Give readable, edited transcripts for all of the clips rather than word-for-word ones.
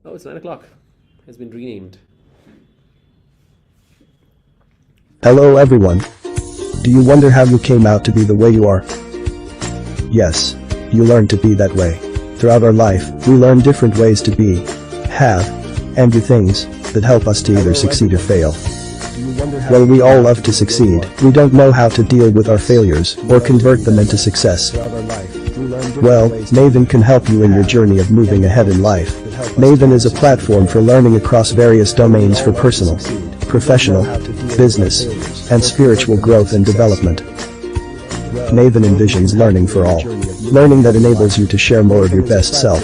Oh, it's 9 o'clock. Has been renamed. Hello everyone. Do you wonder how you came out to be the way you are? Yes, you learn to be that way. Throughout our life, we learn different ways to be, have, and do things that help us to either succeed or fail. While we all love to succeed, we don't know how to deal with our failures or convert them into success. Well, Mavin can help you in your journey of moving ahead in life. Mavin is a platform for learning across various domains for personal, professional, business, and spiritual growth and development. Mavin envisions learning for all. Learning that enables you to share more of your best self.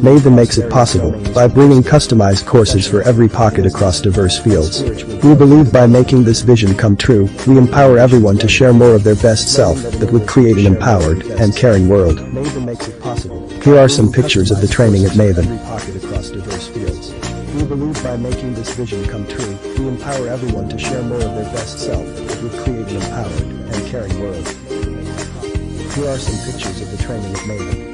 Mavin makes it possible by bringing customized courses for every pocket across diverse fields. We believe by making this vision come true, we empower everyone to share more of their best self that would create an empowered and caring world. Here are some pictures of the training at Mavin. We believe by making this vision come true, we empower everyone to share more of their best self that would create an empowered and caring world. Here are some pictures of the training at Mavin.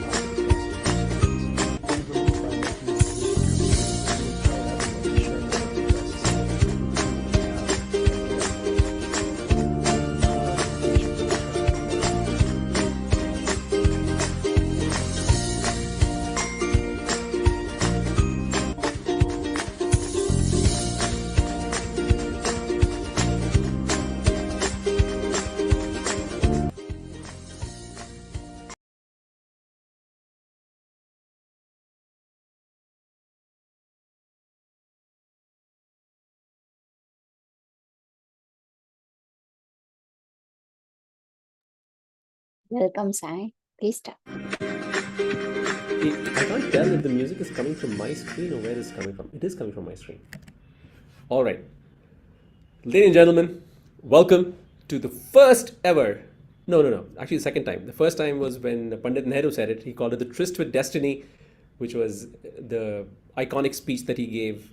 Welcome, Sai. Please start. I can't tell if the music is coming from my screen or where it's coming from. It is coming from my screen. All right. Ladies and gentlemen, welcome to the first ever. No. Actually, the second time. The first time was when Pandit Nehru said it. He called it the Tryst with Destiny, which was the iconic speech that he gave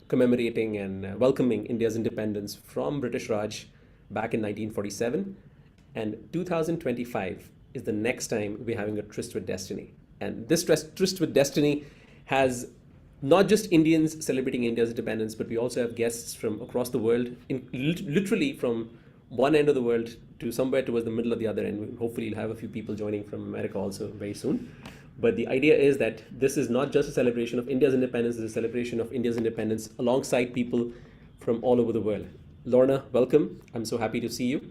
commemorating and welcoming India's independence from British Raj back in 1947. And 2025 is the next time we're having a Tryst with Destiny. And this Tryst with Destiny has not just Indians celebrating India's independence, but we also have guests from across the world, literally from one end of the world to somewhere towards the middle of the other end. Hopefully you'll have a few people joining from America also very soon. But the idea is that this is not just a celebration of India's independence, it's a celebration of India's independence alongside people from all over the world. Lorna, welcome. I'm so happy to see you.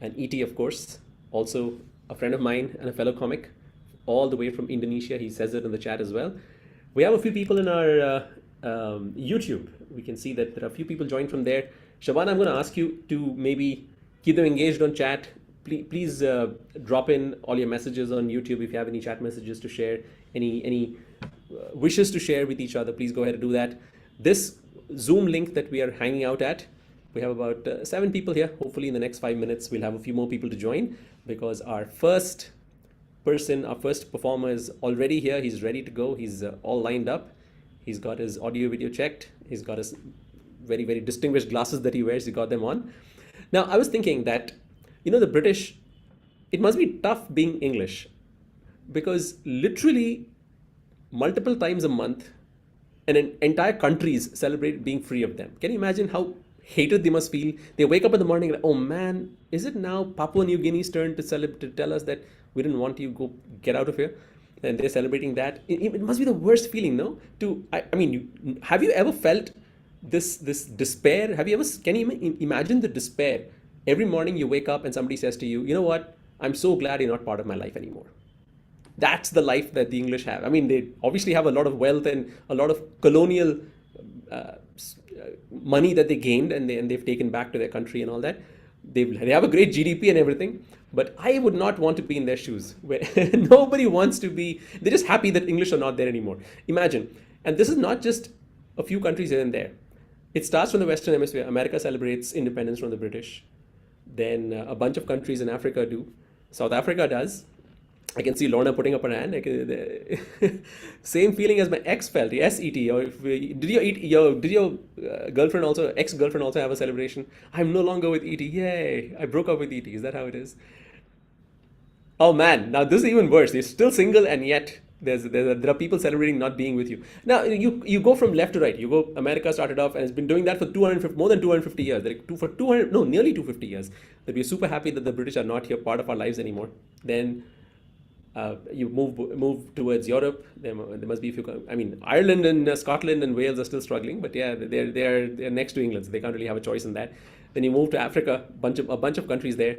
And E.T., of course, also a friend of mine and a fellow comic, all the way from Indonesia. He says it in the chat as well. We have a few people in our YouTube. We can see that there are a few people joined from there. Shaban, I'm going to ask you to maybe keep them engaged on chat. Please drop in all your messages on YouTube if you have any chat messages to share, any wishes to share with each other. Please go ahead and do that. This Zoom link that we are hanging out at, we have about 7 people here. Hopefully in the next 5 minutes, we'll have a few more people to join because our first performer is already here. He's ready to go. He's all lined up. He's got his audio video checked. He's got his very, very distinguished glasses that he wears. He got them on. Now, I was thinking that, the British, it must be tough being English because literally multiple times a month and entire countries celebrate being free of them. Can you imagine how hated they must feel? They wake up in the morning and, oh man, is it now Papua New Guinea's turn to tell us that we didn't want you, go get out of here? And they're celebrating that. It must be the worst feeling, no? Have you ever felt this despair? Can you imagine the despair? Every morning you wake up and somebody says to you, you know what? I'm so glad you're not part of my life anymore. That's the life that the English have. They obviously have a lot of wealth and a lot of colonial money that they gained and they've taken back to their country and all that. They have a great GDP and everything, but I would not want to be in their shoes where nobody wants to be. They're just happy that English are not there anymore. Imagine. And this is not just a few countries here and there. It starts from the Western Hemisphere. America celebrates independence from the British. Then a bunch of countries in Africa do. South Africa does. I can see Lorna putting up her hand. Same feeling as my ex felt. Yes, ET. Did your girlfriend also, ex-girlfriend also have a celebration? I'm no longer with ET. Yay! I broke up with ET. Is that how it is? Oh man, now this is even worse. You're still single and yet There are people celebrating not being with you. Now you go from left to right. You go. America started off and has been doing that for 250, more than 250 years. Like for 200, no, nearly 250 years. That we're super happy that the British are not here, part of our lives anymore. Then you move towards Europe. There must be a few. I mean, Ireland and Scotland and Wales are still struggling, but yeah, they're next to England, so they can't really have a choice in that. Then you move to Africa, a bunch of countries there.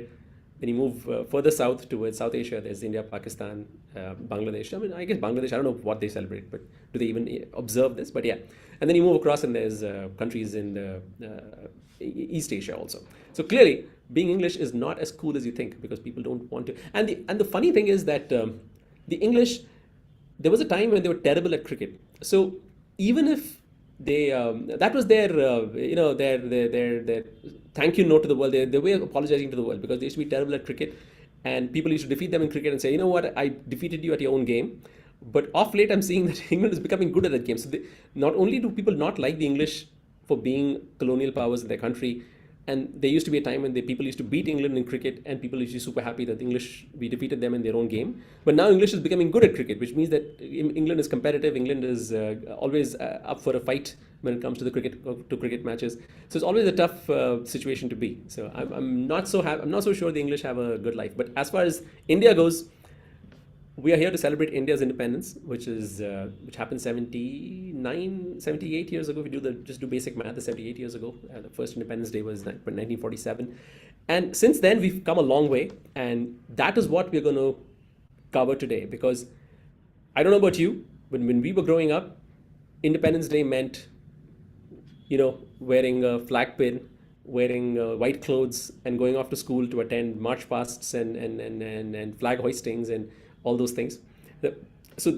Then you move further south towards South Asia. There's India, Pakistan, Bangladesh. I mean, I guess Bangladesh. I don't know what they celebrate, but do they even observe this? But yeah, and then you move across, and there's countries in the East Asia also. So clearly, being English is not as cool as you think because people don't want to. And the funny thing is that the English, there was a time when they were terrible at cricket. So even if they that was their their thank you note to the world, their way of apologizing to the world, because they used to be terrible at cricket, and people used to defeat them in cricket and say, you know what, I defeated you at your own game. But off late, I'm seeing that England is becoming good at that game. So not only do people not like the English for being colonial powers in their country, and there used to be a time when people used to beat England in cricket, and people used to be super happy that the English, we defeated them in their own game. But now English is becoming good at cricket, which means that England is competitive. England is always up for a fight when it comes to the cricket matches. So it's always a tough situation to be. So I'm not so sure the English have a good life. But as far as India goes, we are here to celebrate India's independence, which happened 78 years ago. If we just do basic math, 78 years ago. The first Independence Day was 1947. And since then, we've come a long way. And that is what we're going to cover today. Because I don't know about you, but when we were growing up, Independence Day meant, wearing a flag pin, wearing white clothes, and going off to school to attend march pasts and flag hoistings and all those things. So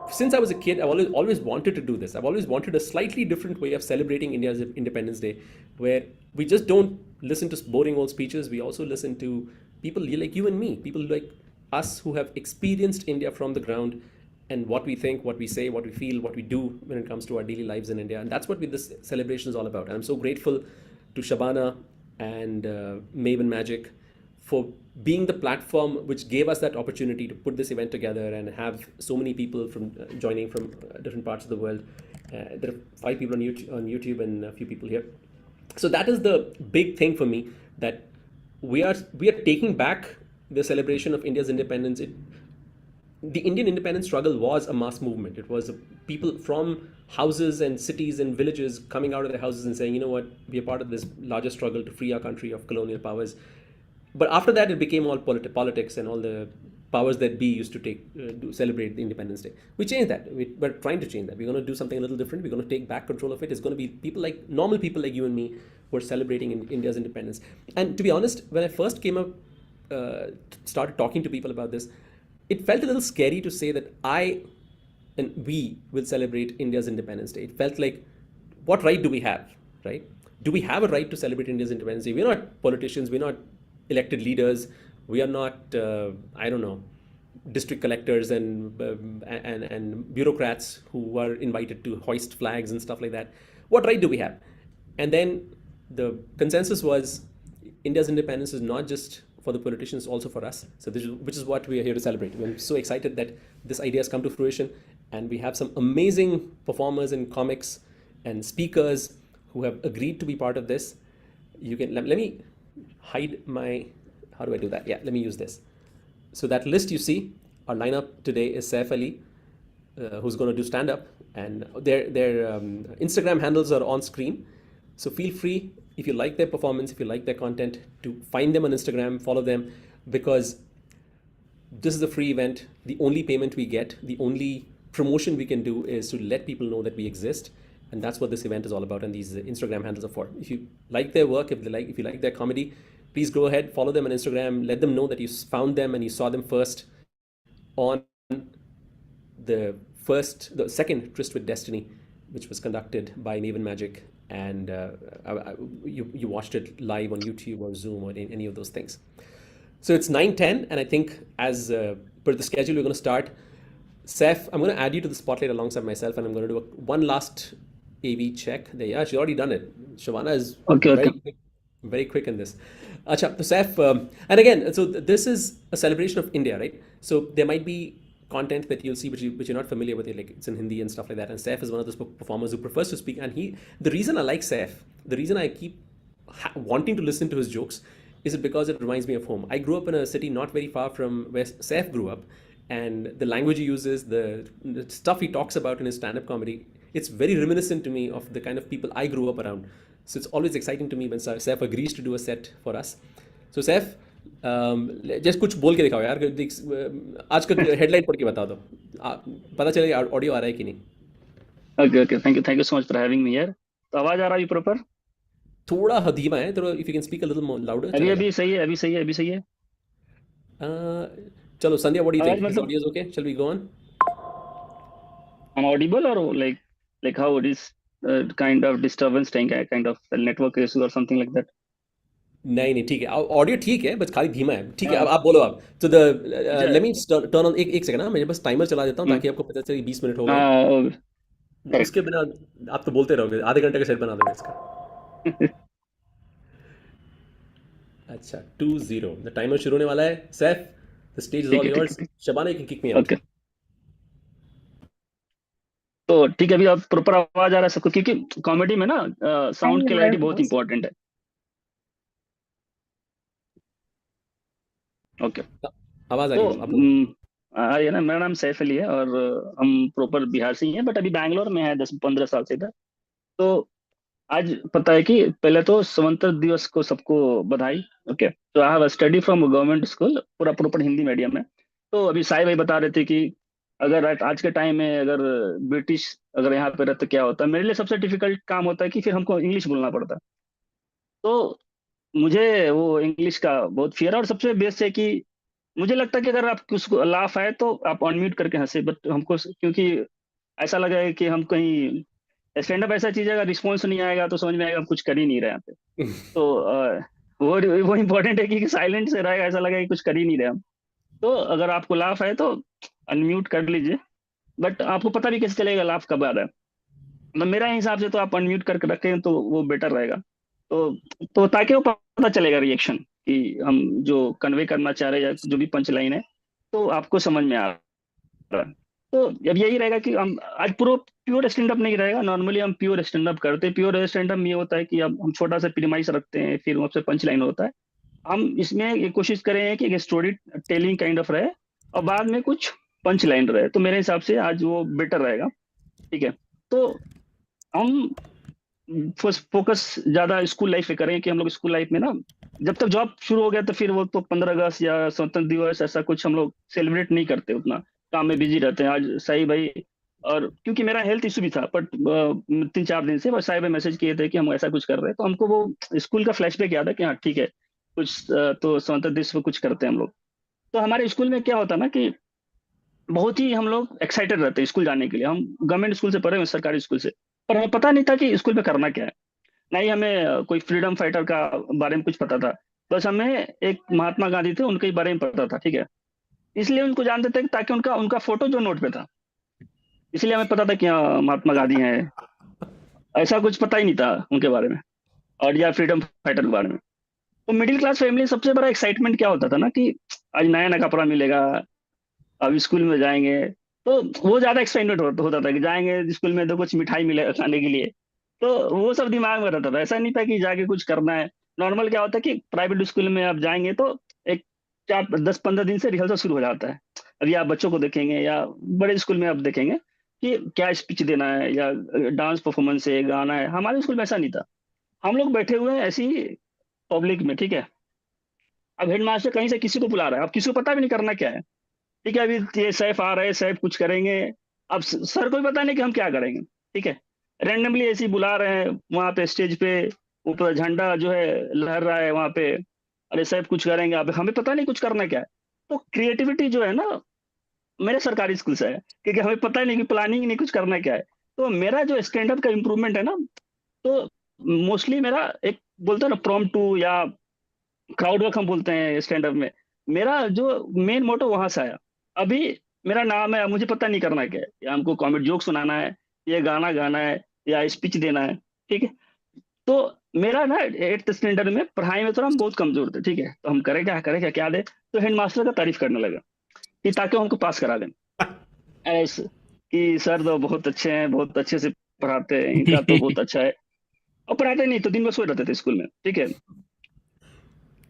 since I was a kid, I've always wanted to do this. I've always wanted a slightly different way of celebrating India's Independence Day, where we just don't listen to boring old speeches. We also listen to people like you and me, people like us who have experienced India from the ground, and what we think, what we say, what we feel, what we do when it comes to our daily lives in India. And that's what this celebration is all about. And I'm so grateful to Shabana and Mavin Magic for being the platform which gave us that opportunity to put this event together and have so many people joining from different parts of the world. There are 5 people on YouTube and a few people here. So that is the big thing for me, that we are taking back the celebration of India's independence. The Indian independence struggle was a mass movement. It was people from houses and cities and villages coming out of their houses and saying, you know what, we are part of this larger struggle to free our country of colonial powers. But after that, it became all politics, and all the powers that be used to celebrate the Independence Day. We changed that. We're trying to change that. We're going to do something a little different. We're going to take back control of it. It's going to be normal people like you and me who are celebrating India's independence. And to be honest, when I first came up, started talking to people about this, it felt a little scary to say that I and we will celebrate India's Independence Day. It felt like, what right do we have, right? Do we have a right to celebrate India's Independence Day? We're not politicians. We're not elected leaders. We are not, district collectors and bureaucrats who are invited to hoist flags and stuff like that. What right do we have? And then the consensus was, India's independence is not just for the politicians, also for us. So which is what we are here to celebrate. I'm so excited that this idea has come to fruition, and we have some amazing performers in comics and speakers who have agreed to be part of this. Let me hide my, how do I do that? Yeah, let me use this. So that list you see, our lineup today is Saif Ali, who's going to do stand-up, and their Instagram handles are on screen. So feel free, if you like their performance, if you like their content, to find them on Instagram, follow them, because this is a free event. The only payment we get, the only promotion we can do is to let people know that we exist. And that's what this event is all about, and these Instagram handles are for. If you like their work, if you like their comedy, please go ahead, follow them on Instagram, let them know that you found them and you saw them first on the second Tryst with Destiny, which was conducted by Mavin Magic, and you watched it live on YouTube or Zoom or any of those things. So it's 9:10, and I think as per the schedule, we're going to start. Saif, I'm going to add you to the spotlight alongside myself, and I'm going to do one last AV check. Yeah, she's already done it. Shavana is very quick in this. Acha, so Saif, and again, so this is a celebration of India, right? So there might be content that you'll see which you're not familiar with, like it's in Hindi and stuff like that. And Saif is one of those performers who prefers to speak. And the reason I like Saif, the reason I keep wanting to listen to his jokes, is it because it reminds me of home. I grew up in a city not very far from where Saif grew up, and the language he uses, the stuff he talks about in his stand-up comedy, it's very reminiscent to me of the kind of people I grew up around. So it's always exciting to me when Saif agrees to do a set for us. So Saif, just कुछ बोल के दिखाओ यार, आज का headline पढ़ के बता दो, पता चलेगा ऑडियो आ रहा है कि नहीं. Okay thank you so much for having me here. तो आवाज आ रहा है प्रॉपर? थोड़ा धीमा है, तो if you can speak a little more louder. अभी सही है. चलो Sandhya, what do you think? मतलब audio is okay? Shall we go on? I'm audible or like how it is kind of disturbance kind of network issue or something like that? नहीं ठीक है, audio ठीक है, बस खाली धीमा है. ठीक है, अब आप बोलो. आप तो लेट मी टर्न ऑन. एक सेकंड ना, मैं बस टाइमर चला देता हूँ ताकि आपको पता चले 20 मिनट हो गए. उसके बिना आप तो बोलते रहोगे, आधे घंटे का सेट बना दोगे इसका. अच्छा 2-0, द टाइमर शुरू होने वाला है. Saif, the stage is all yours. Shabana, you can kick me out. तो ठीक है, अभी आप प्रॉपर आवाज आ रहा है सबको? क्योंकि कॉमेडी में ना साउंड क्लैरिटी बहुत इंपॉर्टेंट है. ओके, आवाज आ तो रही है? है ना, मेरा नाम सैफ अली है और हम प्रॉपर बिहार से ही हैं, बट अभी बैंगलोर में है 10-15 साल से इधर. तो आज पता है कि पहले तो स्वतंत्रता दिवस को सबको बधाई. ओके, तो I have study from government school, पूरा प्रॉपर हिंदी मीडियम में. तो अभी साई भाई बता रहे थे कि अगर आज के टाइम में अगर ब्रिटिश अगर यहाँ पे रहते क्या होता. मेरे लिए सबसे डिफिकल्ट काम होता है कि फिर हमको इंग्लिश बोलना पड़ता. तो मुझे वो इंग्लिश का बहुत फियर है. और सबसे बेस्ट है कि मुझे लगता है कि अगर आप उसको लाफ आए तो आप अनम्यूट करके हंसे. बट हमको क्योंकि ऐसा लगा है कि हम कहीं स्टैंड अप ऐसा चीज है, अगर रिस्पॉन्स नहीं आएगा तो समझ में आएगा हम कुछ कर ही नहीं रहे यहाँ पे. तो वो इम्पोर्टेंट है कि साइलेंट से रहेगा, ऐसा लगा कि कुछ कर ही नहीं रहे हम. तो अगर आपको लाफ आए तो अनम्यूट कर लीजिए, बट आपको पता भी कैसे चलेगा लाफ कब आ रहा है. मतलब मेरा हिसाब से तो आप अनम्यूट करके रखें तो वो बेटर रहेगा. तो ताकि वो पता चलेगा रिएक्शन कि हम जो कन्वे करना चाह रहे हैं या जो भी पंच लाइन है तो आपको समझ में आ रहा है. तो अब यही रहेगा कि हम आज पूरा प्योर स्टैंड अप नहीं रहेगा. नॉर्मली हम प्योर स्टैंड अप करते हैं. प्योर स्टैंड अप में ये होता है कि अब हम छोटा सा प्रीमाइस रखते हैं, फिर वहाँ से पंच लाइन होता है. हम इसमें ये कोशिश करें कि स्टोरी टेलिंग काइंड ऑफ रहे और बाद में कुछ पंच लाइन रहे. तो मेरे हिसाब से आज वो बेटर रहेगा. ठीक है, तो हम फोकस ज्यादा स्कूल लाइफ पे करें कि हम लोग स्कूल लाइफ में ना, जब तक जॉब शुरू हो गया तो फिर वो तो 15 अगस्त या स्वतंत्रता दिवस ऐसा कुछ हम लोग सेलिब्रेट नहीं करते. उतना काम में बिजी रहते हैं. आज साई भाई, और क्योंकि मेरा हेल्थ इशू भी था बट 3-4 दिन से, बस साई भाई मैसेज किए थे कि हम ऐसा कुछ कर रहे हैं, तो हमको वो स्कूल का फ्लैशबैक याद है कि हाँ ठीक है कुछ तो स्वतंत्रता दिवस पे कुछ करते हैं हम लोग. तो हमारे स्कूल में क्या होता ना कि बहुत ही हम लोग एक्साइटेड रहते हैं स्कूल जाने के लिए. हम गवर्नमेंट स्कूल से पढ़े हुए, सरकारी स्कूल से, पर हमें पता नहीं था कि स्कूल में करना क्या है. नहीं हमें कोई फ्रीडम फाइटर का बारे में कुछ पता था, बस हमें एक महात्मा गांधी थे उनके बारे में पता था. ठीक है, इसलिए उनको जानते थे ताकि उनका उनका फोटो जो नोट पे था, इसलिए हमें पता था कि हाँ महात्मा गांधी हैं. ऐसा कुछ पता ही नहीं था उनके बारे में और या फ्रीडम फाइटर के बारे में. तो मिडिल क्लास फैमिली सबसे बड़ा एक्साइटमेंट क्या होता था ना कि आज नया नया कपड़ा मिलेगा, अब स्कूल में जाएंगे. तो वो ज्यादा एक्साइटमेंट होता था कि जाएंगे स्कूल में तो कुछ मिठाई मिलेगा खाने के लिए. तो वो सब दिमाग में रहता था. ऐसा नहीं था कि जाके कुछ करना है. नॉर्मल क्या होता है कि प्राइवेट स्कूल में आप जाएंगे तो एक 4-10-15 दिन से रिहर्सल शुरू हो जाता है. अभी आप बच्चों को देखेंगे या बड़े स्कूल में आप देखेंगे कि क्या स्पीच देना है या डांस परफॉर्मेंस है, गाना है. हमारे स्कूल में ऐसा नहीं था. हम लोग बैठे हुए हैं ऐसी पब्लिक में. ठीक है, अब हेडमास्टर कहीं से किसी को बुला रहा है, अब किसी को पता भी नहीं करना क्या है. ठीक है, अभी ये सैफ आ रहे हैं, सैफ कुछ करेंगे. अब सर को भी पता नहीं कि हम क्या करेंगे. ठीक है, रैंडमली ऐसे ही बुला रहे हैं वहां पे स्टेज पे, ऊपर झंडा जो है लहर रहा है वहां पे. अरे सैफ कुछ करेंगे, अब हमें पता नहीं कुछ करना क्या है. तो क्रिएटिविटी जो है ना मेरे सरकारी स्कूल से है, क्योंकि हमें पता ही नहीं कि प्लानिंग नहीं कुछ करना क्या है. तो मेरा जो स्टैंड अप का इम्प्रूवमेंट है ना, तो मोस्टली मेरा एक बोलते हैं ना प्रॉम्प्ट या क्राउड वर्क हम बोलते हैं स्टैंड अप में, मेरा जो मेन मोटो वहां से आया. अभी मेरा नाम है, मुझे पता नहीं करना क्या है, या हमको कॉमेडी जोक सुनाना है, या गाना गाना है, या स्पीच देना है. ठीक है, तो मेरा ना 8th स्टैंडर्ड में पढ़ाई में थोड़ा हम बहुत कमजोर थे. ठीक है, तो हम करें क्या क्या दे, तो हेडमास्टर का तारीफ करने लगे कि ताकि वो हमको पास करा दें. ऐसे कि सर तो बहुत अच्छे हैं, बहुत अच्छे से पढ़ाते हैं, इनका तो बहुत अच्छा है। और पढ़ाते नहीं तो दिन भर सोए रहते थे स्कूल में, ठीक है।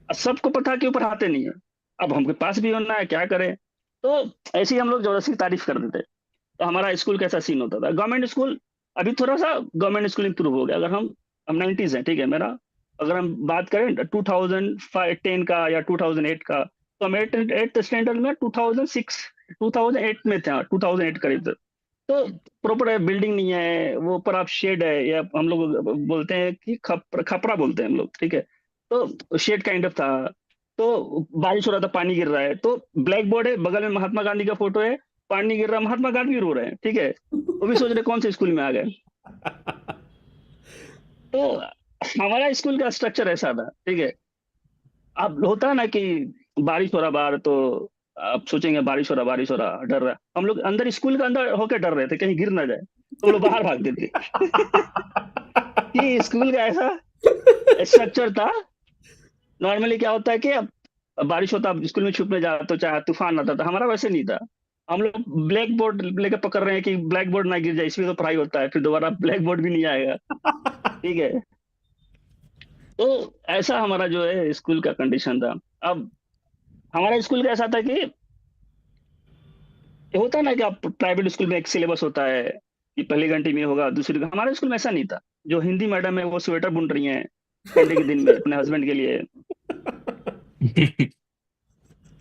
अब सबको पता कि वो पढ़ाते नहीं है, अब हमके पास भी होना है, क्या करें। तो ऐसे ही हम लोग जबरदस्ती तारीफ कर देते। तो हमारा स्कूल कैसा सीन होता था, गवर्नमेंट स्कूल, अभी थोड़ा सा गवर्नमेंट स्कूल इंप्रूव हो गया। अगर हम 90s हैं, ठीक है मेरा, अगर हम बात करें 2010 का या 2008 का, तो हम एट स्टैंडर्ड में 2008 में थे, 2008 करीब तक। तो प्रॉपर बिल्डिंग नहीं है, वो ऊपर आप शेड है, या हम लोग बोलते हैं कि खपरा बोलते हैं हम लोग, ठीक है। तो शेड काइंड ऑफ था। तो बारिश हो रहा था, पानी गिर रहा है, तो ब्लैक बोर्ड है, बगल में महात्मा गांधी का फोटो है, पानी गिर रहा है, महात्मा गांधी रो रहे हैं, ठीक है। वो भी सोच रहे कौन से स्कूल में आ गए। तो हमारा स्कूल का स्ट्रक्चर ऐसा था, ठीक है। अब होता है ना कि बारिश हो रहा बाहर, तो आप सोचेंगे बारिश हो रहा, बारिश हो रहा, डर रहा। हम लोग अंदर, स्कूल के अंदर होकर डर रहे थे कहीं गिर ना जाए, तो हम लोग बाहर भागते थे। कि स्कूल का ऐसा स्ट्रक्चर था। नॉर्मली क्या होता है कि अब बारिश होता, अब स्कूल में छुपने जाते तो चाहे तूफान आता था, हमारा वैसे नहीं था। हम लोग ब्लैक बोर्ड लेकर पकड़ रहे हैं कि ब्लैक बोर्ड ना गिर जाए, इसमें तो पढ़ाई होता है, फिर दोबारा ब्लैक बोर्ड भी नहीं आएगा, ठीक है। तो ऐसा हमारा जो है स्कूल का कंडीशन था। अब हमारा स्कूल का ऐसा था कि ये होता है ना कि आप प्राइवेट स्कूल में एक सिलेबस होता है कि पहली घंटे में होगा, दूसरी, हमारे स्कूल में ऐसा नहीं था। जो हिंदी मैडम है वो स्वेटर बुन रही हैं ठंडी के दिन में अपने हस्बैंड के लिए।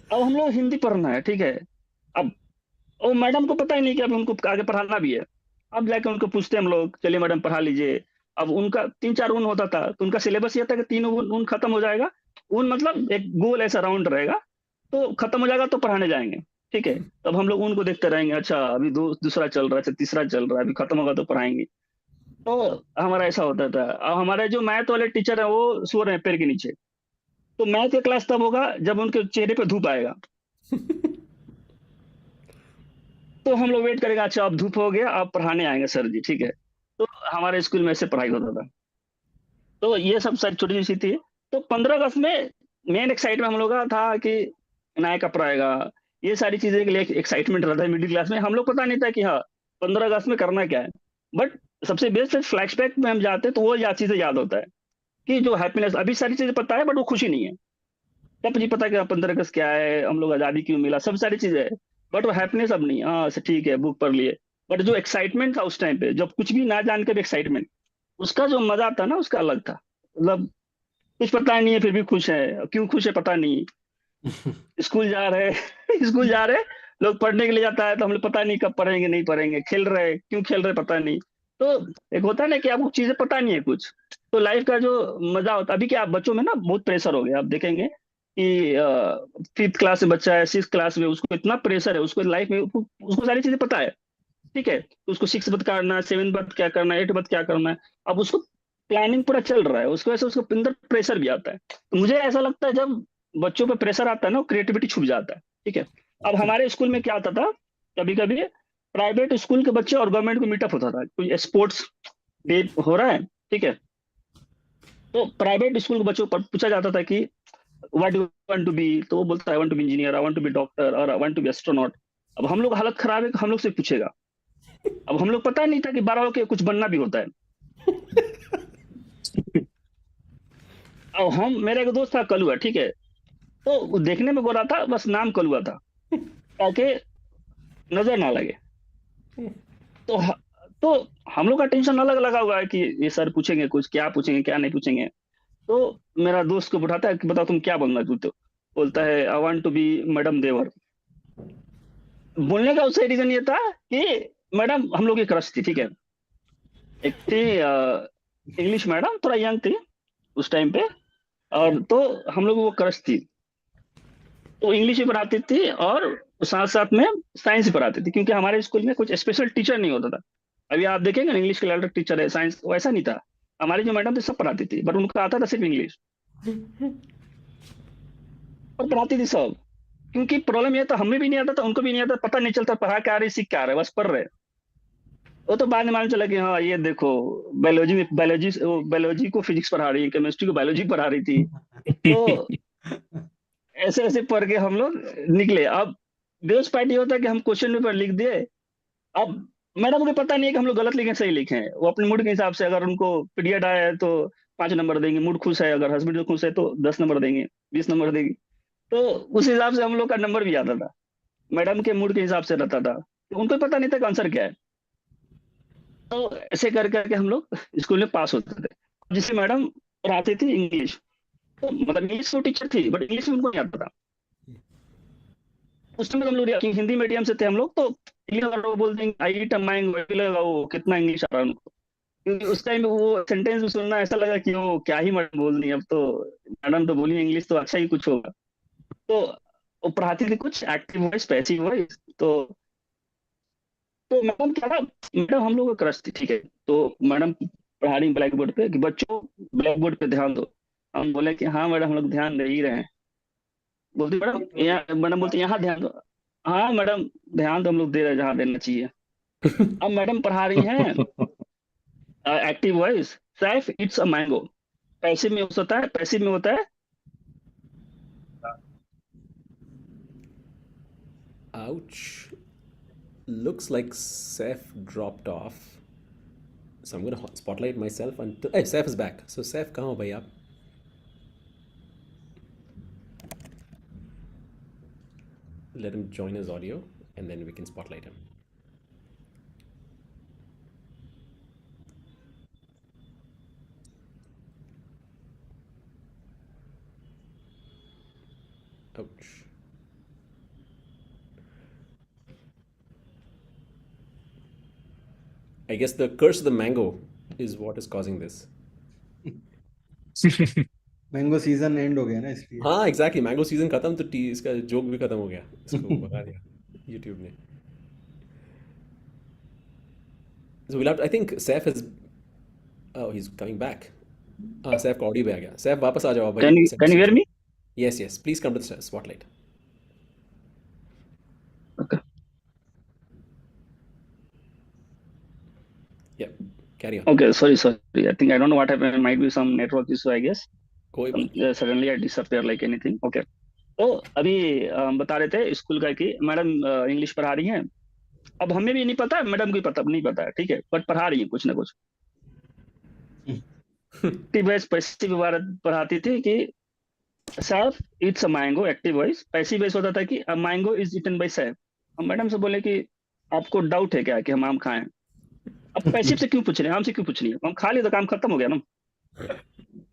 अब हम लोग हिंदी पढ़ना है, ठीक है। अब वो मैडम को पता ही नहीं कि अब उनको आगे पढ़ाना भी है। अब जाके उनको पूछते हैं हम लोग, चलिए मैडम पढ़ा लीजिए। अब उनका 3 4 ऊन होता था, तो उनका सिलेबस ये था कि 3 ऊन खत्म हो जाएगा। ऊन मतलब एक गोल ऐसा राउंड रहेगा, तो खत्म हो जाएगा तो पढ़ाने जाएंगे, ठीक है। तब हम लोग उनको देखते रहेंगे, अच्छा अभी दूसरा चल रहा है, अच्छा तीसरा चल रहा है, अभी खत्म होगा तो पढ़ाएंगे। तो हमारा ऐसा होता था। अब हमारे जो मैथ वाले टीचर है वो सो रहे हैं पेड़ के नीचे। तो मैथ का क्लास तब होगा जब उनके चेहरे पे धूप आएगा। तो हम लोग वेट करेंगे, अच्छा अब धूप हो गया, अब पढ़ाने आएंगे सर जी, ठीक है। तो हमारे स्कूल में ऐसे पढ़ाई होता था। तो ये सब सारी छोटी सी थी। तो 15 अगस्त में मेन एक्साइटमेंट हम लोग का था कि नया कपड़ा आएगा। ये सारी चीजें के लिए एक्साइटमेंट रहता है मिडिल क्लास में। हम लोग पता नहीं था कि हाँ 15 अगस्त में करना क्या है। बट सबसे बेस्ट फ्लैशबैक में हम जाते हैं तो वो चीजें याद होता है कि जो हैप्पीनेस, अभी सारी चीजें पता है बट वो खुशी नहीं है। तब मुझे पता कि 15 अगस्त क्या है, हम लोग आजादी क्यों मिला, सब सारी चीजें है। बट वो हैप्पीनेस अब नहीं, हाँ अच्छा, ठीक है बुक पढ़ लिए। बट जो एक्साइटमेंट था उस टाइम पे, जब कुछ भी ना जान कर एक्साइटमेंट, उसका जो मजा था ना उसका अलग था। मतलब कुछ पता नहीं है फिर भी खुश है, क्यों खुश है पता नहीं। स्कूल जा रहे स्कूल जा रहे, लोग पढ़ने के लिए जाता है तो हम लोग पता नहीं कब पढ़ेंगे नहीं पढ़ेंगे, खेल रहे क्यों खेल रहे पता नहीं। तो एक होता है ना कि आपको चीजें पता नहीं है कुछ। तो लाइफ का जो मजा होता है, अभी क्या बच्चों में ना बहुत प्रेशर हो गया, आप देखेंगे कि 5th क्लास में बच्चा है, 6th क्लास में, उसको इतना प्रेशर है, उसको लाइफ में उसको सारी चीजें पता है, ठीक है। तो उसको 6 बाद करना है, 7 बाद क्या करना है, 8 बाद क्या करना है। अब उसको प्लानिंग पूरा चल रहा है, उसकी वजह से उसके अंदर प्रेशर भी आता है। तो मुझे ऐसा लगता है जब बच्चों पे प्रेशर आता है ना, क्रिएटिविटी छुप जाता है, ठीक है। अब हमारे स्कूल में क्या आता था, कभी कभी प्राइवेट स्कूल के बच्चे और गवर्नमेंट को मीटअप होता था, कोई स्पोर्ट्स डे हो रहा है, ठीक है। तो प्राइवेट स्कूल के बच्चों को पूछा जाता था कि what do want to be, तो वो बोलता है I want to be engineer, I want to be doctor, और I want to be astronaut. अब हम लोग हालत खराब है, हम लोग से पूछेगा। अब हम लोग पता नहीं था कि 12 होके कुछ बनना भी होता है। अब हम, मेरा एक दोस्त था कलुआ, ठीक है। तो वो देखने में गोरा था, बस नाम कलुआ था, ताकि नजर ना लगे। तो तो हम लोग का टेंशन अलग लगा हुआ है कि ये सर पूछेंगे कुछ, क्या पूछेंगे क्या नहीं पूछेंगे। तो मेरा दोस्त को उठाता है कि बताओ तुम क्या बनना चाहते हो। बोलता है I want to be madam देवर। बोलने का उसका रीजन ये था कि मैडम हम लोग की क्रश थी, ठीक है। एक थी इंग्लिश मैडम, थोड़ा यंग थी उस टाइम पे। और तो हम लोग वो क्रश थी। तो इंग्लिश भी पढ़ाती थी और साथ साथ में साइंस भी पढ़ाती थी, क्योंकि हमारे स्कूल में कुछ स्पेशल टीचर नहीं होता था। अभी आप देखेंगे इंग्लिश के अलग टीचर है, साइंस वैसा नहीं था। हमारी जो मैडम थी सब पढ़ाती थी, बट उनका आता था सिर्फ इंग्लिश, और पढ़ाती थी सब। क्योंकि प्रॉब्लम ये था, हमें भी नहीं आता था, उनको भी नहीं आता, पता नहीं चलता पढ़ा क्या रहे सीख क्या रहे, बस पढ़ रहे। वो तो बाद में मालूम चला कि हाँ ये देखो, बायोलॉजी को फिजिक्स पढ़ा रही है, केमिस्ट्री को बायोलॉजी पढ़ा रही थी। तो ऐसे ऐसे पढ़ के हम लोग निकले। अब बेस्ट पार्ट ये होता है कि हम क्वेश्चन पेपर लिख दिए, अब मैडम को पता नहीं है कि हम लोग गलत लिखे सही लिखे हैं। वो अपने मूड के हिसाब से, अगर उनको पीरियड आया है तो 5 नंबर देंगे, मूड खुश है, अगर हस्बैंड खुश है तो 10 नंबर देंगे, 20 नंबर देंगे। तो उस हिसाब से हम लोग का नंबर भी आता था। मैडम के मूड के हिसाब से रहता था, तो उनको पता नहीं था कि आंसर क्या है। तो ऐसे कर करके हम लोग स्कूल में पास होते थे। जिससे मैडम पढ़ाती थी इंग्लिश, तो मतलब इंग्लिश तो टीचर थी, बट इंग्लिश में उनको नहीं आता था। उस टाइम हम लोग हिंदी मीडियम से थे हम लोग, तो इंग्लिश अगर वो बोलते हैं आई ईट अ मैंगो, लगा वो कितना इंग्लिश आ रहा है उनको। क्योंकि उस टाइम वो सेंटेंस सुनना ऐसा लगा कि वो क्या ही मैडम बोल रही है, अब तो मैडम तो बोली इंग्लिश तो अच्छा ही कुछ होगा। तो वो पढ़ाती थी कुछ एक्टिव वॉइस, पैसिव वॉइस। तो मैडम क्या था, मैडम हम लोग का क्रश थी, ठीक है। तो मैडम पढ़ा रही ब्लैक बोर्ड पे कि बच्चों ब्लैक बोर्ड पे ध्यान दो। हम बोले कि हाँ मैडम हम लोग ध्यान दे ही रहे हैं। बोलती मैडम यहाँ, मैडम बोलती यहाँ ध्यान दो। हाँ मैडम, ध्यान तो हम लोग दे रहे हैं जहाँ देना चाहिए। अब मैडम पढ़ा रही हैं active voice, Saif it's a mango. Passive में होता है, पैसिव में होता है Ouch. Looks like Seth dropped off. So I'm gonna spotlight myself until. Hey, Seth is back. So Seth, कहाँ हो भाई आप? Let him join his audio, and then we can spotlight him. Ouch. I guess the curse of the mango is what is causing this. Mango season and हो गया ना इसलिए। हाँ exactly, mango season खत्म तो टी इसका joke भी खत्म हो गया, इसको भगा दिया यूट्यूब ने। So we'll have to, I think Saif is, oh he's coming back. हाँ सैफ का ऑडियो भी आ गया। सैफ वापस आ जाओ भाई कैन यू सेटिंग्स हियर में। Me? Yes yes, please come to the spotlight. या carry on. Okay, sorry. I think I don't know what happened. It might be some network issue, I guess. कोई बात नहीं। Suddenly I disappear like anything. Okay. तो अभी बता रहे थे school का कि मैडम इंग्लिश पढ़ा रही हैं। अब हमें भी नहीं पता, मैडम को भी पता नहीं पता है, ठीक है, बट पढ़ा रही है कुछ ना कुछ। एक्टिव वॉइस पैसिव पढ़ाती थी कि Saif it's a mango, active voice. Passive voice होता था कि a mango is eaten by Saif. हम मैडम से बोले कि आपको डाउट है क्या कि हम आम खाएं? अब पैसिव से क्यों पूछ रहे हैं, हमसे क्यों पूछ रही है? हम खा लिए तो काम खत्म हो गया ना।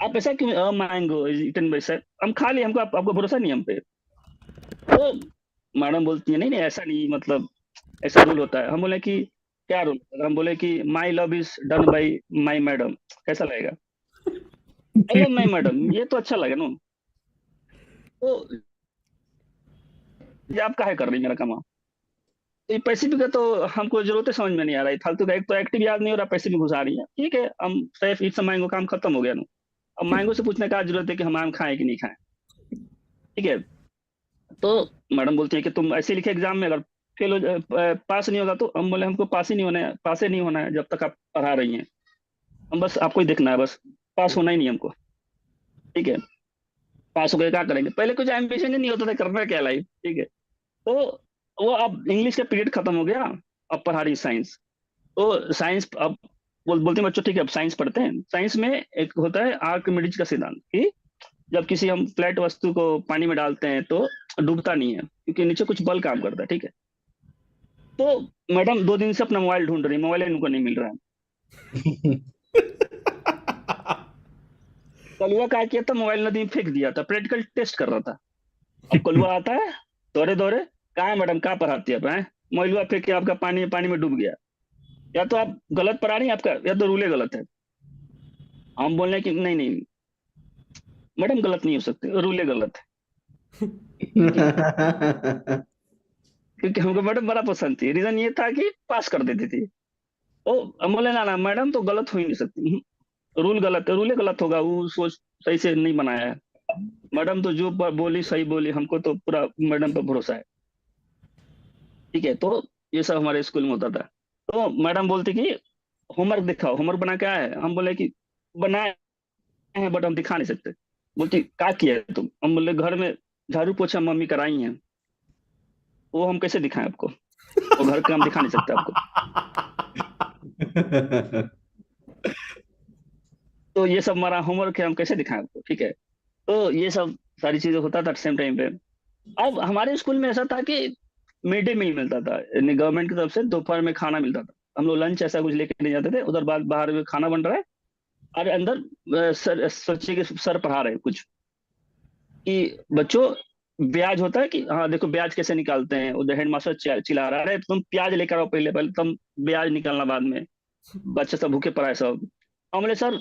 आप ऐसा क्यों, mango is eaten by Saif, हम खा लिए, हमको आपको भरोसा नहीं हम पे। तो मैडम बोलती है नहीं नहीं ऐसा नहीं, मतलब ऐसा रूल होता है। हम बोले कि क्या रूल? हम बोले कि my love is done by my madam. कैसा लगेगा? आई लव माई मैडम, ये तो अच्छा लगे ना। तो ये आप काहे कर रही मेरा काम? तो ये पैसे भी का तो हमको जरूरत है, समझ में नहीं आ रहा है फालतू का। एक तो एक्टिव याद नहीं हो रहा, पैसे भी घुसा रही है, ठीक है। हम सैफ इट्स मैंगो, काम खत्म हो गया ना। अब मैंगो से पूछने का जरूरत है कि हम आम खाएं कि नहीं खाएं, ठीक है। तो मैडम बोलती है कि तुम ऐसे लिखे एग्जाम में, अगर फेल हो पास नहीं होगा तो। हम बोले हमको पास ही नहीं होना है, पास ही नहीं होना है जब तक आप पढ़ा रही हैं। हम बस आपको ही देखना है, बस पास होना ही नहीं हमको, ठीक है। पास हो गए क्या करेंगे, पहले कुछ एम्बिशन ही नहीं होता था करना क्या लाइफ, ठीक है। तो वो अब इंग्लिश का पीरियड खत्म हो गया, अब पढ़ा रही साइंस। तो साइंस अब बोलते हैं बच्चों ठीक है अब साइंस पढ़ते हैं। साइंस में एक होता है आर्किमिडीज का सिद्धांत कि जब किसी हम फ्लैट वस्तु को पानी में डालते हैं तो डूबता नहीं है, क्योंकि नीचे कुछ बल काम करता है, ठीक है। तो मैडम 2 दिन से अपना मोबाइल ढूंढ रही, मोबाइल इनको नहीं मिल रहा है। कलुआ क्या किया था, मोबाइल नदी में फेंक दिया था, प्रैक्टिकल टेस्ट कर रहा था। अब कलुआ आता है दौड़े दौड़े, कहा है मैडम, कहाँ पढ़ाती है आप हैं? मोबाइल फेंक के आपका पानी पानी में डूब गया। या तो आप गलत पढ़ा रही हैं आपका, या तो रूले गलत है। हम बोल रहे हैं कि नहीं नहीं मैडम गलत नहीं हो सकते, रूले गलत है। क्योंकि हमको मैडम बड़ा पसंद थी, रीजन ये था कि पास कर देती थी। तो हम बोले ना ना मैडम तो गलत हो ही नहीं सकती। रूल गलत है, रूले गलत होगा, वो सोच सही से नहीं बनाया है। मैडम तो जो बोली सही बोली, हमको तो पूरा मैडम पर भरोसा है, ठीक है। तो ये सब हमारे स्कूल में होता था। तो मैडम बोलती कि होमवर्क दिखाओ, होमवर्क बना क्या है? हम बोले कि बनाए हैं बट हम दिखा नहीं सकते। बोलती क्या किया है तुम? हम बोले घर में झाड़ू पोछा मम्मी कराई हैं। वो हम कैसे दिखाएं आपको? वो घर का काम दिखा नहीं सकता आपको। तो ये सब हमारा होमवर्क है, हम कैसे दिखाएं आपको, ठीक है। तो ये सब सारी चीजें होता था सेम टाइम पे। अब हमारे स्कूल में ऐसा था कि मिड डे मील मिलता था, यानी गवर्नमेंट की तरफ से दोपहर में खाना मिलता था। हम लोग लंच ऐसा कुछ लेके नहीं जाते थे, उधर बाद बाहर में खाना बन रहा है और अंदर सर सोचिए कि सर पढ़ा रहे हैं कुछ, कि बच्चों ब्याज होता है कि हाँ देखो ब्याज कैसे निकालते हैं, उधर हेडमास्टर चिल्ला रहा है, अरे तुम प्याज लेकर आओ, पहले पहले तुम ब्याज निकालना बाद में। बच्चे सब भूखे पड़ा है सब। हम बोले सर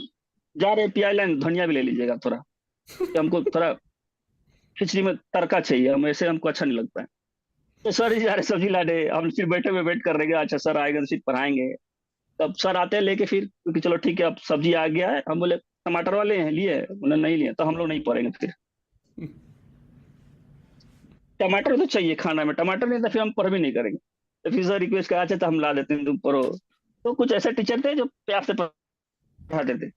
जा रहे हैं प्याज लाइन, धनिया भी ले लीजिएगा थोड़ा, कि हमको थोड़ा खिचड़ी में तड़का चाहिए, हम ऐसे हमको अच्छा नहीं लगता है। तो सर ही जा रहे सब्जी लाने, हम फिर बैठे हुए वेट कर रहे हैं, अच्छा सर आएगा तो फिर पढ़ाएंगे। तब सर आते हैं लेके फिर, क्योंकि चलो ठीक है अब सब्जी आ गया है, हम बोले टमाटर वाले हैं लिए, बोले नहीं लिए, तो हम लोग नहीं पढ़ेंगे फिर। टमाटर तो चाहिए खाना में, टमाटर नहीं तो फिर हम पढ़ भी नहीं करेंगे। तो फिर सर रिक्वेस्ट करा, अच्छा तो हम ला देते हैं तुम पढ़ो। तो कुछ ऐसे टीचर थे जो प्यार से पढ़ाते थे।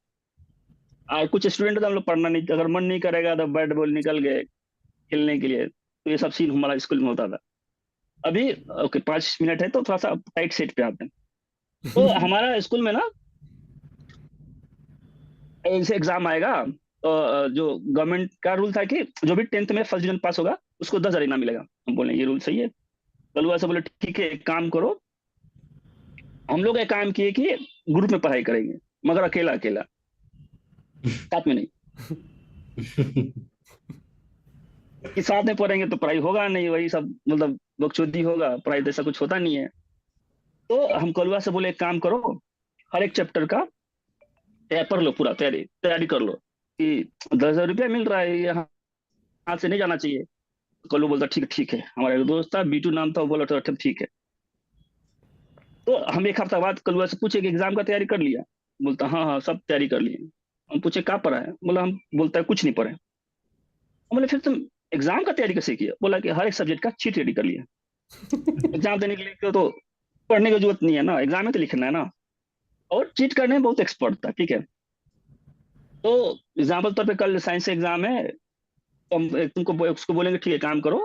कुछ स्टूडेंट तो हम लोग पढ़ना नहीं, अगर मन नहीं करेगा तो बैट बॉल निकल गए खेलने के लिए। तो ये सब सीन हमारा स्कूल में होता था। अभी ओके 5 मिनट है तो थोड़ा सा टाइट सेट पे आते हैं। तो हमारा स्कूल में ना ऐसे एग्जाम आएगा, तो जो गवर्नमेंट का रूल था कि जो भी 10th में फर्स्ट डिवीजन पास होगा उसको 10,000 इनाम मिलेगा। हम बोले ये रूल सही है। कलुआ से बोले ठीक है एक काम करो, हम लोग एक काम किए कि ग्रुप में पढ़ाई करेंगे, मगर अकेला अकेला, साथ में नहीं। कि साथ में पढ़ेंगे तो पढ़ाई होगा नहीं, वही सब मतलब बकचोदी होगा, पढ़ाई तो ऐसा कुछ होता नहीं है। तो हम कलुआ से बोले एक काम करो, हर एक चैप्टर का पेपर लो, पूरा तैयारी तैयारी कर लो, कि 10,000 रुपया मिल रहा है, यहाँ हाथ से नहीं जाना चाहिए। कल्लू बोलता ठीक है, हमारा एक दोस्त था बीटू नाम था, वो बोला था ठीक है। तो हम एक हफ्ता बाद कलुआ से पूछे कि एग्जाम का तैयारी कर लिया। बोलता हाँ हाँ सब तैयारी कर लिए। हम पूछे क्या पढ़ा है, बोला हम, बोलता है कुछ नहीं पढ़े। हम बोले फिर तुम एग्जाम का तैयारी कैसे किया, बोला कि हर एक सब्जेक्ट का चीट रेडी कर लिया। एग्जाम देने के लिए तो पढ़ने की जरूरत नहीं है ना, एग्जाम में तो लिखना है ना। और चीट करने में बहुत एक्सपर्ट था, ठीक है। तो एग्जाम्पल तौर पे कल साइंस एग्जाम है, तो हम तुमको उसको बोलेंगे ठीक है काम करो,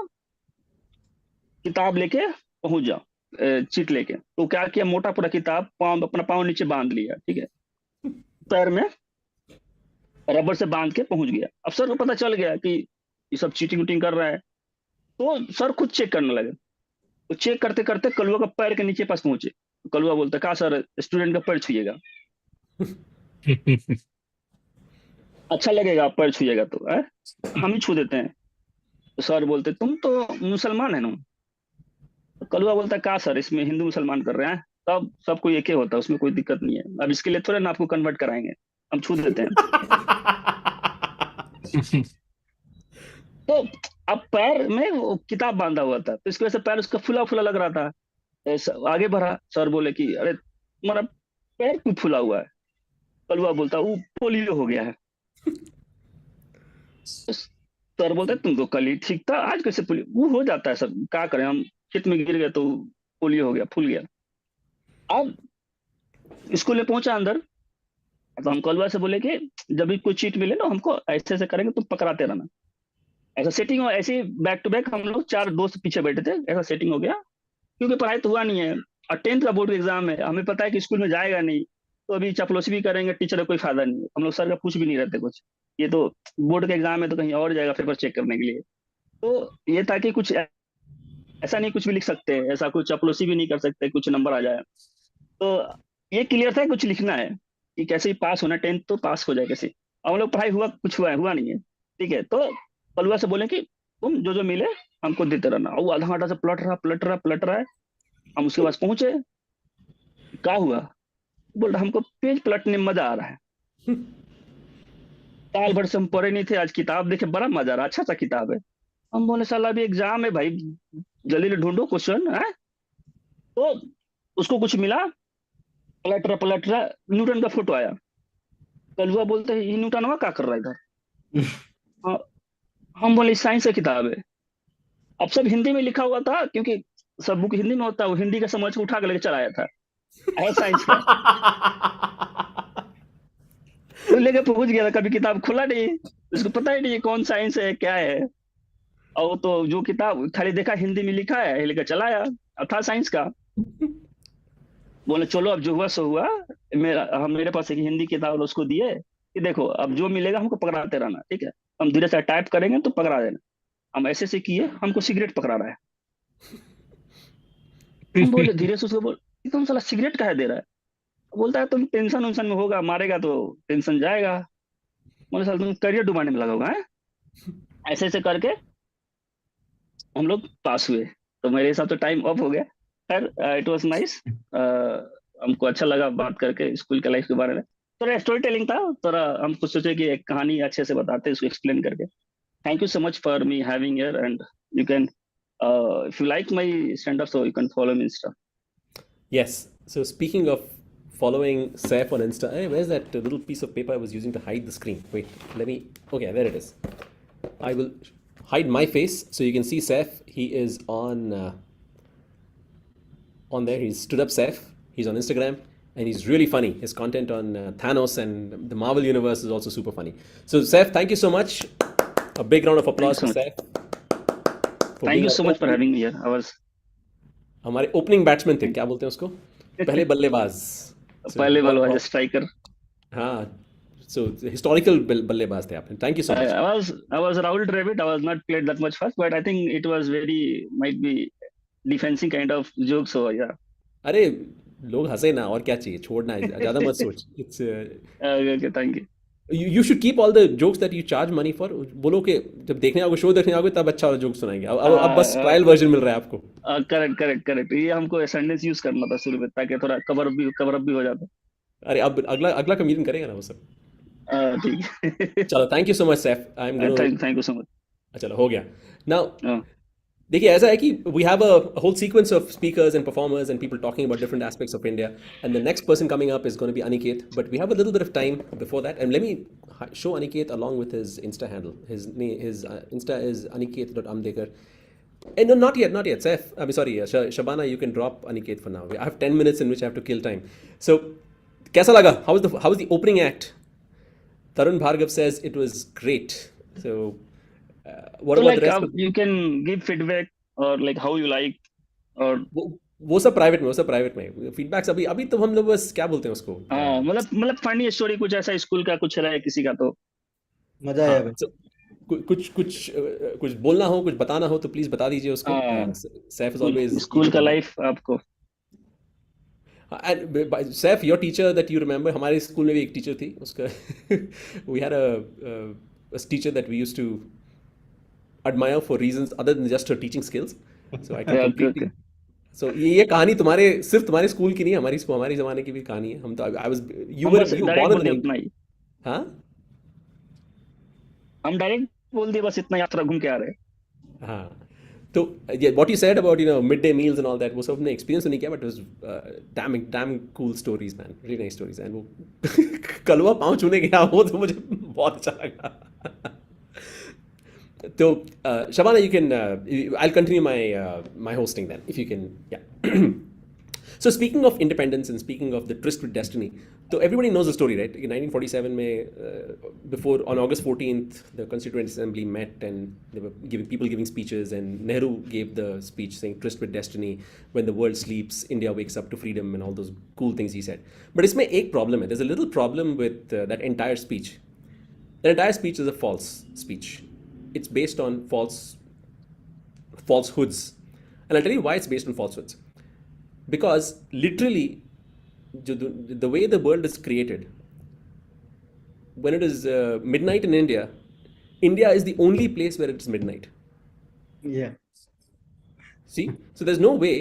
किताब लेके पहुंच जाओ, चीट लेके। तो क्या किया, मोटा पूरा किताब पाँव अपना पाँव नीचे बांध लिया, ठीक है, पैर में रबर से बांध के पहुंच गया। अब सर को पता चल गया कि ये सब चीटिंग उटिंग कर रहा है। तो सर खुद चेक करने लगे। तो चेक करते करते कलुआ का पैर के नीचे पास पहुंचे। कलुआ बोलता कहा सर स्टूडेंट का पैर छुइएगा, अच्छा लगेगा आप पैर छुइएगा तो है? हम ही छू देते हैं। तो सर बोलते तुम तो मुसलमान है ना। तो कलुआ बोलता कहा सर इसमें हिंदू मुसलमान कर रहे हैं, तब सब कोई एक ही होता है, उसमें कोई दिक्कत नहीं है, अब इसके लिए थोड़ा ना आपको कन्वर्ट कराएंगे, हम छू देते हैं। तो अब पैर में वो किताब बांधा हुआ था, तो इसकी वजह से पैर उसका फुला फुला लग रहा था। आगे बढ़ा, सर बोले कि अरे तुम्हारा पैर क्यों फुला हुआ है। कलुआ बोलता वो पोलियो हो गया है। तो सर बोलते तुम तो कल ही ठीक था, आज कैसे पोलियो, वो हो जाता है सर, क्या करें हम, खेत में गिर गए तो पोलियो हो गया, फूल गया। अब स्कूल में पहुंचा अंदर, तो हम कलुआ से बोले कि जब भी कोई चीट मिले ना हमको ऐसे ऐसे करेंगे, तुम पकड़ाते रहना। ऐसा सेटिंग हो, ऐसे बैक टू बैक हम लोग 4 दोस्त पीछे बैठे थे, ऐसा सेटिंग हो गया। क्योंकि पढ़ाई तो हुआ नहीं है, और 10th का बोर्ड एग्जाम है, हमें पता है कि स्कूल में जाएगा नहीं, तो अभी चपलोसी भी करेंगे टीचर का कोई फायदा नहीं है। हम लोग सर का पूछ भी नहीं रहते कुछ, ये तो बोर्ड का एग्जाम है तो कहीं और जाएगा पेपर चेक करने के लिए। तो ये था कि कुछ ऐसा नहीं कुछ भी लिख सकते हैं, ऐसा कुछ चपलोसी भी नहीं कर सकते कुछ नंबर आ जाए। तो ये क्लियर था कुछ लिखना है, कि कैसे ही पास होना, 10th तो पास हो जाए कैसे। हम लोग पढ़ाई हुआ कुछ हुआ नहीं है, ठीक है। तो कलुआ से बोले कि तुम जो जो मिले हमको देते रहना। वो आधा घंटा से पलट रहा है। हम उसके पास पहुंचे, क्या हुआ, बोल रहा हमको पेज पलटने में मजा आ रहा है, साल भर से हम पढ़े नहीं थे, आज किताब देखे बड़ा मजा आ रहा है, अच्छा सा किताब है। हम बोले साला अभी एग्जाम है भाई, जल्दी से ढूंढो क्वेश्चन है। तो उसको कुछ मिला, पलट रहा न्यूटन का फोटो आया। कलुआ बोलते हैं ये न्यूटन क्या कर रहा है इधर। हाँ, हम बोले साइंस का किताब है। अब सब हिंदी में लिखा हुआ था, क्योंकि सब बुक हिंदी में होता है, वो हिंदी का समझ के उठा के लेके चला आया था, है साइंस का। वो लेके पहुंच गया था, कभी किताब खुला नहीं, उसको पता ही नहीं कौन साइंस है क्या है। और वो तो जो किताब खाली देखा हिंदी में लिखा है लेकर चला आया। अब था साइंस का। बोले चलो अब जो हुआ सो हुआ। मेरे पास एक हिंदी किताब उसको दिए कि देखो अब जो मिलेगा हमको पकड़ाते रहना, ठीक है। हम धीरे से टाइप करेंगे तो पकड़ा देना। हम ऐसे से किए, हमको सिगरेट पकड़ा रहा है। हम बोले धीरे से उसको बोल, "ये तुम साला सिगरेट काहे दे रहा है?" बोलता है तुम टेंशन वेंशन में होगा, मारेगा तो टेंशन जाएगा। बोले साला तुम करियर डुबाने में लगा होगा है। ऐसे ऐसे करके हम लोग पास हुए। तो मेरे हिसाब से टाइम अप हो गया। खैर, इट वाज नाइस। हमको अच्छा लगा बात करके स्कूल के लाइफ के बारे में। थोड़ा स्टोरी टेलिंग था, थोड़ा हम कुछ सोचे कि एक कहानी अच्छे से बताते हैं, इसको एक्सप्लेन करके। Thank you so much for me having here, and you can, if you like my stand up, so you can follow me Insta. Yes. So speaking of following Saif on Insta, hey, where's that little piece of paper I was using to hide the screen? Wait, let me. Okay, there it is. I will hide my face so you can see Saif. He is on there. He's stood up Saif. He's on Instagram and he's really funny. His content on Thanos and the Marvel universe is also super funny. So Saif, thank you so much. A big round of thank you applause so for much. Saif for thank being you our so much for opening, having me here. I was हमारे opening batsman थे, क्या बोलते हैं उसको, पहले बल्लेबाज. So पहले बहुत बल्लेबाज बहुत स्ट्राइकर। हाँ. So हिस्टोरिकल बल्लेबाज थे आप. Thank you so I, much. I was I was Raul Dravid. I was not played that much fast, but I think it was very might be defensive kind of joke. So yeah. अरे लोग हंसे ना, और क्या चाहिए, छोड़ना है, ज़्यादा मत सोच. It's Okay, okay, thank you. you should keep all the jokes that you charge money for. बोलो कि जब देखने आओगे, शो देखने आओगे, तब अच्छा वाला जोक सुनाएंगे. अब बस ट्रायल वर्जन मिल रहा है आपको. करेक्ट करेक्ट करेक्ट, ये हमको सेंटेंस यूज करना था शुरू में, ताकि थोड़ा कवर अप भी हो जाता। अरे अब अगला अगला कमीशन करेगा ना वो सब. ठीक है। चलो, thank you so much Saif. I am gonna. Thank you so much. चलो, हो गया. नाउ देखिए, ऐसा है कि we have a whole sequence of speakers and performers and people talking about different aspects of India, and the next person coming up is gonna be Aniket, but we have a little bit of time before that, and let me show Aniket along with his Insta handle. His Insta is aniket.amdekar. And no, not yet, not yet. Saif, I'm sorry, Shabana, you can drop Aniket for now. I have 10 minutes in which I have to kill time. So, कैसा लगा? How was the opening act? Tarun Bhargav says it was great. So, what तो about the like rest अब of you can give feedback और like how you like और वो सब private में, वो सब प्राइवेट में. फीडबैक्स अभी अभी तो हम लोग बस क्या बोलते हैं उसको. हाँ, मतलब फनी स्टोरी कुछ ऐसा स्कूल का कुछ रहे किसी का तो। मजा हाँ. आया भाई। So, कुछ बोलना हो, कुछ बताना हो तो प्लीज बता दीजिए उसको. सैफ इज ऑलवेज स्कूल का लाइफ आपको। And Saif, your teacher that you remember, हमारे स्कूल में भी एक टीचर थी उसका. We had a teacher that we used to admire for reasons other than just her teaching skills. So I can okay completely. Okay. So ये कहानी सिर्फ तुम्हारे स्कूल की नहीं है, हमारी जमाने की भी कहानी है. हम तो I was हम बस you were डायरेक्ट born बोल in दिए the उतना 90s. ही। हाँ. हम डायरेक्ट बोल दिए बस इतना, यात्रा घूम के आ रहे। हाँ. तो what you said about midday meals and all that, वो सब हमने experience तो नहीं किया, but it was damn cool stories, man, really nice stories. And वो कलवा पाँव छूने गया, वो तो मुझे बहुत अच्छा लगा. तो Shabana, you can I'll continue my hosting then, if you can. Yeah. So speaking of independence and speaking of the tryst with destiny, so everybody knows the story, right? In 1947, before on August 14th, the Constituent Assembly met and they were people giving speeches, and Nehru gave the speech saying tryst with destiny. When the world sleeps, India wakes up to freedom, and all those cool things he said. But इसमें एक problem है. There's a little problem with that entire speech. That entire speech is a false speech. It's based on falsehoods, and I'll tell you why it's based on falsehoods. Because literally, the way the world is created, when it is midnight in India, India is the only place where it's midnight. Yeah. See? So there's no way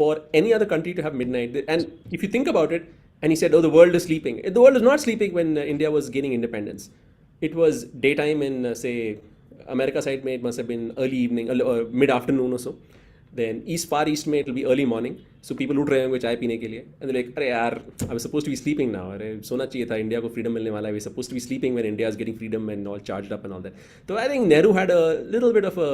for any other country to have midnight. And if you think about it, and he said, oh, the world is sleeping. The world is not sleeping when India was gaining independence. It was daytime in, say, America side, it must have been early evening, mid-afternoon or so. Then far east में it will be early morning. So people उठ रहे होंगे चाय पीने के लिए. And they're like, अरे यार, I was supposed to be sleeping now. अरे सोना चाहिए था, इंडिया को freedom मिलने वाला है. We're supposed to be sleeping when India is getting freedom and all charged up and all that. So I think Nehru had a little bit of a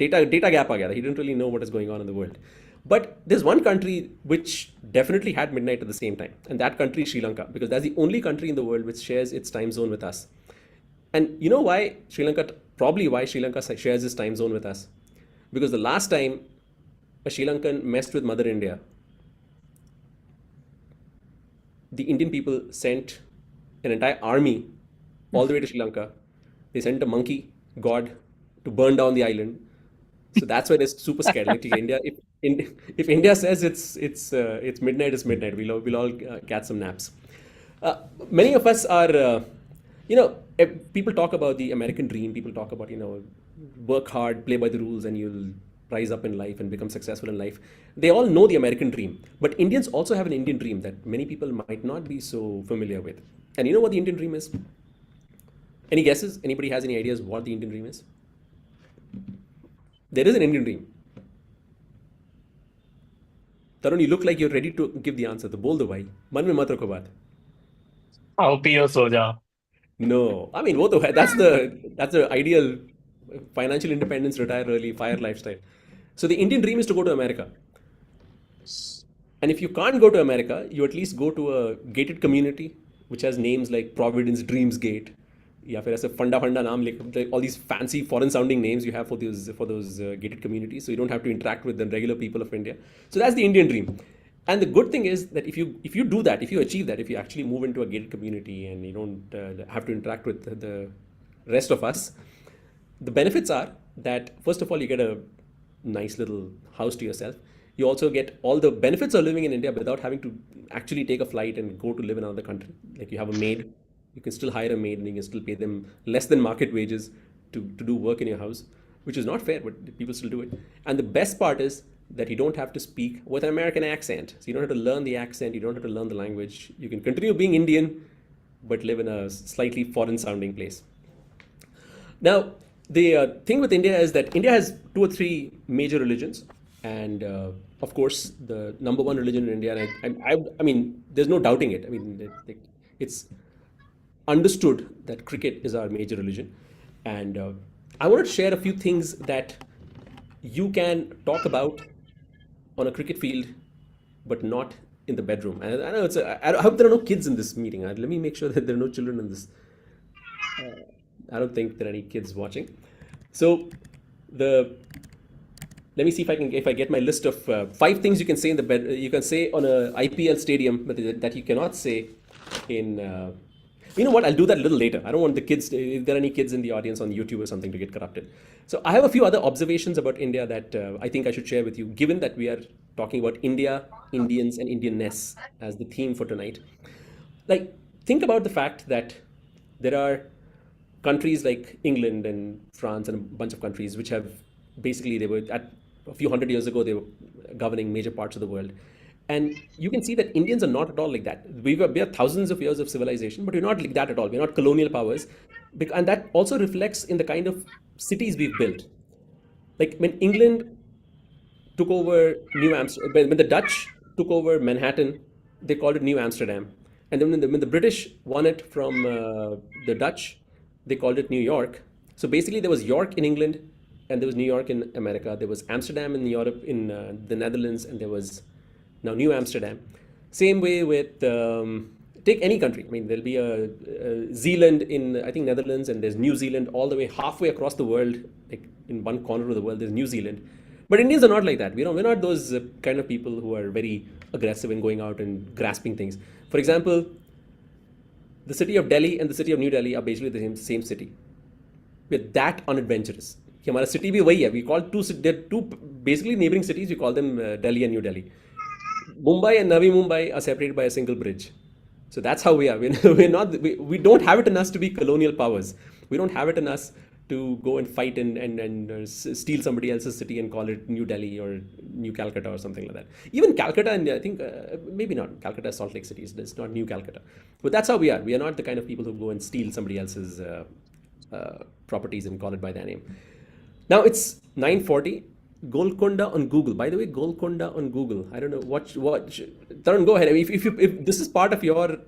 data gap आ गया था. He didn't really know what is going on in the world. But there's one country which definitely had midnight at the same time, and that country is Sri Lanka, because that's the only country in the world which shares its time zone with us. And you know why Sri Lanka shares its time zone with us? Because the last time a Sri Lankan messed with Mother India, the Indian people sent an entire army all the way to Sri Lanka. They sent a monkey god to burn down the island. So that's why they're super scared. Like India, if India says it's midnight, it's midnight. We'll all catch some naps. Many of us are, people talk about the American dream. People talk about work hard, play by the rules, and you'll rise up in life and become successful in life. They all know the American dream, but Indians also have an Indian dream that many people might not be so familiar with. And you know what the Indian dream is? Any guesses? Anybody has any ideas what the Indian dream is? There is an Indian dream. Tarun, you look like you're ready to give the answer. तो बोल दो भाई. मन में मत रखो बात. आओ पियो सो जाओ. No, I mean वो तो है. That's the ideal financial independence, retire early, fire lifestyle. So the Indian dream is to go to America. And if you can't go to America, you at least go to a gated community which has names like Providence Dreams Gate. या फिर ऐसे फंडा फंडा नाम लिख, all these fancy foreign sounding names you have for those gated communities, so you don't have to interact with the regular people of India. So that's the Indian dream. And the good thing is that if you do that, if you achieve that, if you actually move into a gated community and you don't have to interact with the rest of us, the benefits are that first of all you get a nice little house to yourself. You also get all the benefits of living in India without having to actually take a flight and go to live in another country. Like you have a maid. You can still hire a maid and you can still pay them less than market wages to do work in your house, which is not fair, but people still do it. And the best part is that you don't have to speak with an American accent. So you don't have to learn the accent, you don't have to learn the language. You can continue being Indian, but live in a slightly foreign sounding place. Now, the thing with India is that India has 2 or 3 major religions. And of course, the number one religion in India, and I mean, there's no doubting it. I mean, it's understood that cricket is our major religion. And I wanted to share a few things that you can talk about on a cricket field, but not in the bedroom. And I know I hope there are no kids in this meeting. Let me make sure that there are no children in this. I don't think there are any kids watching. So let me see if I get my list of 5 things you can say in the bed. You can say on a IPL stadium, but that you cannot say in. You know what? I'll do that a little later. I don't want the kids, if there are any kids in the audience on YouTube or something, to get corrupted. So I have a few other observations about India that I think I should share with you, given that we are talking about India, Indians, and Indianness as the theme for tonight. Like, think about the fact that there are countries like England and France and a bunch of countries which have basically, they were at a few hundred years ago, they were governing major parts of the world. And you can see that Indians are not at all like that. We are thousands of years of civilization, but we're not like that at all. We're not colonial powers. And that also reflects in the kind of cities we've built. Like when England took over New Amsterdam, when the Dutch took over Manhattan, they called it New Amsterdam. And then when the British won it from the Dutch, they called it New York. So basically there was York in England and there was New York in America. There was Amsterdam in Europe, in the Netherlands, and there was now New Amsterdam. Same way with, take any country. I mean, there'll be a Zealand in, I think, Netherlands, and there's New Zealand all the way halfway across the world, like in one corner of the world, there's New Zealand. But Indians are not like that. We're not those kind of people who are very aggressive in going out and grasping things. For example, the city of Delhi and the city of New Delhi are basically the same city. We're that unadventurous. Our city bhi wahi hai. We call two basically neighboring cities, we call them Delhi and New Delhi. Mumbai and Navi Mumbai are separated by a single bridge. So that's how we are. We don't have it in us to be colonial powers. We don't have it in us to go and fight and steal somebody else's city and call it New Delhi or New Calcutta or something like that. Even Calcutta, and I think maybe not. Calcutta is Salt Lake City. It's not New Calcutta. But that's how we are. We are not the kind of people who go and steal somebody else's properties and call it by their name. Now it's 9:40. Golconda on Google. By the way, Golconda on Google. I don't know what. Tarun, go ahead. If this is part of your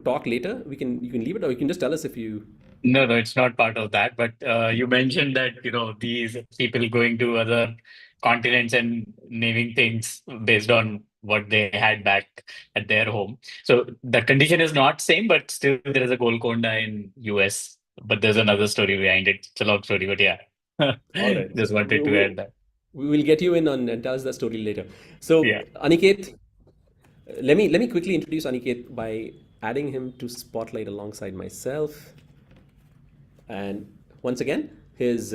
talk later, you can leave it, or you can just tell us if you. No, it's not part of that. But you mentioned that these people going to other continents and naming things based on what they had back at their home. So the condition is not same, but still there is a Golconda in US. But there's another story behind it. It's a long story, but yeah. All right. Just wanted to add that. We will get you in on and tell us the story later. So, Yeah. Aniket, let me quickly introduce Aniket by adding him to spotlight alongside myself. And once again, his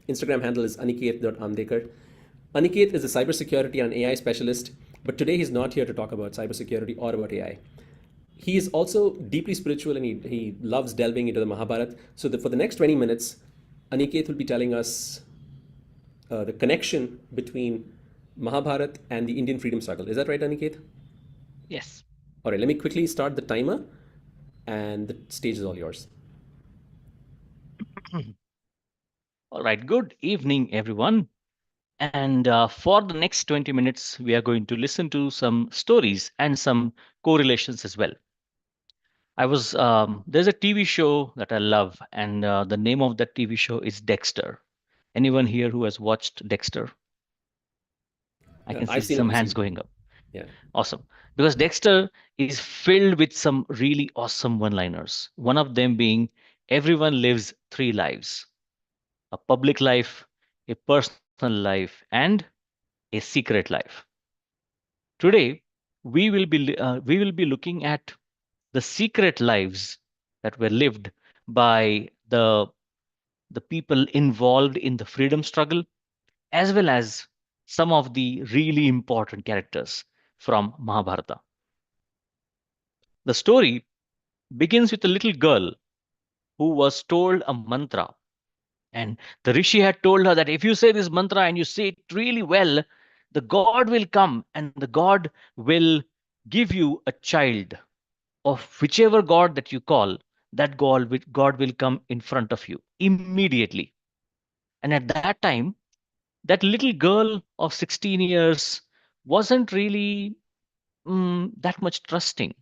Instagram handle is aniket.amdekar. Aniket is a cybersecurity and AI specialist, but today he's not here to talk about cybersecurity or about AI. He is also deeply spiritual and he loves delving into the Mahabharata. So for the next 20 minutes, Aniket will be telling us the connection between Mahabharata and the Indian freedom struggle. Is that right, Aniket? Yes. All right, let me quickly start the timer, and the stage is all yours. All right. Good evening, everyone. And for the next 20 minutes, we are going to listen to some stories and some correlations as well. There's a TV show that I love, and the name of that TV show is Dexter. Anyone here who has watched Dexter? I can see I've seen a some few hands seasons. going up. Yeah. Awesome. Because Dexter is filled with some really awesome one-liners. One of them being, everyone lives three lives: a public life, a personal life, and a secret life. Today, we will be looking at the secret lives that were lived by the people involved in the freedom struggle, as well as some of the really important characters from Mahabharata. The story begins with a little girl who was told a mantra. And the rishi had told her that if you say this mantra and you say it really well, the God will come and the God will give you a child of whichever God that you call, that God will come in front of you immediately. And at that time, that little girl of 16 years wasn't really that much trusting.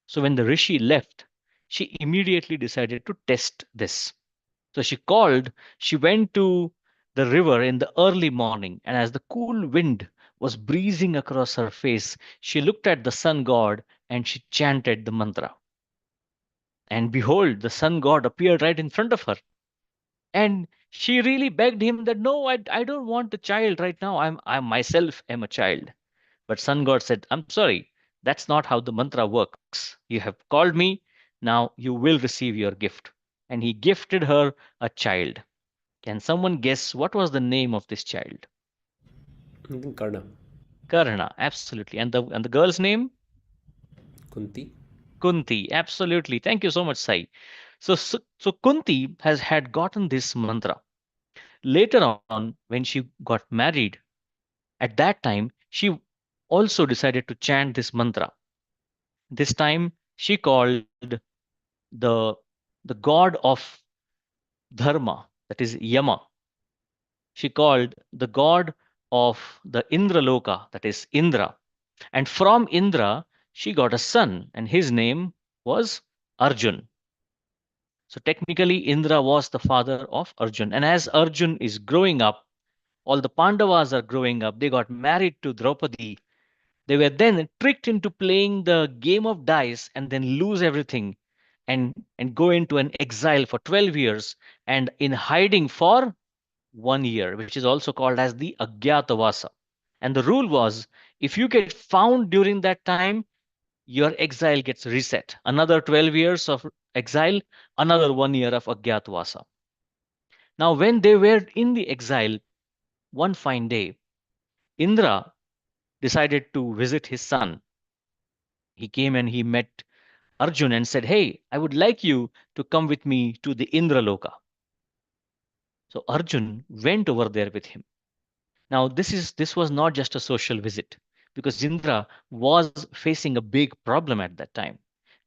So when the rishi left, she immediately decided to test this. So she went to the river in the early morning, and as the cool wind was breezing across her face, she looked at the sun god and she chanted the mantra. And behold, the sun god appeared right in front of her. And she really begged him that, no, I don't want a child right now. I myself am a child. But sun god said, I'm sorry, that's not how the mantra works. You have called me, now you will receive your gift. And he gifted her a child. Can someone guess what was the name of this child? Karna. Karna, absolutely. And the girl's name? Kunti. Kunti, absolutely. Thank you so much, Sai. So Kunti had gotten this mantra. Later on, when she got married, at that time, she also decided to chant this mantra. This time, she called the the god of dharma, that is Yama. She called the god of the Indraloka, that is Indra. And from Indra, she got a son, and his name was Arjun. So technically, Indra was the father of Arjun. And as Arjun is growing up, all the Pandavas are growing up. They got married to Draupadi. They were then tricked into playing the game of dice and then lose everything and go into an exile for 12 years and in hiding for 1 year, which is also called as the Agyatavasa. And the rule was, if you get found during that time, your exile gets reset. Another 12 years of exile, another 1 year of Agyatavasa. Now, when they were in the exile, one fine day, Indra decided to visit his son. He came and he met Arjun and said, hey, I would like you to come with me to the Indraloka. So Arjun went over there with him. Now, this was not just a social visit because Indra was facing a big problem at that time.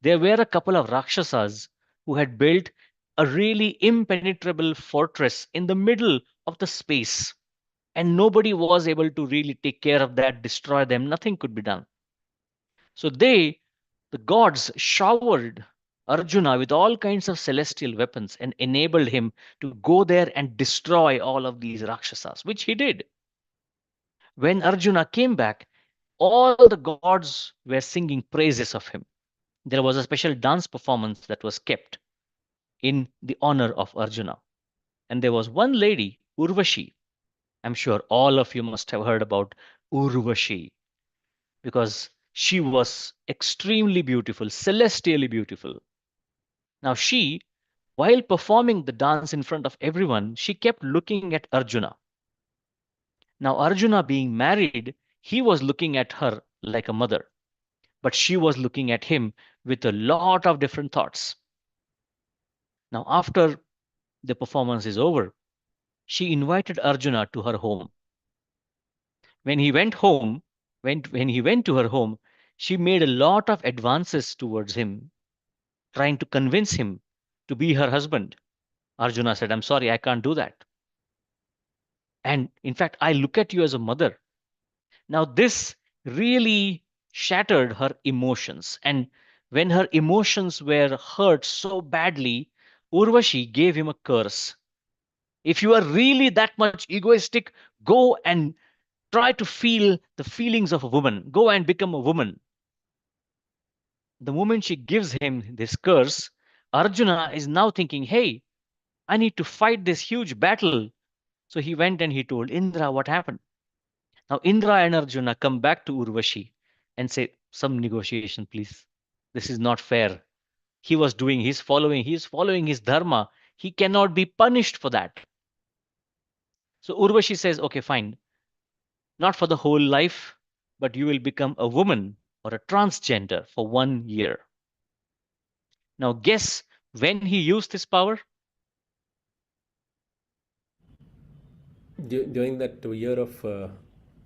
There were a couple of Rakshasas who had built a really impenetrable fortress in the middle of the space, and nobody was able to really take care of that, destroy them. Nothing could be done. So the gods, showered Arjuna with all kinds of celestial weapons and enabled him to go there and destroy all of these Rakshasas, which he did. When Arjuna came back, all the gods were singing praises of him. There was a special dance performance that was kept in the honor of Arjuna. And there was one lady, Urvashi. I'm sure all of you must have heard about Urvashi because she was extremely beautiful, celestially beautiful. Now, she, while performing the dance in front of everyone, she kept looking at Arjuna. Now, Arjuna being married, he was looking at her like a mother, but she was looking at him with a lot of different thoughts. Now, after the performance is over, she invited Arjuna to her home. When he went home, when he went to her home, she made a lot of advances towards him, trying to convince him to be her husband. Arjuna said, I'm sorry, I can't do that. And in fact, I look at you as a mother. Now, this really shattered her emotions. And when her emotions were hurt so badly, Urvashi gave him a curse. If you are really that much egoistic, go and try to feel the feelings of a woman. Go and become a woman. The moment she gives him this curse, Arjuna is now thinking, hey, I need to fight this huge battle. So he went and he told Indra what happened. Now Indra and Arjuna come back to Urvashi and say, some negotiation, please. This is not fair. He's following his dharma. He cannot be punished for that. So Urvashi says, okay, fine. Not for the whole life, but you will become a woman or a transgender for 1 year. Now guess when he used this power? During that year of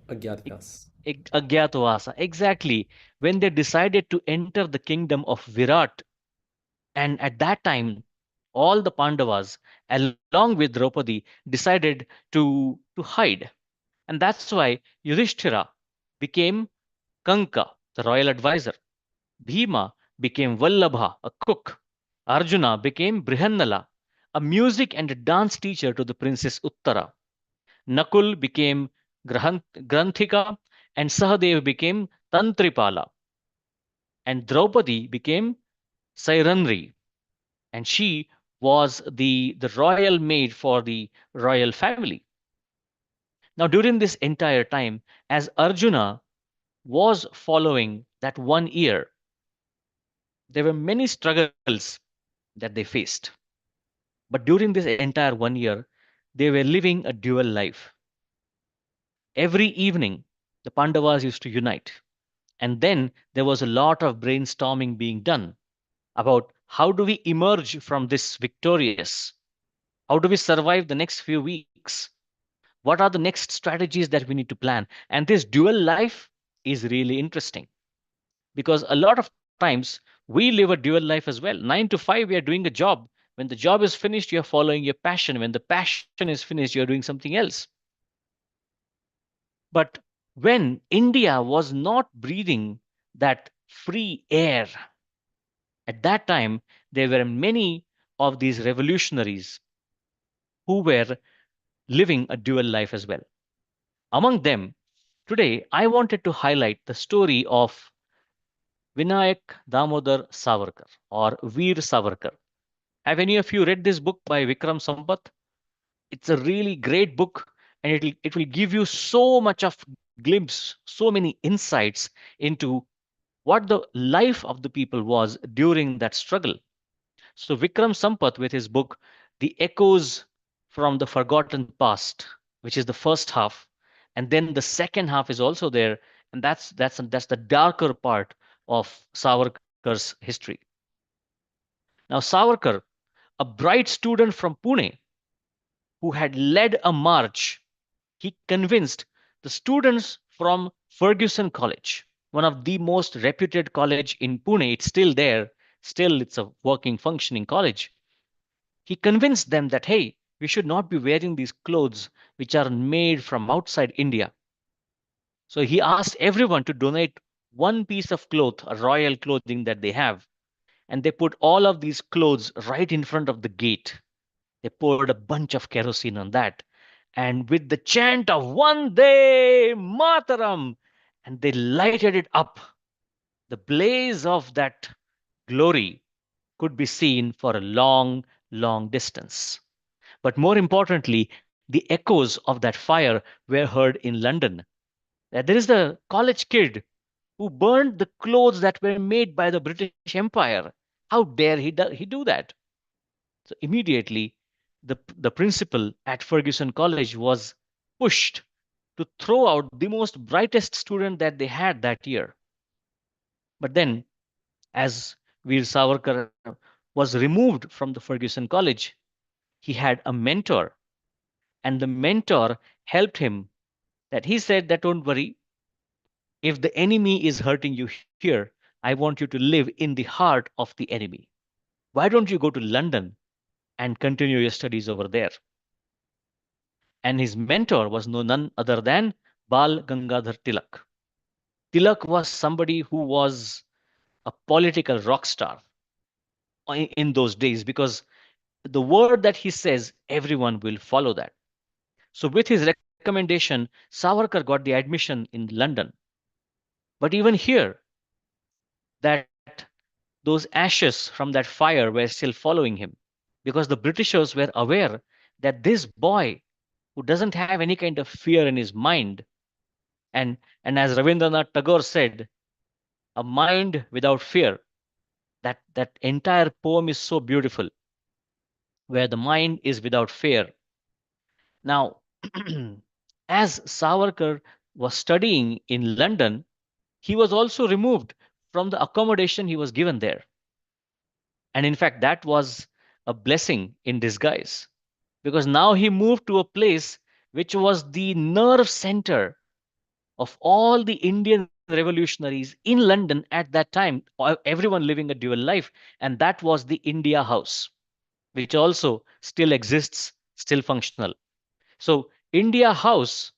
Agyatkas. Agyatavasa. Exactly. When they decided to enter the kingdom of Virat. And at that time, all the Pandavas, along with Draupadi, decided to hide. And that's why Yudhishthira became Kanka, the royal advisor. Bhima became Vallabha, a cook. Arjuna became Brihannala, a music and a dance teacher to the princess Uttara. Nakul became Granthika, and Sahadev became Tantripala. And Draupadi became Sairanri, and she was the royal maid for the royal family. Now, during this entire time, as Arjuna was following that 1 year, there were many struggles that they faced. But during this entire 1 year, they were living a dual life. Every evening, the Pandavas used to unite. And then there was a lot of brainstorming being done about how do we emerge from this victorious? How do we survive the next few weeks? What are the next strategies that we need to plan? And this dual life is really interesting because a lot of times we live a dual life as well. 9 to 5, we are doing a job. When the job is finished, you're following your passion. When the passion is finished, you're doing something else. But when India was not breathing that free air, at that time, there were many of these revolutionaries who were living a dual life as well. Among them, today I wanted to highlight the story of Vinayak Damodar Savarkar or Veer Savarkar. Have any of you read this book by Vikram Sampath? It's a really great book, and it will give you so much of glimpse, so many insights into what the life of the people was during that struggle. So Vikram Sampath, with his book The Echoes from the Forgotten Past, which is the first half, and then the second half is also there, and that's the darker part of Savarkar's history. Now Savarkar, a bright student from Pune who had led a march, he convinced the students from Ferguson College, one of the most reputed college in Pune. It's still there. Still, it's a working, functioning college. He convinced them that, hey, we should not be wearing these clothes which are made from outside India. So he asked everyone to donate one piece of cloth, a royal clothing that they have. And they put all of these clothes right in front of the gate. They poured a bunch of kerosene on that. And with the chant of Vande Mataram, and they lighted it up. The blaze of that glory could be seen for a long, long distance. But more importantly, The echoes of that fire were heard in London. There is the college kid who burned the clothes that were made by the British Empire. How dare he do that? So immediately, the principal at Ferguson College was pushed to throw out the most brightest student that they had that year. But then, as Veer Savarkar was removed from the Ferguson College, he had a mentor, and the mentor helped him. That he said that don't worry, if the enemy is hurting you here, I want you to live in the heart of the enemy. Why don't you go to London and continue your studies over there? And his mentor was none other than Bal Gangadhar Tilak. Tilak was somebody who was a political rock star in those days, because the word that he says, everyone will follow that. So, with his recommendation, Savarkar got the admission in London. But even here, that those ashes from that fire were still following him, because the Britishers were aware that this boy who doesn't have any kind of fear in his mind, and as Rabindranath Tagore said, a mind without fear. That entire poem is so beautiful, where the mind is without fear. Now, as Savarkar was studying in London, he was also removed from the accommodation he was given there. And in fact, that was a blessing in disguise, because now he moved to a place which was the nerve center of all the Indian revolutionaries in London at that time, everyone living a dual life, and that was the India House, which also still exists, still functional. So, India House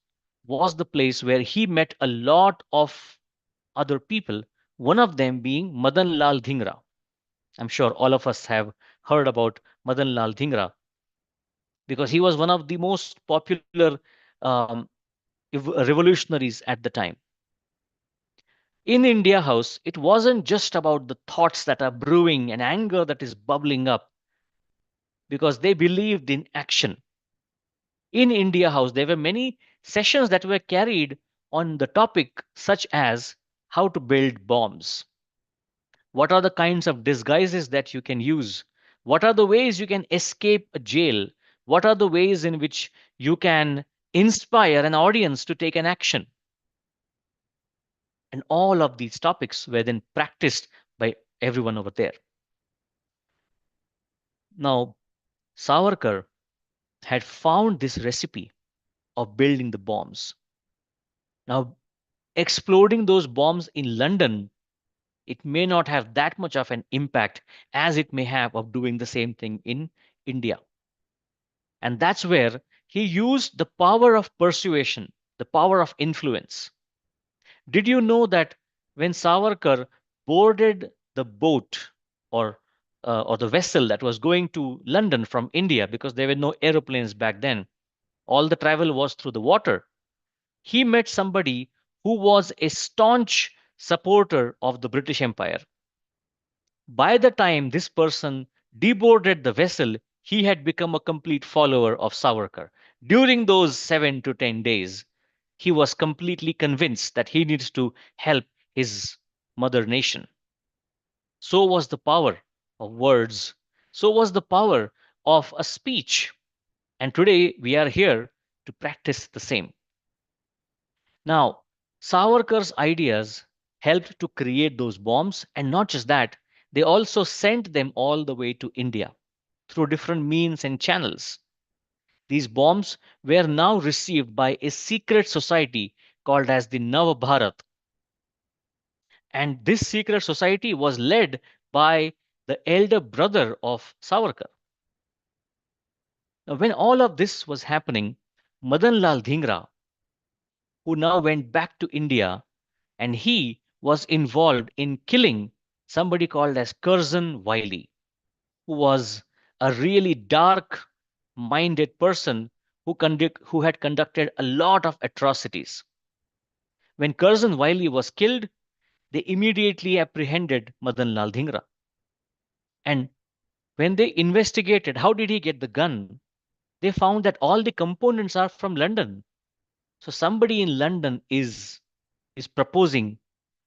was the place where he met a lot of other people, one of them being Madan Lal Dhingra. I'm sure all of us have heard about Madan Lal Dhingra, because he was one of the most popular um, revolutionaries at the time. In India House, it wasn't just about the thoughts that are brewing and anger that is bubbling up, because they believed in action. In India House, there were many sessions that were carried on the topic, such as how to build bombs. What are the kinds of disguises that you can use? What are the ways you can escape a jail? What are the ways in which you can inspire an audience to take an action? And all of these topics were then practiced by everyone over there. Now, Savarkar had found this recipe of building the bombs. Now, exploding those bombs in London, it may not have that much of an impact as it may have of doing the same thing in India. And that's where he used the power of persuasion, the power of influence. Did you know that when Savarkar boarded the boat, or or the vessel that was going to London from India, because there were no aeroplanes back then, all the travel was through the water, he met somebody who was a staunch supporter of the British Empire. By the time this person deboarded the vessel, he had become a complete follower of Savarkar. During those 7 to 10 days, he was completely convinced that he needs to help his mother nation. So was the power of words. So was the power of a speech. And today we are here to practice the same. Now, Savarkar's ideas helped to create those bombs, and not just that, they also sent them all the way to India through different means and channels. These bombs were now received by a secret society called as the Nav Bharat. And this secret society was led by the elder brother of Savarkar. Now, when all of this was happening, Madan Lal Dhingra, who now went back to India, and he was involved in killing somebody called as Curzon Wiley, who was a really dark minded person who had conducted a lot of atrocities. When Curzon Wiley was killed, they immediately apprehended Madan Lal Dhingra. And when they investigated how did he get the gun, they found that all the components are from London. So somebody in London is proposing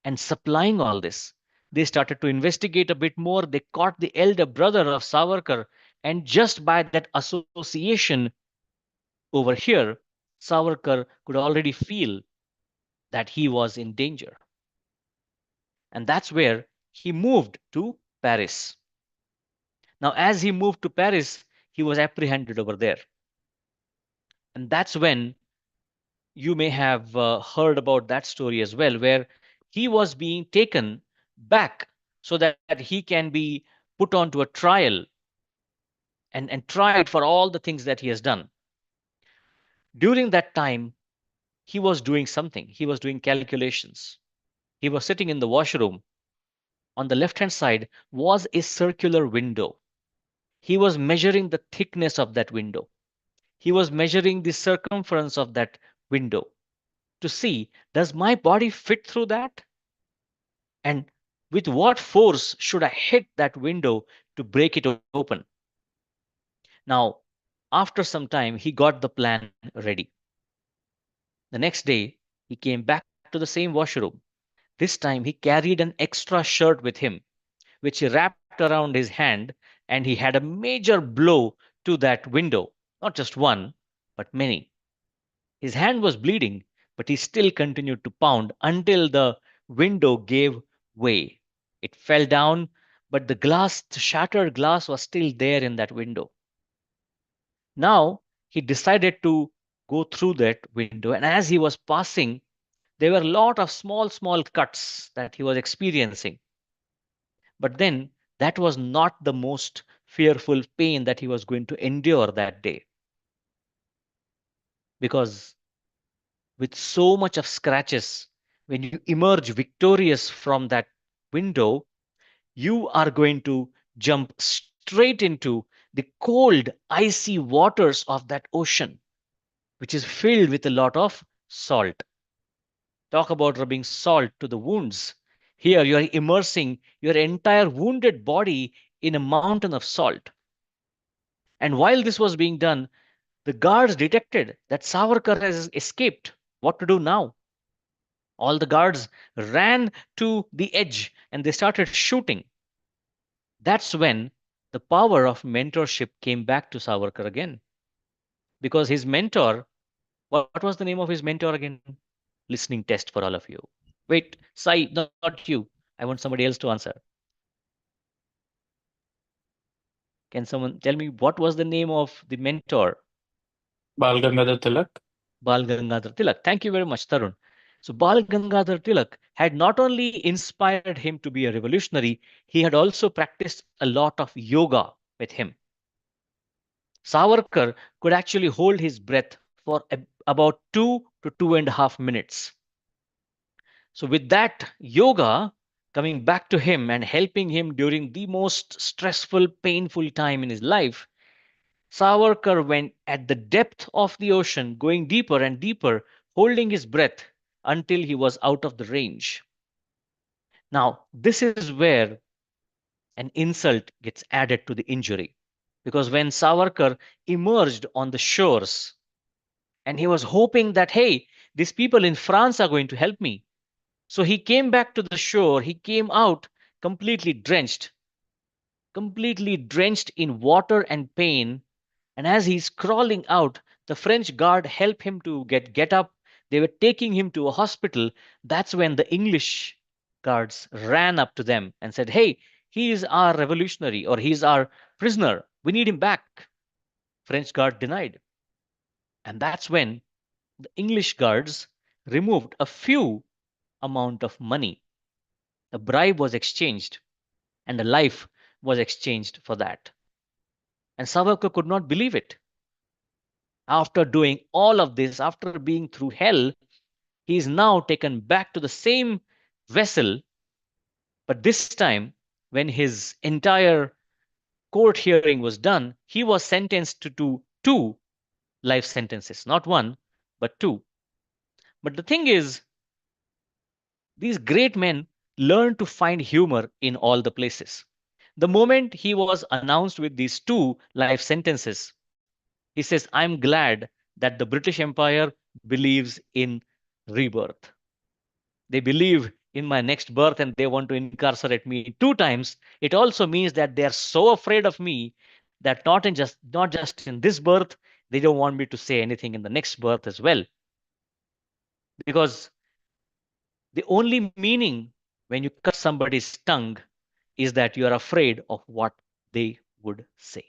and supplying all this. They started to investigate a bit more. They caught the elder brother of Savarkar, and just by that association over here, Savarkar could already feel that he was in danger. And that's where he moved to Paris. Now, as he moved to Paris, he was apprehended over there. And that's when you may have heard about that story as well, where he was being taken back so that he can be put onto a trial and tried for all the things that he has done. During that time, he was doing something. He was doing calculations. He was sitting in the washroom. On the left hand side was a circular window. He was measuring the thickness of that window. He was measuring the circumference of that window to see, does my body fit through that? And with what force should I hit that window to break it open? Now, after some time, he got the plan ready. The next day, he came back to the same washroom. This time, he carried an extra shirt with him, which he wrapped around his hand, and he had a major blow to that window. Not just one, but many. His hand was bleeding, but he still continued to pound until the window gave way. It fell down, but the shattered glass was still there in that window. Now he decided to go through that window, and as he was passing, there were a lot of small, small cuts that he was experiencing. But then that was not the most fearful pain that he was going to endure that day. Because with so much of scratches, when you emerge victorious from that window, you are going to jump straight into the cold, icy waters of that ocean, which is filled with a lot of salt. Talk about rubbing salt to the wounds. Here, you are immersing your entire wounded body in a mountain of salt. And while this was being done, the guards detected that Savarkar has escaped. What to do now? All the guards ran to the edge and they started shooting. That's when the power of mentorship came back to Savarkar again. Because his mentor, what was the name of his mentor again? Listening test for all of you. Wait, Sai, not you. I want somebody else to answer. Can someone tell me what was the name of the mentor? Bal Gangadhar Tilak. Bal Gangadhar Tilak. Thank you very much, Tarun. So Bal Gangadhar Tilak had not only inspired him to be a revolutionary, he had also practiced a lot of yoga with him. Savarkar could actually hold his breath for about 2 to 2.5 minutes. So with that yoga coming back to him and helping him during the most stressful, painful time in his life, Savarkar went at the depth of the ocean, going deeper and deeper, holding his breath until he was out of the range. Now, this is where an insult gets added to the injury. Because when Savarkar emerged on the shores and he was hoping that, hey, these people in France are going to help me. So he came back to the shore, he came out completely drenched in water and pain. And as he's crawling out, the French guard helped him to get up. They were taking him to a hospital. That's when the English guards ran up to them and said, hey, he is our revolutionary or he's our prisoner. We need him back. French guard denied. And that's when the English guards removed a few amount of money. A bribe was exchanged and a life was exchanged for that. And Savarkar could not believe it. After doing all of this, after being through hell, he is now taken back to the same vessel. But this time, when his entire court hearing was done, he was sentenced to two life sentences, not one, but two. But the thing is, these great men learned to find humor in all the places. The moment he was announced with these two life sentences, He says, I'm glad that the British Empire believes in rebirth. They believe in my next birth and they want to incarcerate me 2 times. It also means that they are so afraid of me that not just in this birth, they don't want me to say anything in the next birth as well. Because the only meaning when you cut somebody's tongue is that you are afraid of what they would say.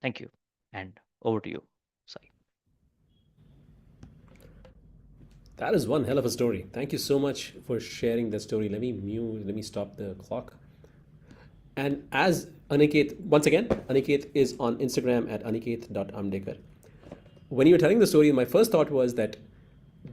Thank you. And over to you, Sai. That is one hell of a story. Thank you so much for sharing that story. Let me stop the clock. And as Aniket, once again, Aniket is on Instagram at aniket.amdekar. When you were telling the story, my first thought was that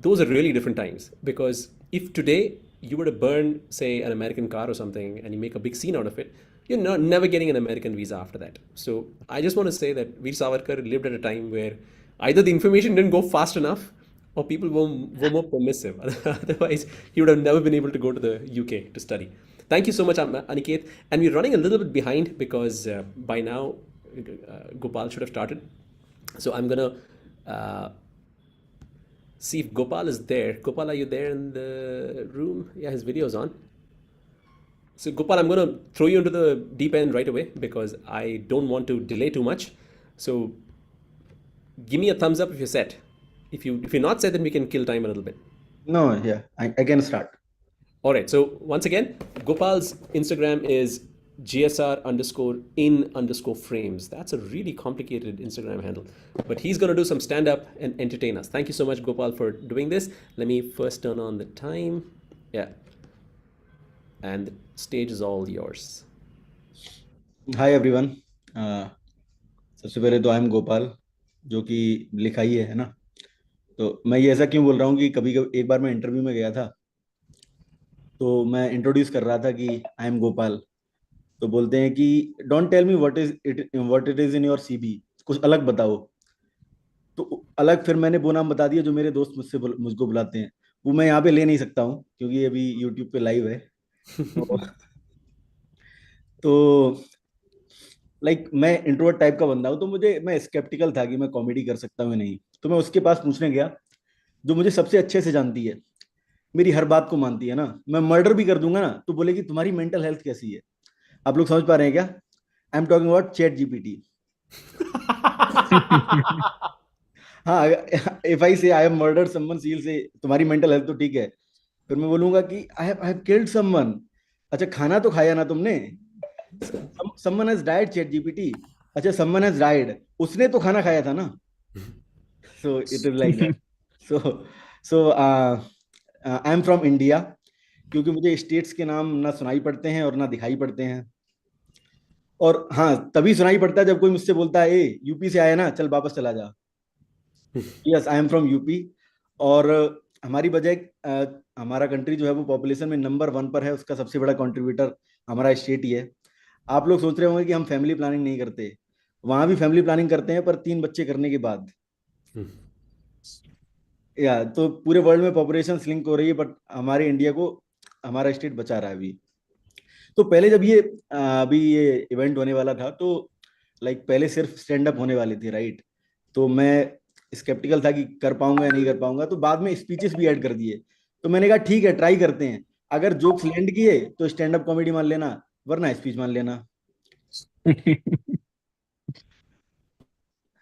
those are really different times. Because if today you were to burn, say, an American car or something, and you make a big scene out of it, you're never getting an American visa after that. So I just want to say that Veer Savarkar lived at a time where either the information didn't go fast enough or people were more permissive. Otherwise, he would have never been able to go to the UK to study. Thank you so much, Aniket. And we're running a little bit behind because by now Gopal should have started. So I'm going to see if Gopal is there. Gopal, are you there in the room? Yeah, his video's on. So Gopal, I'm going to throw you into the deep end right away because I don't want to delay too much. So give me a thumbs up if you're set. If you're not set, then we can kill time a little bit. No, yeah, I can start. All right. So once again, Gopal's Instagram is gsr_in_frames. That's a really complicated Instagram handle, but he's going to do some stand up and entertain us. Thank you so much, Gopal, for doing this. Let me first turn on the time. Yeah. And the stage is all yours. Hi everyone. सबसे पहले तो I am Gopal, जो कि लिखाई है ना. तो मैं ये ऐसा क्यों बोल रहा हूँ कि कभी कभी एक बार मैं इंटरव्यू में गया था, तो मैं इंट्रोड्यूस कर रहा था कि आई एम गोपाल. तो बोलते हैं कि don't tell me what it is in your CV, कुछ अलग बताओ. तो अलग फिर मैंने वो नाम बता दिया जो मेरे दोस्त मुझको बुलाते हैं. वो मैं यहाँ पे ले नहीं सकता हूँ क्योंकि अभी यूट्यूब पे लाइव है. तो लाइक मैं इंट्रोवर्ट टाइप का बंदा हूँ, तो मैं स्केप्टिकल था कि मैं कॉमेडी कर सकता हूँ नहीं. तो मैं उसके पास पूछने गया जो मुझे सबसे अच्छे से जानती है, मेरी हर बात को मानती है ना. मैं मर्डर भी कर दूंगा ना तो बोलेगी तुम्हारी मेंटल हेल्थ कैसी है. आप लोग समझ पा रहे हैं क्या? I am talking about ChatGPT. हाँ, if I say I have murdered someone, she will say तुम्हारी मेंटल हेल्थ तो ठीक है. फिर मैं बोलूंगा कि आई हैव किल्ड समवन. अच्छा, खाना तो खाया ना तुमने. Someone has died chat GPT. अच्छा, समवन हैज डाइड, उसने तो खाना खाया था ना. So it is like that. So I am from India, क्योंकि मुझे स्टेट्स के नाम ना सुनाई पड़ते हैं और ना दिखाई पड़ते हैं. और हाँ, तभी सुनाई पड़ता है जब कोई मुझसे बोलता है ए यूपी से आया ना, चल वापस चला जा. Yes, I am from UP. और हमारी वजह हमारा कंट्री जो है वो पॉपुलेशन में नंबर 1 पर है. उसका सबसे बड़ा कंट्रीब्यूटर हमारा स्टेट ही है. आप लोग सोच रहे होंगे कि हम फैमिली प्लानिंग नहीं करते. वहां भी फैमिली प्लानिंग करते हैं, पर 3 बच्चे करने के बाद. या तो पूरे वर्ल्ड में पॉपुलेशन लिंक हो रही है, बट हमारे इंडिया को हमारा स्टेट बचा रहा है अभी. तो पहले जब अभी ये इवेंट होने वाला था, तो लाइक पहले सिर्फ स्टैंड अप होने वाले थे, राइट. तो मैं स्केप्टिकल था कि कर पाऊंगा या नहीं कर पाऊंगा. तो बाद में स्पीचेस भी ऐड कर दिए. तो मैंने कहा ठीक है, ट्राई करते हैं. अगर जोक्स लैंड किए तो स्टैंड अप कॉमेडी मान लेना, वरना स्पीच मान लेना.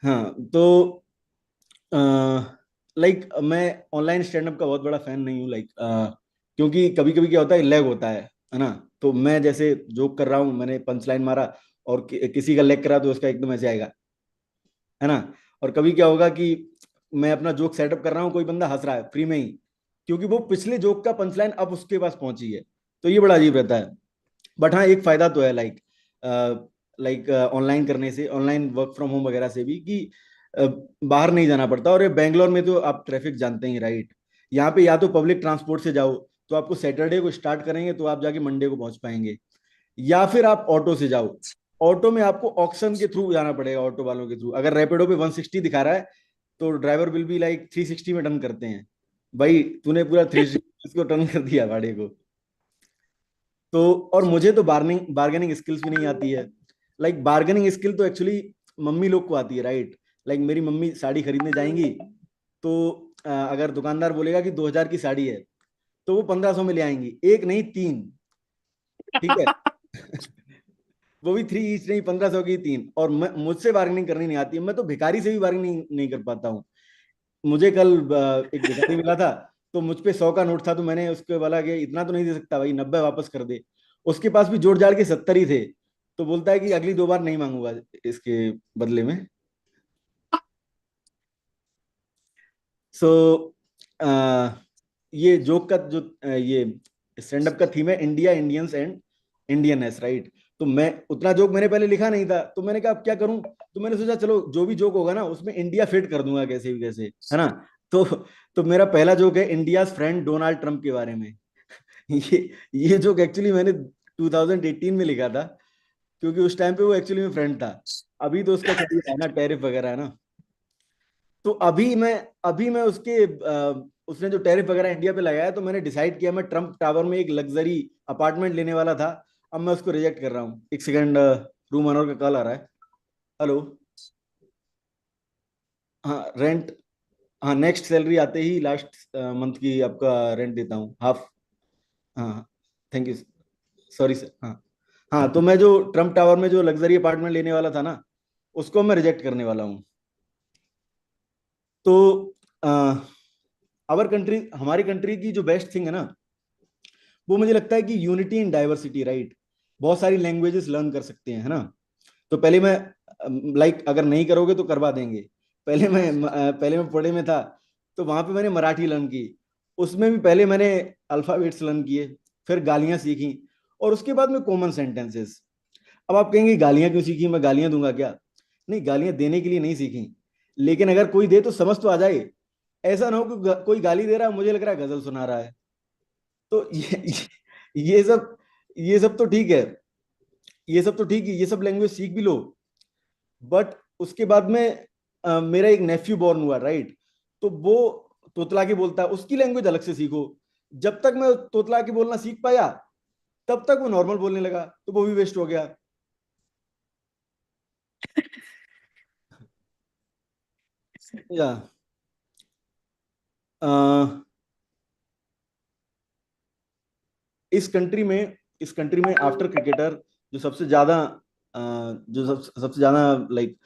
हाँ, तो लाइक मैं ऑनलाइन स्टैंड अप का बहुत बड़ा फैन नहीं हूँ. लाइक क्योंकि कभी कभी क्या होता है, लैग होता है ना. तो मैं जैसे जोक कर रहा हूँ, मैंने पंच लाइन मारा और किसी का लैग करा तो उसका एकदम ऐसे आएगा, है ना. और कभी क्या होगा कि मैं अपना जोक सेटअप कर रहा हूँ, कोई बंदा हंस रहा है फ्री में ही, क्योंकि वो पिछले जोक का पंच लाइन अब उसके पास पहुंची है. तो ये बड़ा अजीब रहता है. बट हाँ, एक फायदा तो है लाइक ऑनलाइन करने से, ऑनलाइन वर्क फ्रॉम होम वगैरह से भी, कि बाहर नहीं जाना पड़ता. और बेंगलोर में तो आप ट्रैफिक जानते ही, राइट. यहाँ पे या तो पब्लिक ट्रांसपोर्ट से जाओ तो आपको सैटरडे को स्टार्ट करेंगे तो आप जाके मंडे को पहुंच पाएंगे, या फिर आप ऑटो से जाओ. ऑटो में आपको ऑक्शन के थ्रू जाना पड़ेगा, ऑटो वालों के थ्रू. अगर रैपिडो पे 160 दिखा रहा है तो ड्राइवर विल बी लाइक 360 में टर्न करते हैं. भाई तूने पूरा 360 को टर्न कर दिया भाड़े को. तो और मुझे तो बार्गेनिंग स्किल्स भी नहीं आती है. लाइक बार्गेनिंग स्किल तो एक्चुअली मम्मी लोग को आती है, राइट. लाइक मेरी मम्मी साड़ी खरीदने जाएंगी, तो अगर दुकानदार बोलेगा कि 2000 की साड़ी है, तो वो 1500 में ले आएंगी, एक नहीं तीन। ठीक है। वो भी 3 ईच नहीं, 1500 की तीन। और मुझसे बार्गेनिंग करनी नहीं आती है, मैं तो भिखारी से भी बार्गेनिंग नहीं कर पाता हूँ। मुझे कल एक भिखारी मिला था, तो मुझ पे 100 का नोट था, तो मैंने उसके बोला कि इतना तो नहीं दे सकता भाई, 90 वापस कर दे। उसके पास भी जोड़ जाड़ के 70 ही थे। तो बोलता है कि अगली 2 बार नहीं मांगूंगा इसके बदले में। सो ये जोक का जो ये स्टैंड अप का थीम है, India, Indians and Indianness, right. तो मैं उतना जोक मैंने पहले लिखा नहीं था, तो मैंने कहा अब क्या करूं। तो मैंने सोचा चलो जो भी जोक होगा ना उसमें इंडिया फिट कर दूंगा कैसे भी कैसे, है ना। तो तो मेरा पहला जोक है इंडिया फ्रेंड डोनाल्ड ट्रंप के बारे में। ये जोक एक्चुअली मैंने 2018 में लिखा था, क्योंकि उस टाइम पे वो एक्चुअली में फ्रेंड था। अभी तो उसका चल रहा है ना, टैरिफ वगैरह है ना। तो अभी मैं उसने जो टैरिफ वगैरह इंडिया पे लगाया, तो मैंने डिसाइड किया मैं ट्रम्प टावर में एक लग्जरी अपार्टमेंट लेने वाला था। अब मैं उसको रिजेक्ट कर रहा हूँ। एक सेकंड, रूम ओनर का कॉल आ रहा है। हेलो। हाँ, रेंट। हाँ, नेक्स्ट सैलरी आते ही लास्ट मंथ की आपका रेंट देता हूँ, हाफ। हाँ, थैंक यू। Sorry sir. हाँ। हाँ, तो मैं जो ट्रम्प टावर में जो लग्जरी अपार्टमेंट लेने वाला था ना, उसको मैं रिजेक्ट करने वाला हूँ। तो कंट्री, हमारी कंट्री की जो बेस्ट थिंग है ना, वो मुझे लगता है कि यूनिटी इन डाइवर्सिटी, राइट। बहुत सारी लैंग्वेजेस लर्न कर सकते हैं, है ना। तो पहले मैं लाइक अगर नहीं करोगे तो करवा देंगे। पहले मैं पुणे में था, तो वहां पे मैंने मराठी लर्न की। उसमें भी पहले मैंने अल्फाबेट्स लर्न किए, फिर गालियां सीखी, और उसके बाद में कॉमन सेंटेंसेस। अब आप कहेंगे गालियां क्यों सीखी, मैं गालियां दूंगा क्या। नहीं, गालियां देने के लिए नहीं सीखी, लेकिन अगर कोई दे तो समझ तो आ जाए। ऐसा ना हो कि कोई गाली दे रहा है, मुझे लग रहा है गजल सुना रहा है। तो ये सब तो ठीक है। ये सब तो ठीक है, ये सब लैंग्वेज सीख भी लो। बट उसके बाद में मेरा एक नेफ्यू बॉर्न हुआ, राइट। तो वो तोतला के बोलता है, उसकी लैंग्वेज अलग से सीखो। जब तक मैं तोतला के बोलना सीख पाया, तब तक वो नॉर्मल बोलने लगा, तो वो भी वेस्ट हो गया। या अ, इस कंट्री में आफ्टर क्रिकेटर जो सबसे ज्यादा सबसे ज्यादा लाइक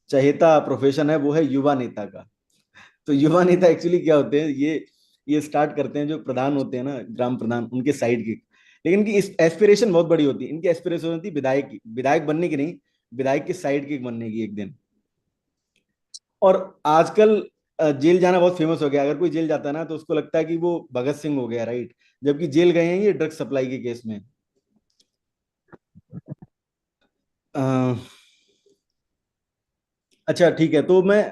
चहेता प्रोफेशन है, वो है युवा नेता का। तो युवा नेता एक्चुअली क्या होते हैं, ये स्टार्ट करते हैं जो प्रधान होते हैं ना, ग्राम प्रधान, उनके साइड के। लेकिन इनकी एस्पिरेशन बहुत बड़ी होती है। इनकी एस्पिरेशन होती है विधायक की, विधायक बनने की नहीं, विधायक के साइड के बनने की एक दिन। और आजकल जेल जाना बहुत फेमस हो गया। अगर कोई जेल जाता है ना, तो उसको लगता है कि वो भगत सिंह हो गया, राइट। जबकि जेल गए हैं ये ड्रग सप्लाई के केस में। अ, अच्छा ठीक है। तो मैं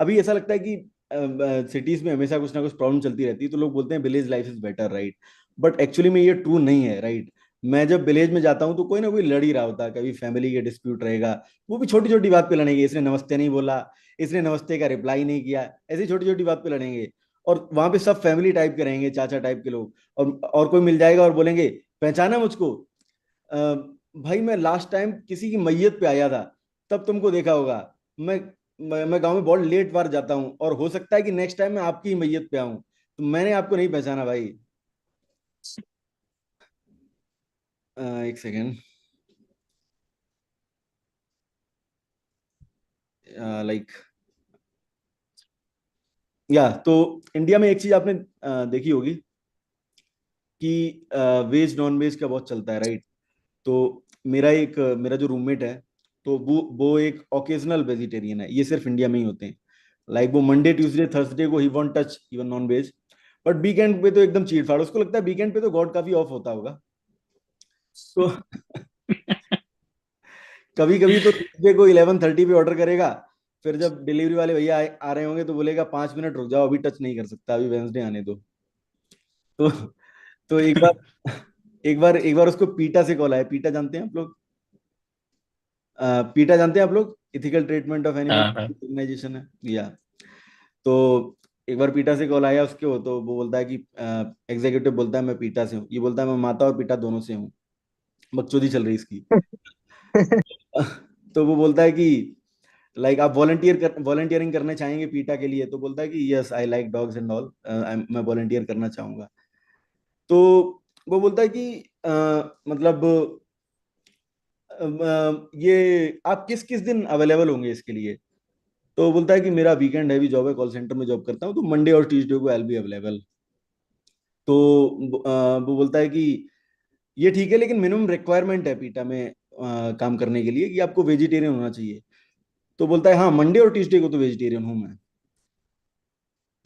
अभी ऐसा लगता है कि सिटीज में हमेशा कुछ ना कुछ प्रॉब्लम चलती रहती है, तो लोग बोलते हैं village life is better, right. But actually में ये ट्रू नहीं है, राइट। मैं जब विलेज में जाता हूँ, तो कोई ना कोई लड़ ही रहा होता है, कभी फैमिली के डिस्प्यूट रहेगा। वो भी छोटी छोटी बात पे लड़ेंगे, इसने नमस्ते नहीं बोला, इसने नमस्ते का रिप्लाई नहीं किया, ऐसी छोटी छोटी बात पे लड़ेंगे। और वहां पे सब फैमिली टाइप के रहेंगे, चाचा टाइप के लोग। और कोई मिल जाएगा और बोलेंगे, पहचाना मुझको? अ, भाई मैं लास्ट टाइम किसी की मैयत पे आया था, तब तुमको देखा होगा। मैं मैं गांव में बहुत लेट बार जाता हूँ, और हो सकता है कि नेक्स्ट टाइम मैं आपकी ही मैयत पे आऊं, तो मैंने आपको नहीं पहचाना भाई। एक सेकेंड। लाइक या तो इंडिया में एक चीज आपने देखी होगी कि वेज नॉन वेज का बहुत चलता है, राइट। तो मेरा जो रूममेट है, तो वो एक ओकेजनल वेजिटेरियन है। ये सिर्फ इंडिया में ही होते हैं। लाइक वो मंडे ट्यूसडे थर्सडे को he won't touch even non veg. But weekend पे तो एकदम चीट फाड़, उसको लगता है वीकेंड पे तो गॉड काफी ऑफ होता होगा। तो कभी कभी तो ट्यूसडे को 11:30 पे ऑर्डर करेगा। फिर जब डिलीवरी वाले भैया आ रहे होंगे, तो बोलेगा 5 मिनट रुक जाओ, अभी टच नहीं कर सकता, अभी वेंसडे आने दो। तो तो एक बार उसको पीटा से कॉल आया। पीटा जानते हैं आप लोग? पीटा जानते हैं आप लोग? इथिकल ट्रीटमेंट ऑफ एनिमल हाँ हाँ। ऑर्गेनाइजेशन है या। तो एक बार पीटा से कॉल आया उसके, हो तो वो बोलता है कि एग्जीक्यूटिव बोलता है मैं पीटा से हूँ, ये बोलता है मैं माता और पिता दोनों से हूँ। बकचोदी चल रही इसकी। तो वो बोलता है कि लाइक आप वॉलंटियरिंग करने चाहेंगे पीटा के लिए, तो बोलता है कि yes I like dogs and all, मैं वॉलंटियर करना चाहूंगा। तो वो बोलता है कि मतलब ये आप किस किस दिन अवेलेबल होंगे इसके लिए। तो बोलता है कि मेरा वीकेंड हैवी जॉब है, कॉल सेंटर में जॉब करता हूँ, तो मंडे और ट्यूसडे को आई बी अवेलेबल। तो वो बोलता है कि ये ठीक है, लेकिन मिनिमम रिक्वायरमेंट है पीटा में काम करने के लिए कि आपको वेजिटेरियन होना चाहिए। तो बोलता है हाँ मंडे और ट्यूसडे को तो वेजिटेरियन हूँ मैं।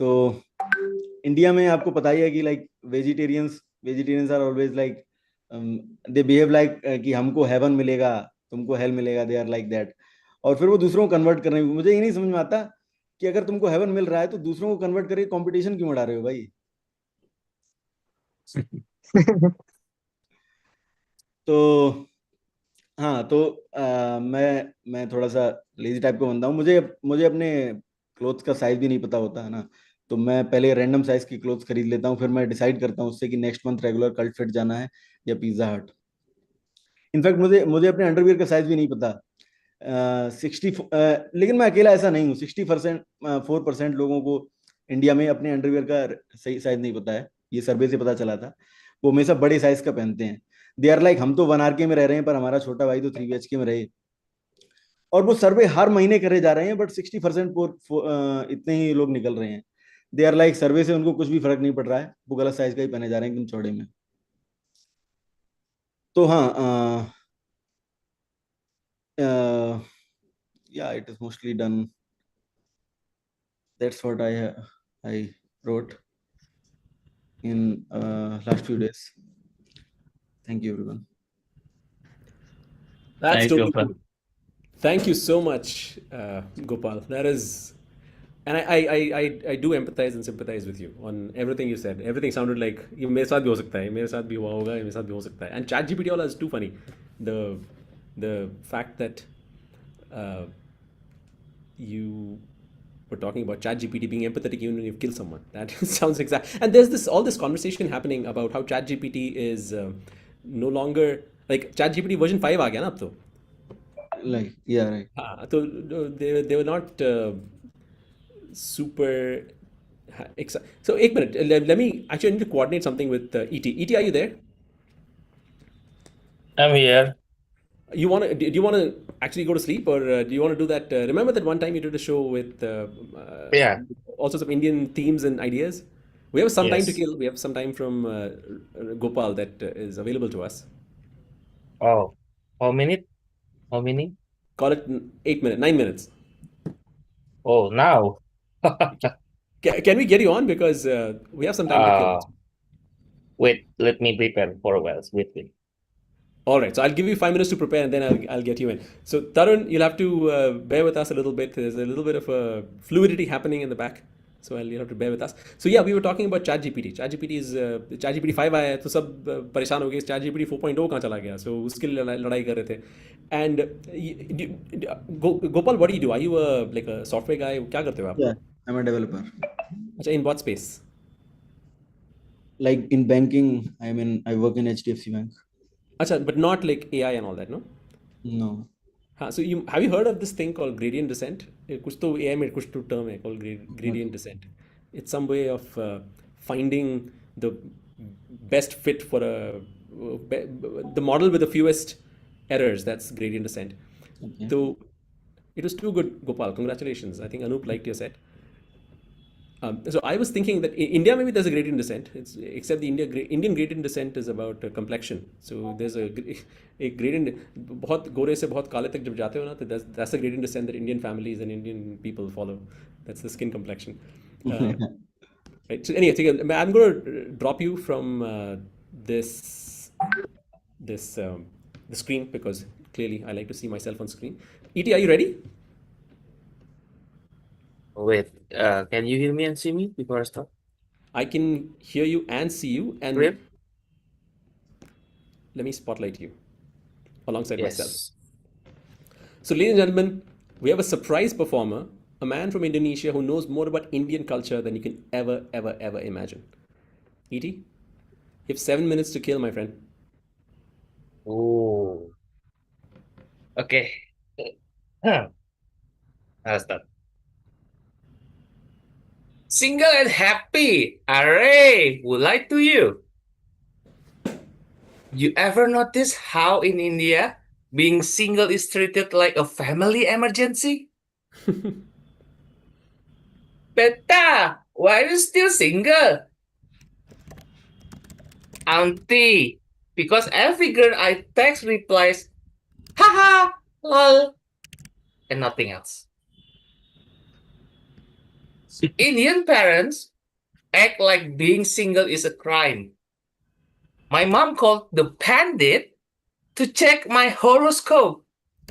तो इंडिया में आपको पता ही है कि like vegetarians are always like they behave like कि हमको हेवन मिलेगा, तुमको हेल मिलेगा, दे आर लाइक दैट। और फिर वो दूसरों को कन्वर्ट करने में, मुझे ये नहीं समझ में आता कि अगर तुमको हेवन मिल रहा है तो दूसरों को कन्वर्ट करके कंपटीशन क्यों बढ़ा रहे हो भाई। तो हाँ, तो मैं थोड़ा सा लेजी टाइप का बंदा हूँ, मुझे मुझे अपने क्लोथ्स का साइज भी नहीं पता होता है ना। तो मैं पहले रैंडम साइज की क्लोथ्स खरीद लेता हूँ, फिर मैं डिसाइड करता हूँ उससे कि next month regular cult fit जाना है या पिज्जा हट। इनफैक्ट मुझे मुझे अपने अंडरवियर का साइज भी नहीं पता। 60 लेकिन मैं अकेला ऐसा नहीं हूँ, 4% लोगों को इंडिया में अपने अंडरवियर का सही साइज नहीं पता है, ये सर्वे से पता चला था। वो हमेशा बड़े साइज का पहनते हैं। दे आर लाइक हम तो 1 RK में रह रहे हैं, पर हमारा छोटा भाई तो 3 BHK में रहे। और वो सर्वे हर महीने करे जा रहे हैं, बट 60% इतने ही लोग निकल रहे हैं। दे आर लाइक सर्वे से उनको कुछ भी फर्क नहीं पड़ रहा है, वो गलत साइज का ही पहने जा रहे हैं एकदम चौड़े में। तो हाँ, या it is mostly done. That's what I wrote in last few days. Thank you, everyone. That's Nice, totally Gopal. cool. Thank you so much, Gopal. That is, and I do empathize and sympathize with you on everything you said. Everything sounded like ये मेरे साथ भी हो सकता है, मेरे साथ भी हुआ होगा, ये मेरे साथ भी हो सकता है. And ChatGPT वाला is too funny. The the fact that uh, you were talking about ChatGPT being empathetic even when you've killed someone. That sounds exact. And there's this conversation happening about how ChatGPT is no longer like ChatGPT version 5 आ गया ना अब तो. Like, yeah, right. हाँ, तो they were not super so एक minute, let me actually I need to coordinate something with ET. ET, are you there? I'm here. Do you want to actually go to sleep, or do you want to do that? Remember that one time you did a show with Yeah. all sorts of Indian themes and ideas? We have some time to Yes. kill. We have some time from Gopal that is available to us. Oh, how many? How many? Call it 8 minutes, 9 minutes. Oh, now. Can we get you on, because we have some time to kill? uh, Wait, let me prepare for a while. Wait. All right, so I'll give you 5 minutes to prepare, and then I'll get you in. So Tarun, you'll have to bear with us a little bit. There's a little bit of fluidity happening in the back, so you'll have to bear with us. So yeah, we were talking about ChatGPT. ChatGPT 5 आया है, तो सब परेशान हो गए. ChatGPT 4.0 कहाँ चला गया? So उसके लिए लड़ाई कर रहे थे. And Gopal, what do you do? Are you like a software guy? क्या करते हो आप? Yeah, I'm a developer. अच्छा, in what space? Like in banking, I work in HDFC Bank. अच्छा, but not like AI and all that, no? No. हाँ, so you have you heard of this thing called gradient descent? कुछ तो AI में कुछ तो term है called What? gradient descent. It's some way of finding the best fit for the model with the fewest errors. That's gradient descent. Okay. So it was too good, Gopal. Congratulations. I think Anup liked your set. So I was thinking that in India maybe there's a gradient descent. Except the Indian gradient descent is about complexion. So there's a gradient. बहुत गोरे से बहुत काले तक जब जाते हो ना, तो that's the gradient descent that Indian families and Indian people follow. That's the skin complexion. Right. So anyway, I'm going to drop you from this the screen, because clearly I like to see myself on screen. ET, are you ready? Wait. Can you hear me and see me before I start? I can hear you and see you, and Clear? let me spotlight you alongside myself. Yes. So, ladies and gentlemen, we have a surprise performer, a man from Indonesia who knows more about Indian culture than you can ever imagine. ET, you have 7 minutes to kill, my friend. Oh. Okay. Huh. How's that? Single and happy. Array. Would like to you. You ever notice how in India being single is treated like a family emergency? Beta, why are you still single? Auntie, because every girl I text replies, haha, lol, and nothing else. Indian parents act like being single is a crime. My mom called the pandit to check my horoscope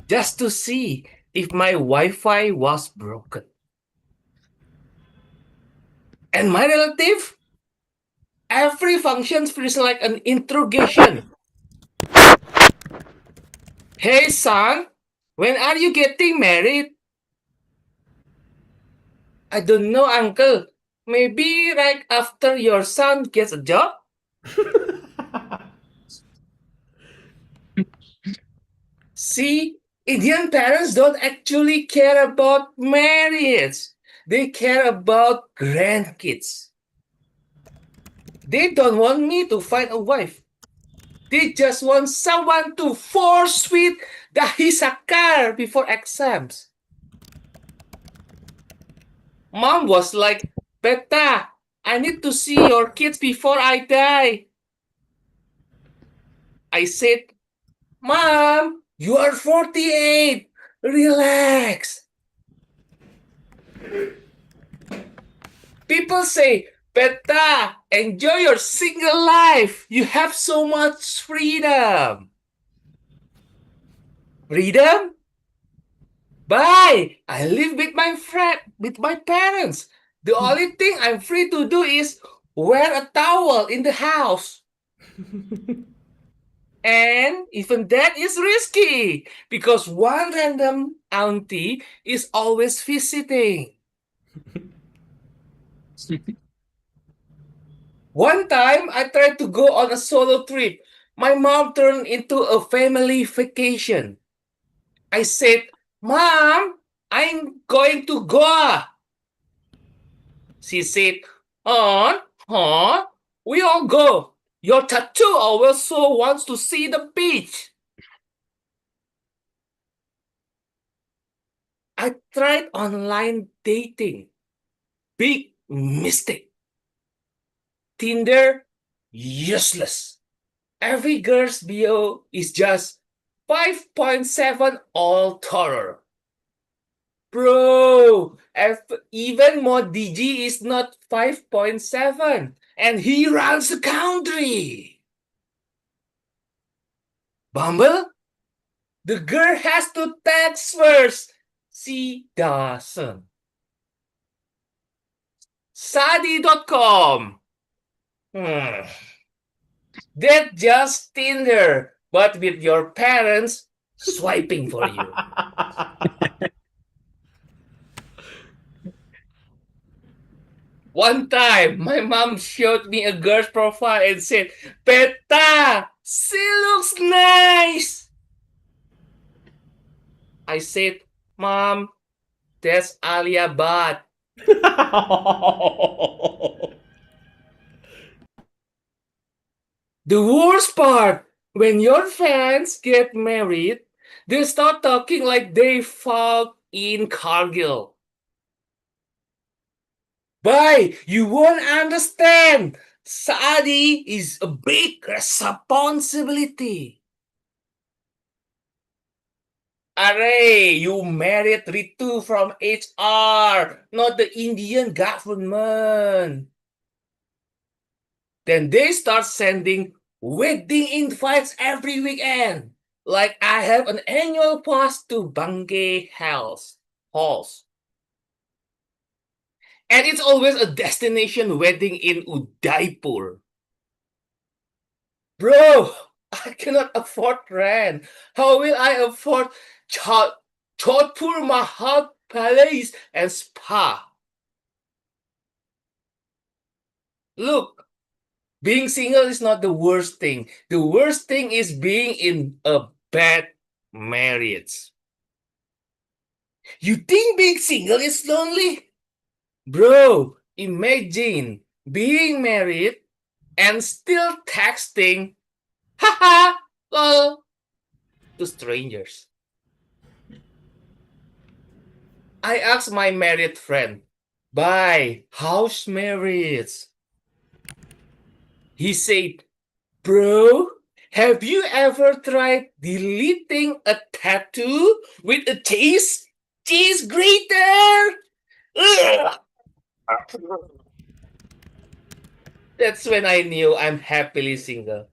just to see if my Wi-Fi was broken. And my relative, every function feels like an interrogation. Hey son, when are you getting married? I don't know, uncle. Maybe right after your son gets a job? See, Indian parents don't actually care about marriage. They care about grandkids. They don't want me to find a wife. They just want someone to force feed dahi sakar before exams. Mom was like, Beta, I need to see your kids before I die. I said, Mom, you are 48. Relax. People say, Beta, enjoy your single life. You have so much freedom. Freedom? Bye. I live with my parents. The only thing I'm free to do is wear a towel in the house. And even that is risky because one random auntie is always visiting. One time I tried to go on a solo trip. My mom turned into a family vacation. I said, Mom, I'm going to Goa. She said, huh? We all go. Your tattoo also wants to see the beach. I tried online dating. Big mistake. Tinder, useless. Every girl's bio is just 5.7 all Thorough. Bro, even Modi G is not 5.7 and he runs the country. Bumble? The girl has to text first. She doesn't. Sadi.com. That's just Tinder, but with your parents swiping for you. One time, my mom showed me a girl's profile and said, Beta, she looks nice. I said, Mom, that's Alia Bhatt. The worst part, when your fans get married, they start talking like they fought in Cargill. Bye, you won't understand. Saadi is a big responsibility. Array, you married Ritu from HR, not the Indian government. Then they start sending wedding invites every weekend. Like I have an annual pass to Bangay Halls. And it's always a destination wedding in Udaipur. Bro, I cannot afford rent. How will I afford Jodhpur Mahal Palace and Spa? Look, being single is not the worst thing. The worst thing is being in a bad marriage. You think being single is lonely? Bro, imagine being married and still texting, haha, lol, to strangers. I asked my married friend, "Bye, how's marriage?" He said, "Bro, have you ever tried deleting a tattoo with a cheese grater?" Ugh. That's when I knew I'm happily single.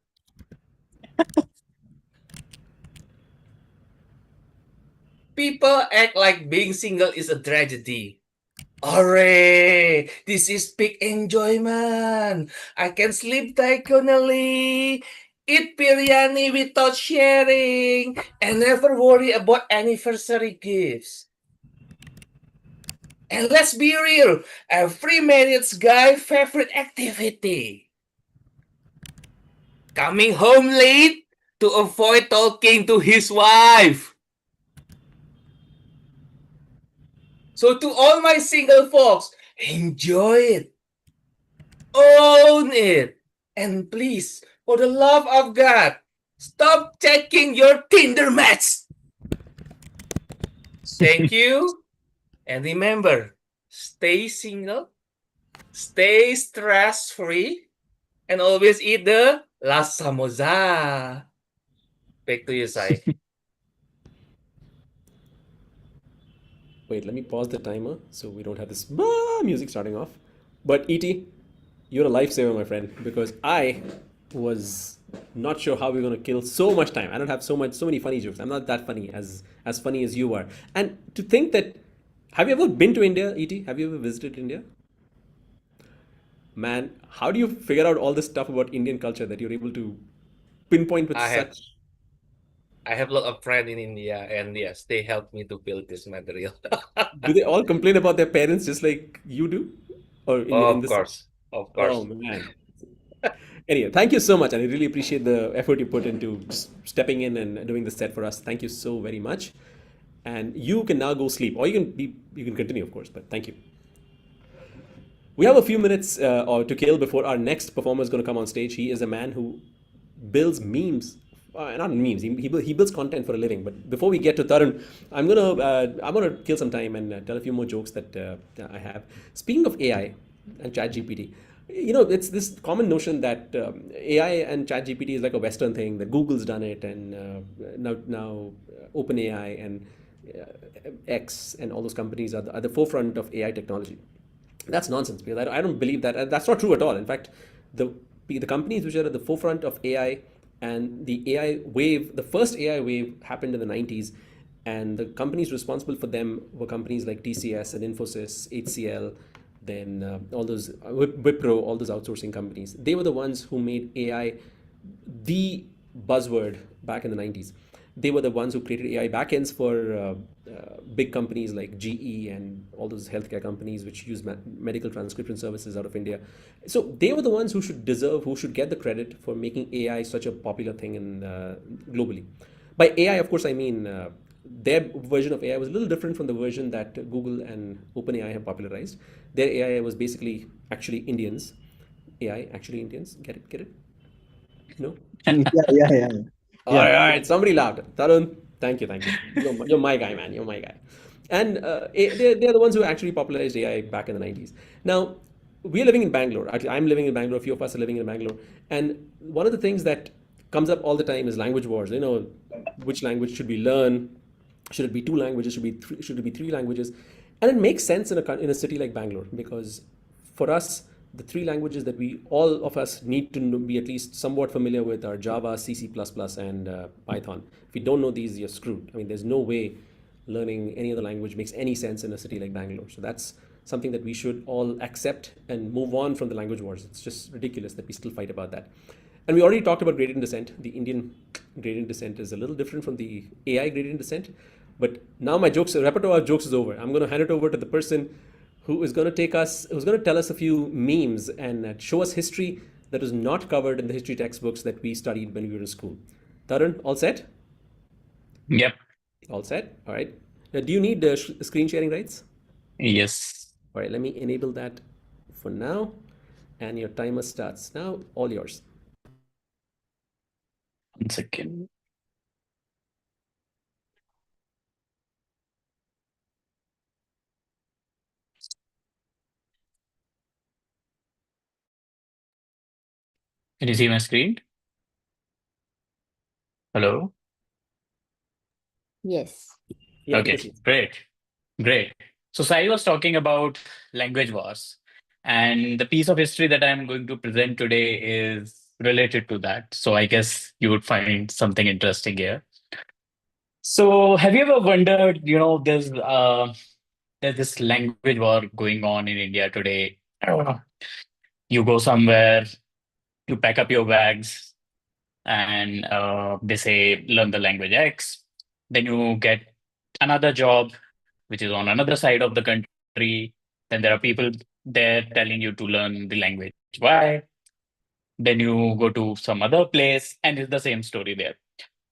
People act like being single is a tragedy. Hooray! This is peak enjoyment. I can sleep diagonally, eat biryani without sharing, and never worry about anniversary gifts. And let's be real, every married guy favorite activity. Coming home late to avoid talking to his wife. So to all my single folks, enjoy it. Own it. And please, for the love of God, stop checking your Tinder match. Thank you. And remember, stay single, stay stress free, and always eat the last samosa. Back to you, Sai. Wait, let me pause the timer so we don't have this music starting off. But ET, you're a lifesaver, my friend, because I was not sure how we're gonna kill so much time. I don't have so many funny jokes. I'm not that funny as you are. And to think that, have you ever been to India, ET? Have you ever visited India? Man, how do you figure out all this stuff about Indian culture that you're able to pinpoint with I have such? I have a lot of friends in India, and yes, they helped me to build this material. Do they all complain about their parents just like you do, or in Of this? course, of Oh course. man. Anyway, thank you so much, and I really appreciate the effort you put into stepping in and doing the set for us. Thank you so very much. And you can now go sleep, or you can continue, of course. But thank you. We have a few minutes or to kill before our next performer is going to come on stage. He is a man who builds memes. Not memes. He builds content for a living. But before we get to Tarun, I'm gonna kill some time and tell a few more jokes that I have. Speaking of AI and ChatGPT, it's this common notion that AI and ChatGPT is like a Western thing. That Google's done it, and now OpenAI and X and all those companies are at the forefront of AI technology. That's nonsense because I don't believe that. And that's not true at all. In fact, the companies which are at the forefront of AI and the AI wave, the first AI wave happened in the 90s, and the companies responsible for them were companies like TCS and Infosys, HCL, then all those Wipro, all those outsourcing companies. They were the ones who made AI the buzzword back in the 90s. They were the ones who created AI backends for big companies like GE and all those healthcare companies which use medical transcription services out of India. So they were the ones who should get the credit for making AI such a popular thing globally. By AI, of course, I mean their version of AI was a little different from the version that Google and OpenAI have popularized. Their AI was basically actually Indians. AI actually Indians. Get it? Get it? No? Yeah. All right, all right. Somebody laughed. Tarun, thank you, thank you. You're my guy, man. You're my guy. And they're the ones who actually popularized AI back in the 90s. Now, we're living in Bangalore. Actually, I'm living in Bangalore. A few of us are living in Bangalore. And one of the things that comes up all the time is language wars. Which language should we learn? Should it be two languages? Should it be three languages? And it makes sense in a city like Bangalore because for us, the three languages that all of us need to be at least somewhat familiar with are Java, C, C++, and Python. If you don't know these, you're screwed. I mean, there's no way learning any other language makes any sense in a city like Bangalore. So that's something that we should all accept and move on from the language wars. It's just ridiculous that we still fight about that. And we already talked about gradient descent. The Indian gradient descent is a little different from the AI gradient descent. But now my repertoire of jokes is over. I'm going to hand it over to the person who's going to tell us a few memes and show us history that was not covered in the history textbooks that we studied when we were in school. Tarun, all set? Yep. All set? All right. Do you need screen sharing rights? Yes. All right, let me enable that for now. And your timer starts now. All yours. 1 second. Can you see my screen? Hello? Yes. Yeah, we can Okay, see. great. Great. So Sai was talking about language wars, and the piece of history that I'm going to present today is related to that. So I guess you would find something interesting here. So have you ever wondered, there's this language war going on in India today. You go somewhere, you pack up your bags, and they say learn the language X. Then you get another job which is on another side of the country. Then there are people there telling you to learn the language Y. Then you go to some other place, and it's the same story there.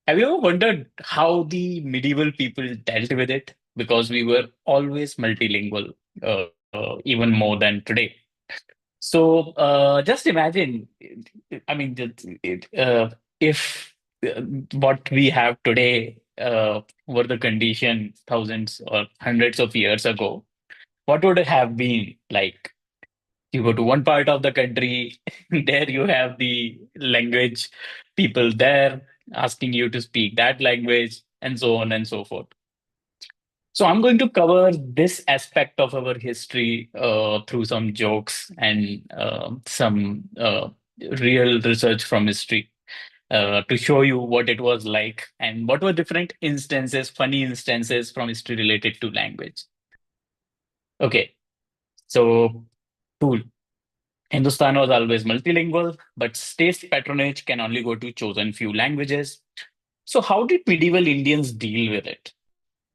Have you ever wondered how the medieval people dealt with it? Because we were always multilingual, even more than today. So just imagine, I mean, if what we have today were the condition thousands or hundreds of years ago, what would it have been like? You go to one part of the country, there you have the language people there asking you to speak that language, and so on and so forth. So I'm going to cover this aspect of our history through some jokes and some real research from history to show you what it was like and what were different instances, funny instances from history related to language. Okay, so cool. Hindustan was always multilingual, but state patronage can only go to chosen few languages. So how did medieval Indians deal with it?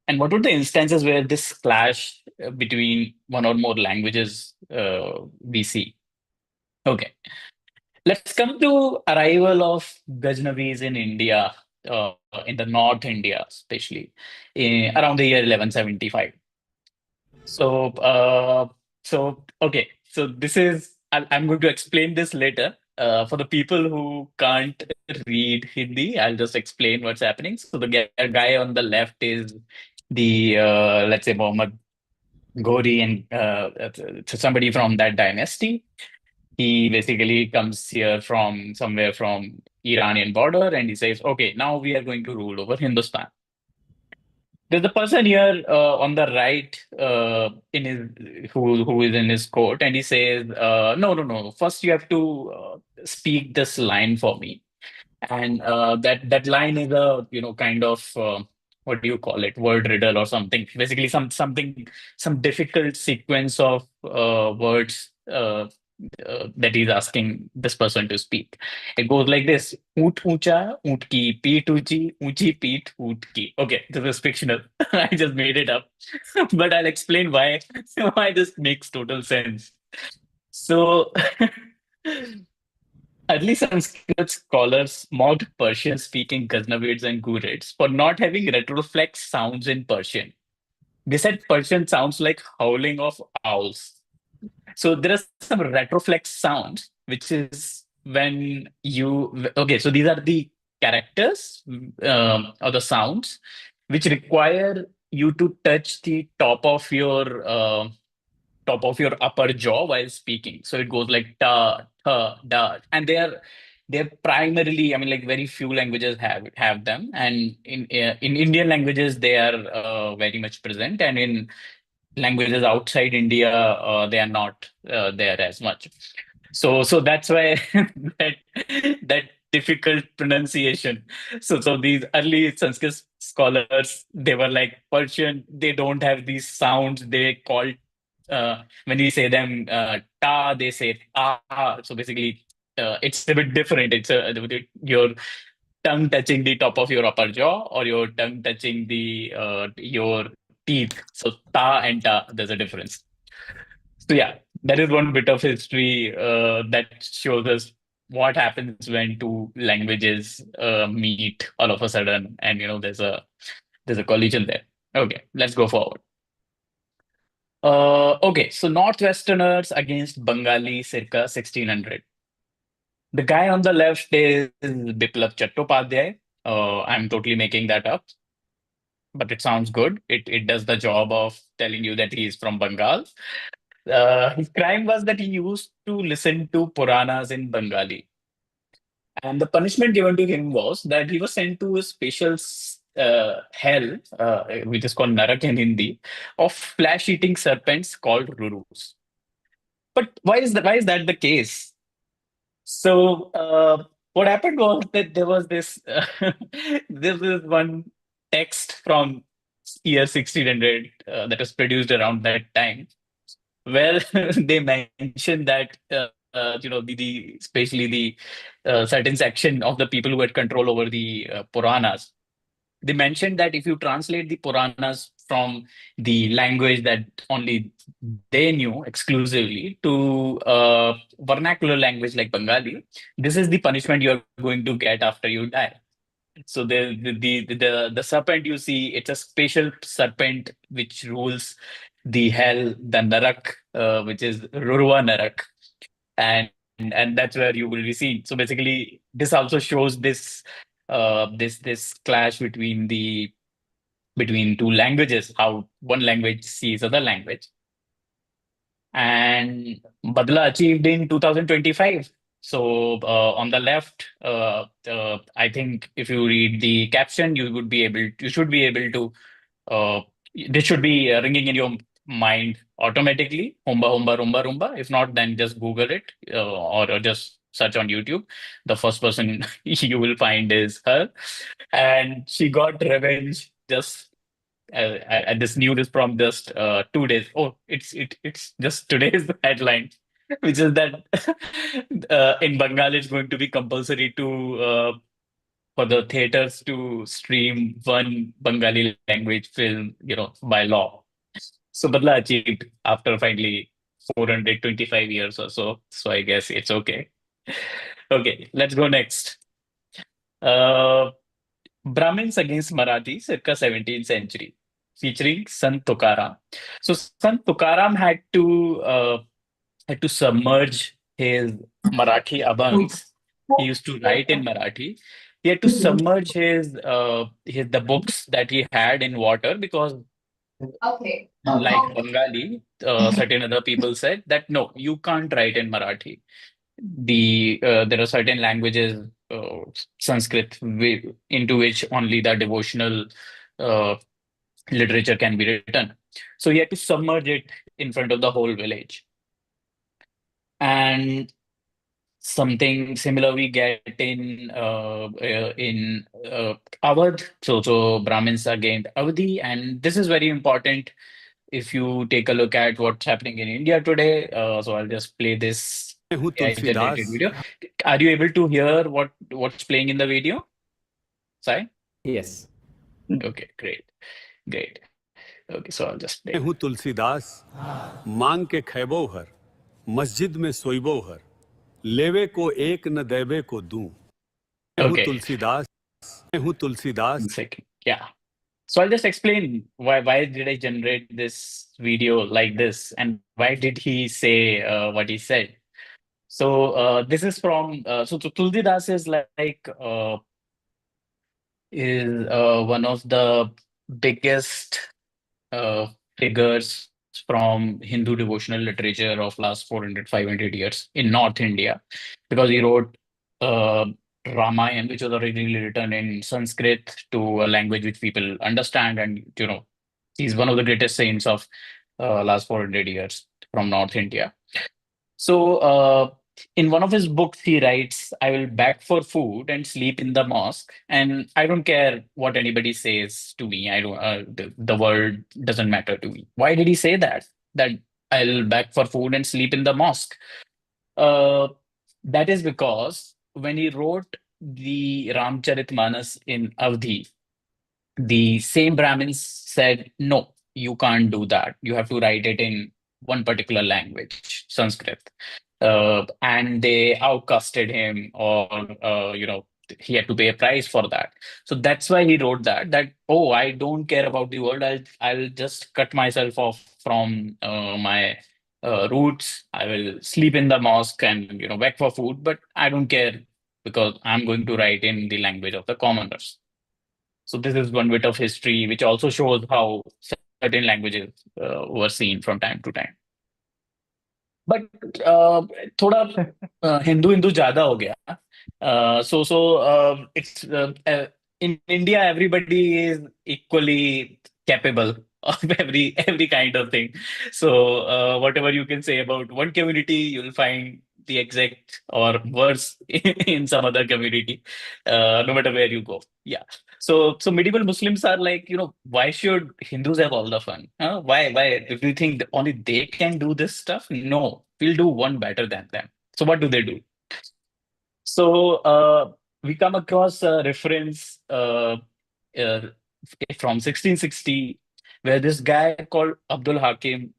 And what were the instances where this clash between one or more languages we see? Okay, let's come to arrival of Ghaznavis in India, in the North India, especially around the year 1175. So, okay, so this is I'm going to explain this later. For the people who can't read Hindi, I'll just explain what's happening. So the guy on the left is the let's say Muhammad Ghori, and so somebody from that dynasty. He basically comes here from somewhere from Iranian border, and he says, "Okay, now we are going to rule over Hindustan." There's a person here on the right in his who is in his court, and he says, "No, no, no. First, you have to speak this line for me." And that line is a kind of what do you call it, word riddle or something, basically some difficult sequence of words that he's asking this person to speak. It goes like this: oot oocha, oot ki peet oochi, oochi peet oot ki. Okay, this is fictional. I just made it up. But I'll explain why this makes total sense. So early Sanskrit scholars mocked Persian speaking Ghaznavids and Ghurids for not having retroflex sounds in Persian. They said Persian sounds like howling of owls. So there are some retroflex sounds, which is when you, okay, so these are the characters or the sounds which require you to touch the top of your upper jaw while speaking. So it goes like ta, ta, da, and they're primarily, I mean, like very few languages have them, and in Indian languages they are very much present, and in languages outside India they are not there as much. So that's why that that difficult pronunciation. So these early Sanskrit scholars, they were like Persian. They don't have these sounds. They call when we say them ta, they say ah. So basically, it's a bit different. It's your tongue touching the top of your upper jaw or your tongue touching the your teeth. So ta and ta, there's a difference. So yeah, that is one bit of history that shows us what happens when two languages meet all of a sudden, and there's a collision there. Okay, let's go forward. Okay, so Northwesterners against Bengali circa 1600. The guy on the left is Biplab Chattopadhyay. I'm totally making that up, but it sounds good. It does the job of telling you that he's from Bengal. His crime was that he used to listen to Puranas in Bengali. And the punishment given to him was that he was sent to a special hell, which is called Narak in Hindi, of flesh-eating serpents called Rurus. But why is that the case? So what happened was that there was this there was one text from year 1600 that was produced around that time, where they mentioned that the especially the certain section of the people who had control over the Puranas, they mentioned that if you translate the Puranas from the language that only they knew exclusively to vernacular language like Bengali, this is the punishment you're going to get after you die. So the serpent you see, it's a special serpent which rules the hell, the Narak, which is Rurua Narak, and and that's where you will be seen. So basically, this also shows this clash between two languages, how one language sees other language. And Badla achieved in 2025. So on the left, I think if you read the caption, you should be able to this should be ringing in your mind automatically. Humba, humba, rumba, rumba. If not, then just Google it or just search on YouTube. The first person you will find is her. And she got revenge just. I just knew this from just 2 days. Oh, it's just today's headline, which is that in Bengal it's going to be compulsory to for the theaters to stream one Bengali language film, by law. So Badla achieved after finally 425 years or so. So I guess it's okay. Okay, let's go next. Uh, Brahmins against Marathi, circa 17th century, featuring Sant Tukaram. So Sant Tukaram had to submerge his Marathi abhangs. He used to write in Marathi. He had to submerge his the books that he had in water because, like Bengali, certain other people said that no, you can't write in Marathi. There are certain languages, Sanskrit, into which only the devotional uh, literature can be written. So he had to submerge it in front of the whole village. And something similar we get in Awadh. So Brahmins against Awadhi, and this is very important if you take a look at what's happening in India today. So I'll just play this मैं हूँ AI-generated Tulsidas video. Are you able to hear what's playing in the video? Sai? Yes. Okay, great. Great. Okay, so I'll just play. मैं हूँ तुलसीदास मांग के खैबो हर मस्जिद में सोइबो हर लेवे को एक न देवे को दूं मैं हूँ Okay, तुलसीदास मैं हूँ Tulsidas 1 second. Yeah. So I'll just explain why did I generate this video like this, and why did he say what he said. So this is from so Tulsidas is one of the biggest figures from Hindu devotional literature of last 400, 500 years in North India, because he wrote uh, Ramayana, which was originally written in Sanskrit to a language which people understand, and he's one of the greatest saints of last 400 years from North India. So, in one of his books, he writes, I will beg for food and sleep in the mosque, and I don't care what anybody says to me. I don't, the word doesn't matter to me. Why did he say that? That I'll beg for food and sleep in the mosque? Uh, that is because when he wrote the Ramcharitmanas in Avdi, the same Brahmins said, no, you can't do that. You have to write it in one particular language, Sanskrit. And they outcasted him, or he had to pay a price for that. So that's why he wrote that, oh, I don't care about the world. I'll just cut myself off from my roots. I will sleep in the mosque and beg for food, but I don't care because I'm going to write in the language of the commoners. So this is one bit of history which also shows how certain languages were seen from time to time. But थोड़ा हिंदू हिंदू ज्यादा हो गया. It's in India everybody is equally capable of every kind of thing. So whatever you can say about one community, you'll find the exact or worse in some other community, no matter where you go. Yeah. So medieval Muslims are like, why should Hindus have all the fun? Huh? Why? Do you think that only they can do this stuff? No, we'll do one better than them. So what do? So we come across a reference uh, from 1660 where this guy called Abdul Hakim,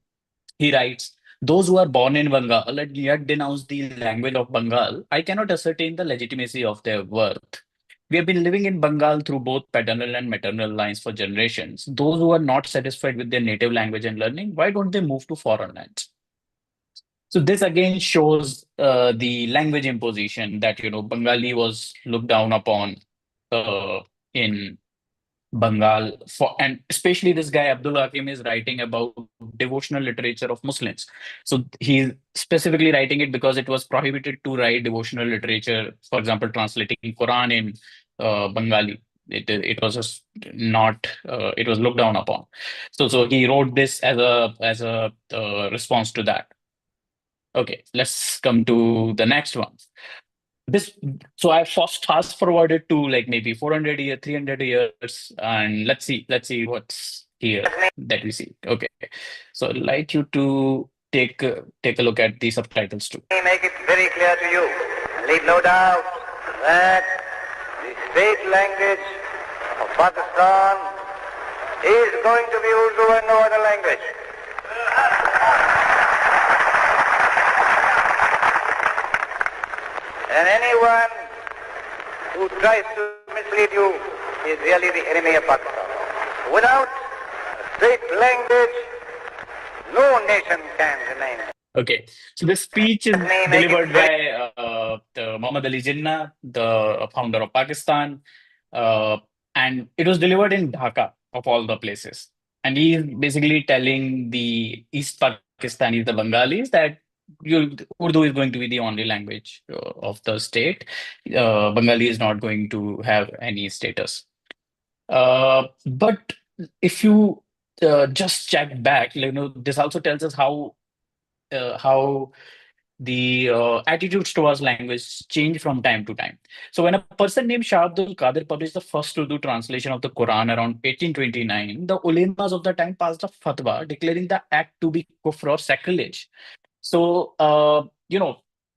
he writes, those who are born in Bengal and yet denounce the language of Bengal, I cannot ascertain the legitimacy of their worth. We have been living in Bengal through both paternal and maternal lines for generations. Those who are not satisfied with their native language and learning, why don't they move to foreign lands? So this again shows the language imposition that Bengali was looked down upon in Bengal, and especially this guy Abdul Hakim is writing about devotional literature of Muslims. So he's specifically writing it because it was prohibited to write devotional literature, for example, translating Quran in Bengali. It was just not it was looked down upon. So he wrote this as a response to that. Okay, let's come to the next one. So I fast forwarded to like maybe 400 years, 300 years, and let's see what's here that we see. Okay, so I'd like you to take a look at the subtitles too. Let me make it very clear to you, and leave no doubt that the state language of Pakistan is going to be Urdu and no other language. And anyone who tries to mislead you is really the enemy of Pakistan. Without a state language, no nation can remain. Okay, so the speech is delivered by Muhammad Ali Jinnah, the founder of Pakistan, and it was delivered in Dhaka, of all the places. And he is basically telling the East Pakistanis, the Bengalis, that Urdu is going to be the only language of the state. Bengali is not going to have any status. But if you just check back, this also tells us how the attitudes towards language change from time to time. So when a person named Shah Abdul Qadir published the first Urdu translation of the Quran around 1829, the ulemas of the time passed a fatwa declaring the act to be kufr or sacrilege. So,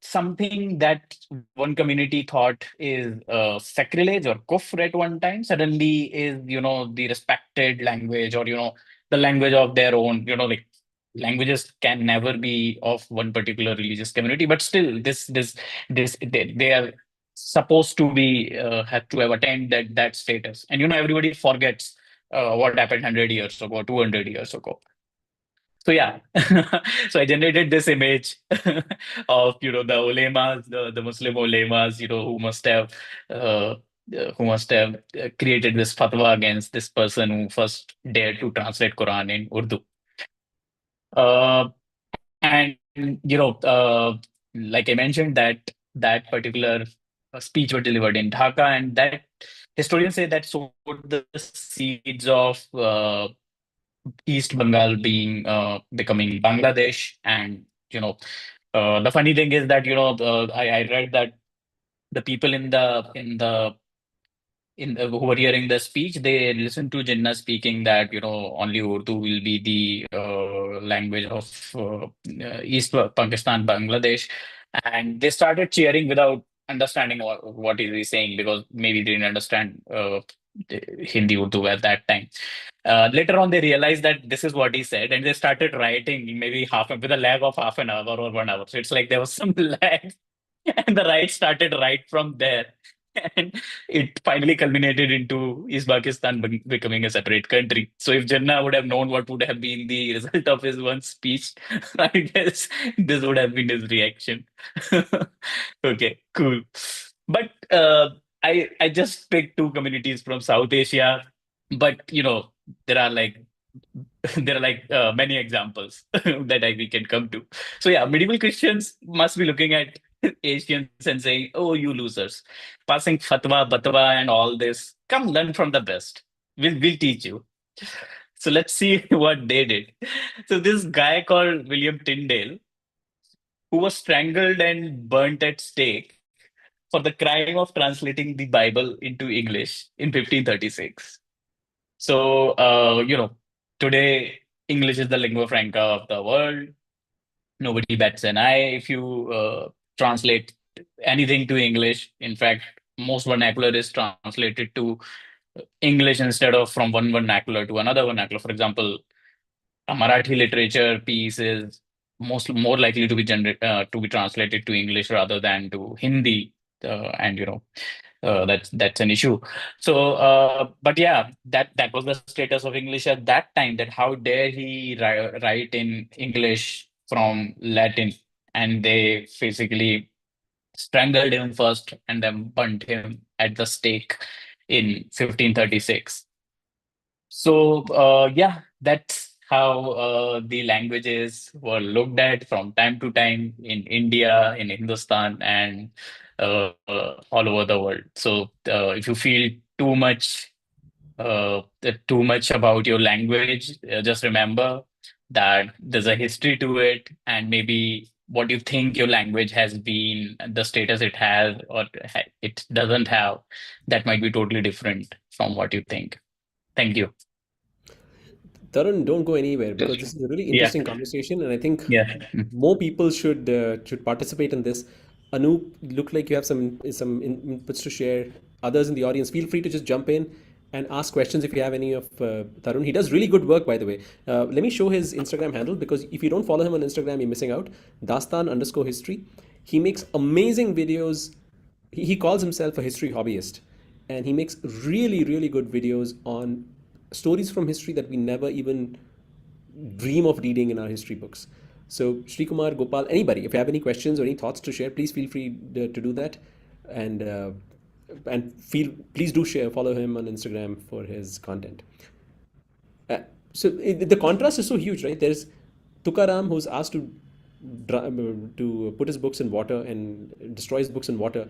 something that one community thought is sacrilege or kufr at one time suddenly is, the respected language or, the language of their own, like languages can never be of one particular religious community, but still they are supposed to be, have to have attained that status. And, everybody forgets what happened 100 years ago, 200 years ago. So yeah, so I generated this image of the ulemas, the Muslim ulemas, who must have created this fatwa against this person who first dared to translate Quran in Urdu. And like I mentioned, that particular speech was delivered in Dhaka, and that historians say that sowed the seeds of East Bengal being becoming Bangladesh. And the funny thing is that I read that the people who were hearing the speech, they listened to Jinnah speaking that only Urdu will be the language of East Pakistan, Bangladesh, and they started cheering without understanding what is he saying, because maybe they didn't understand Hindi Urdu at that time. Later on, they realized that this is what he said, and they started writing maybe with a lag of half an hour or 1 hour. So it's like there was some lag, and the right started right from there. and it finally culminated into East Pakistan becoming a separate country. So if Jinnah would have known what would have been the result of his one speech, I guess this would have been his reaction. Okay, cool. But I just picked two communities from South Asia, but there are like many examples that we can come to. So yeah, medieval Christians must be looking at Asians and saying, "Oh, you losers, passing fatwa, batwa, and all this. Come learn from the best. We'll teach you." So let's see what they did. So this guy called William Tyndale, who was strangled and burnt at stake for the crime of translating the Bible into English in 1536. So, today English is the lingua franca of the world. Nobody bats an eye if you translate anything to English. In fact, most vernacular is translated to English instead of from one vernacular to another vernacular. For example, a Marathi literature piece is more likely to be to be translated to English rather than to Hindi, and that's an issue. So, but yeah, that was the status of English at that time. That how dare he write in English from Latin, and they basically strangled him first and then burnt him at the stake in 1536. So, yeah, that's how the languages were looked at from time to time in India, in Hindustan, and all over the world. So, if you feel too much about your language, just remember that there's a history to it, and maybe what you think your language has been, the status it has or it doesn't have, that might be totally different from what you think. Thank you. Tarun, don't go anywhere because Just this is a really yeah, interesting conversation, and I think yeah. more people should participate in this. Anoop, look like you have some inputs to share. Others in the audience, feel free to just jump in and ask questions if you have any of Tarun. He does really good work, by the way. Let me show his Instagram handle because if you don't follow him on Instagram, you're missing out. Dastan_history. He makes amazing videos. He calls himself a history hobbyist, and he makes really, really good videos on stories from history that we never even dream of reading in our history books. So, Shri Kumar, Gopal, anybody, if you have any questions or any thoughts to share, please feel free to do that, and please do share, follow him on Instagram for his content. The contrast is so huge, right? There's Tukaram who's asked to put his books in water and destroy his books in water,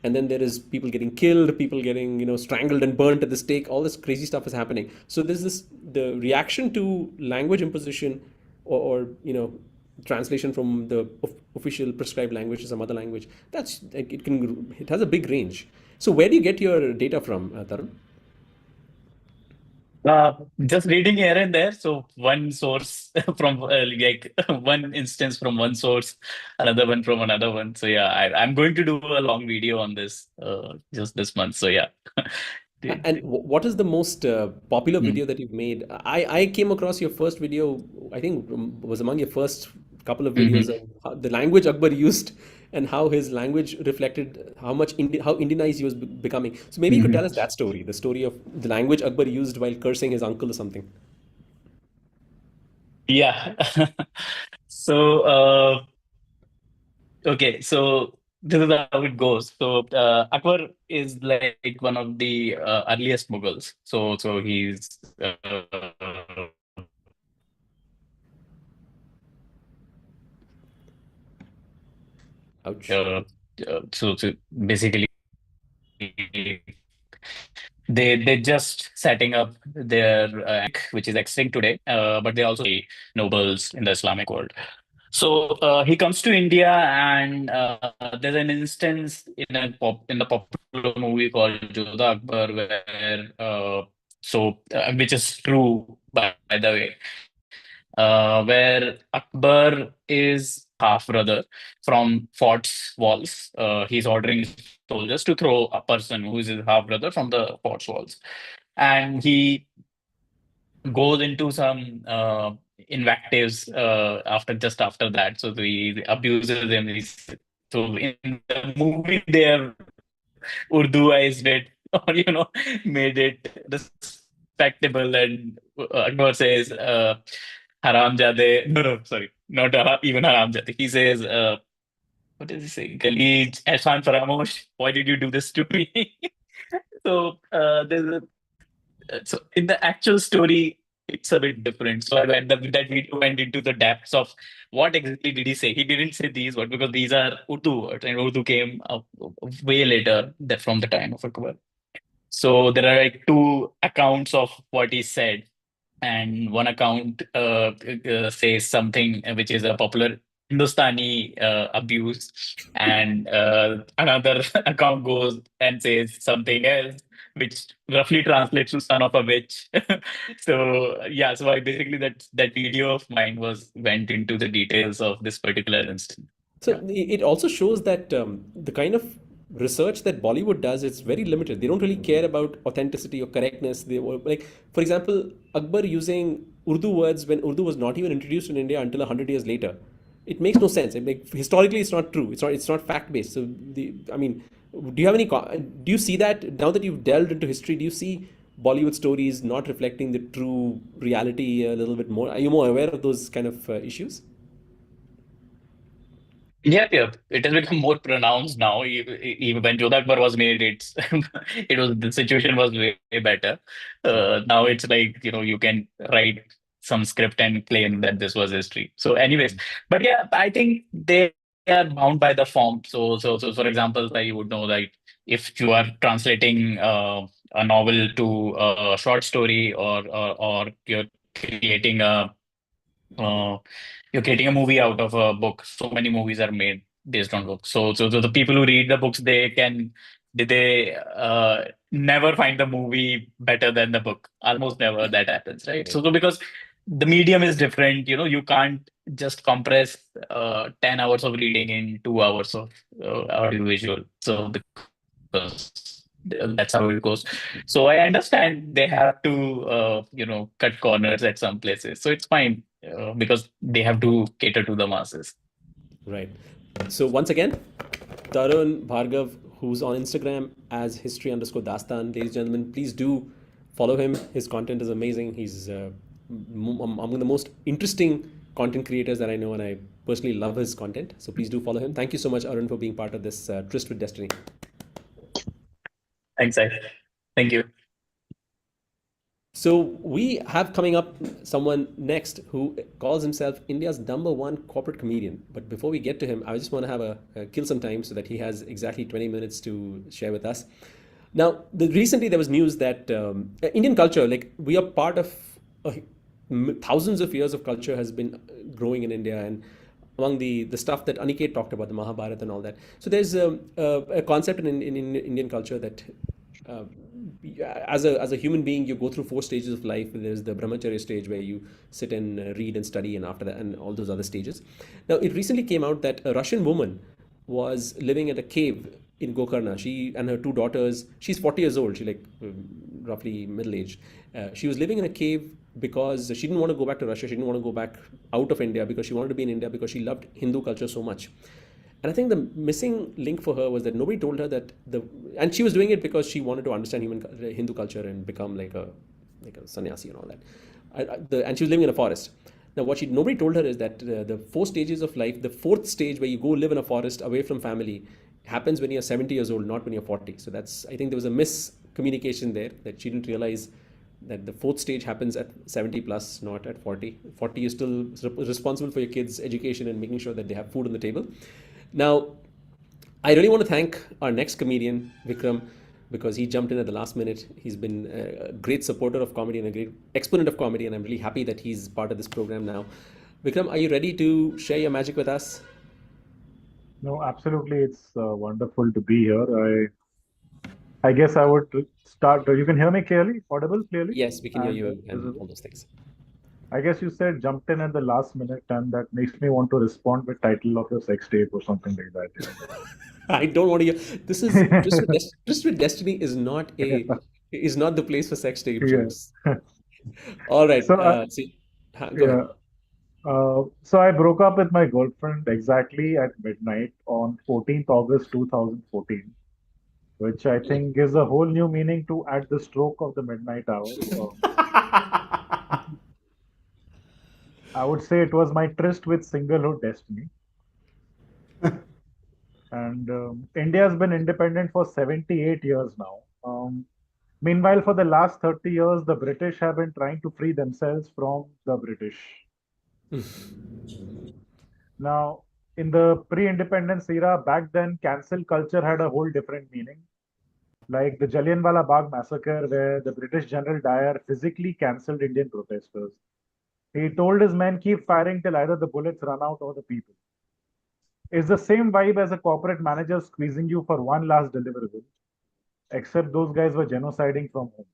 and then there is people getting killed, people getting strangled and burnt at the stake. All this crazy stuff is happening. So there's the reaction to language imposition, or translation from the official prescribed language to some other language. That's like it has a big range. So where do you get your data from, Tarun? Just reading here and there. So one source from like one instance from one source, another one from another one. So yeah, I'm going to do a long video on this just this month. So yeah. And what is the most popular Hmm. video that you've made? I came across your first video, I think was among your first couple of videos Mhm. of the language Akbar used and how his language reflected how Indianized he was becoming. So maybe you could tell us Mhm. that story, the story of the language Akbar used while cursing his uncle or something. Yeah. So okay, so this is how it goes. So Akbar is like one of the earliest Mughals. So he's Ouch. uh, so basically they're just setting up their which is extinct today, but they also nobles in the Islamic world. So he comes to India, and there's an instance in the popular movie called Jodha Akbar, where which is true, by the way, where Akbar is half brother from fort's walls. He's ordering soldiers to throw a person who is his half brother from the fort's walls, and he goes into some invectives after that. So he abuses him. So in the movie, they have Urduized it, or made it respectable. And Akbar says, "Haramjade." No, no, sorry, not even Haramjade. He says, "What does he say? Khalid, Ehsan Faramosh, why did you do this to me?" So so in the actual story, it's a bit different. So that video went into the depths of what exactly did he say. He didn't say these words because these are Urdu words, and Urdu came up way later from the time of Akbar. So there are like two accounts of what he said, and one account says something which is a popular Hindustani abuse, and another account goes and says something else, which roughly translates to "son of a bitch." So yeah, so basically that video of mine went into the details of this particular instance. So Yeah. it also shows that the kind of research that Bollywood does is very limited. They don't really care about authenticity or correctness. They were like, for example, Akbar using Urdu words when Urdu was not even introduced in India until 100 years later. It makes no sense. Historically, it's not true. It's not fact based. So I mean, do you have any? Do you see that now that you've delved into history? Do you see Bollywood stories not reflecting the true reality a little bit more? Are you more aware of those kind of issues? Yeah, yeah, it has become more pronounced now. Even when Jodha Akbar was made, the situation was way better. Now it's like, you can write some script and claim that this was history. So, anyways, but yeah, I think they are bound by the form. So for example, I would know that if you are translating a novel to a short story, or creating a uh, you're creating a movie out of a book. So many movies are made based on books. So the people who read the books, they never find the movie better than the book. Almost never that happens, right? So because the medium is different, you can't just compress 10 hours of reading in 2 hours of audiovisual. So because that's how it goes. So I understand they have to, cut corners at some places. So it's fine because they have to cater to the masses. Right. So once again, Tarun Bhargav, who's on Instagram as history_dastan. Ladies and gentlemen, please do follow him. His content is amazing. He's among the most interesting content creators that I know, and I personally love his content. So please do follow him. Thank you so much, Arun, for being part of this Tryst with Destiny. Thanks, I. Thank you. So we have coming up someone next who calls himself India's #1 corporate comedian. But before we get to him, I just want to have a kill some time so that he has exactly 20 minutes to share with us. Now, recently there was news that Indian culture, like we are part of thousands of years of culture has been growing in India, and among the stuff that Aniket talked about, the Mahabharata and all that. So there's a concept in Indian culture that as a human being, you go through 4 stages of life. There's the brahmacharya stage where you sit and read and study, and after that, and all those other stages. Now, it recently came out that a Russian woman was living at a cave in Gokarna. She and her 2 daughters. She's 40 years old. She roughly middle aged. She was living in a cave because she didn't want to go back to Russia. She didn't want to go back out of India because she wanted to be in India because she loved Hindu culture so much. And I think the missing link for her was that nobody told her that and she was doing it because she wanted to understand Hindu culture and become like a sannyasi and all that. And she was living in a forest. Now, nobody told her is that the 4 stages of life, the 4th stage where you go live in a forest away from family, happens when you're 70 years old, not when you're 40. So I think there was a miscommunication there, that she didn't realize that the 4th stage happens at 70 plus, not at 40. 40, you're still responsible for your kids' education and making sure that they have food on the table. Now, I really want to thank our next comedian, Vikram, because he jumped in at the last minute. He's been a great supporter of comedy and a great exponent of comedy, and I'm really happy that he's part of this program now. Vikram, are you ready to share your magic with us? No, absolutely. It's wonderful to be here. I guess I would start. You can hear me clearly, audible clearly? Yes, we can hear you and all those things. I guess you said jumped in at the last minute, and that makes me want to respond with title of your sex tape or something like that. I don't want to hear. This is Tryst with Destiny is not the place for sex tape jokes. All right. So, go ahead. So I broke up with my girlfriend exactly at midnight on 14th August 2014. which I think gives a whole new meaning to at the stroke of the midnight hour. I would say it was my tryst with singlehood destiny. And India has been independent for 78 years now. Meanwhile, for the last 30 years, the British have been trying to free themselves from the British. Now, in the pre-independence era, back then, cancel culture had a whole different meaning. Like the Jallianwala Bagh massacre, where the British General Dyer physically cancelled Indian protesters. He told his men, keep firing till either the bullets run out or the people. It's the same vibe as a corporate manager squeezing you for one last deliverable, except those guys were genociding from home.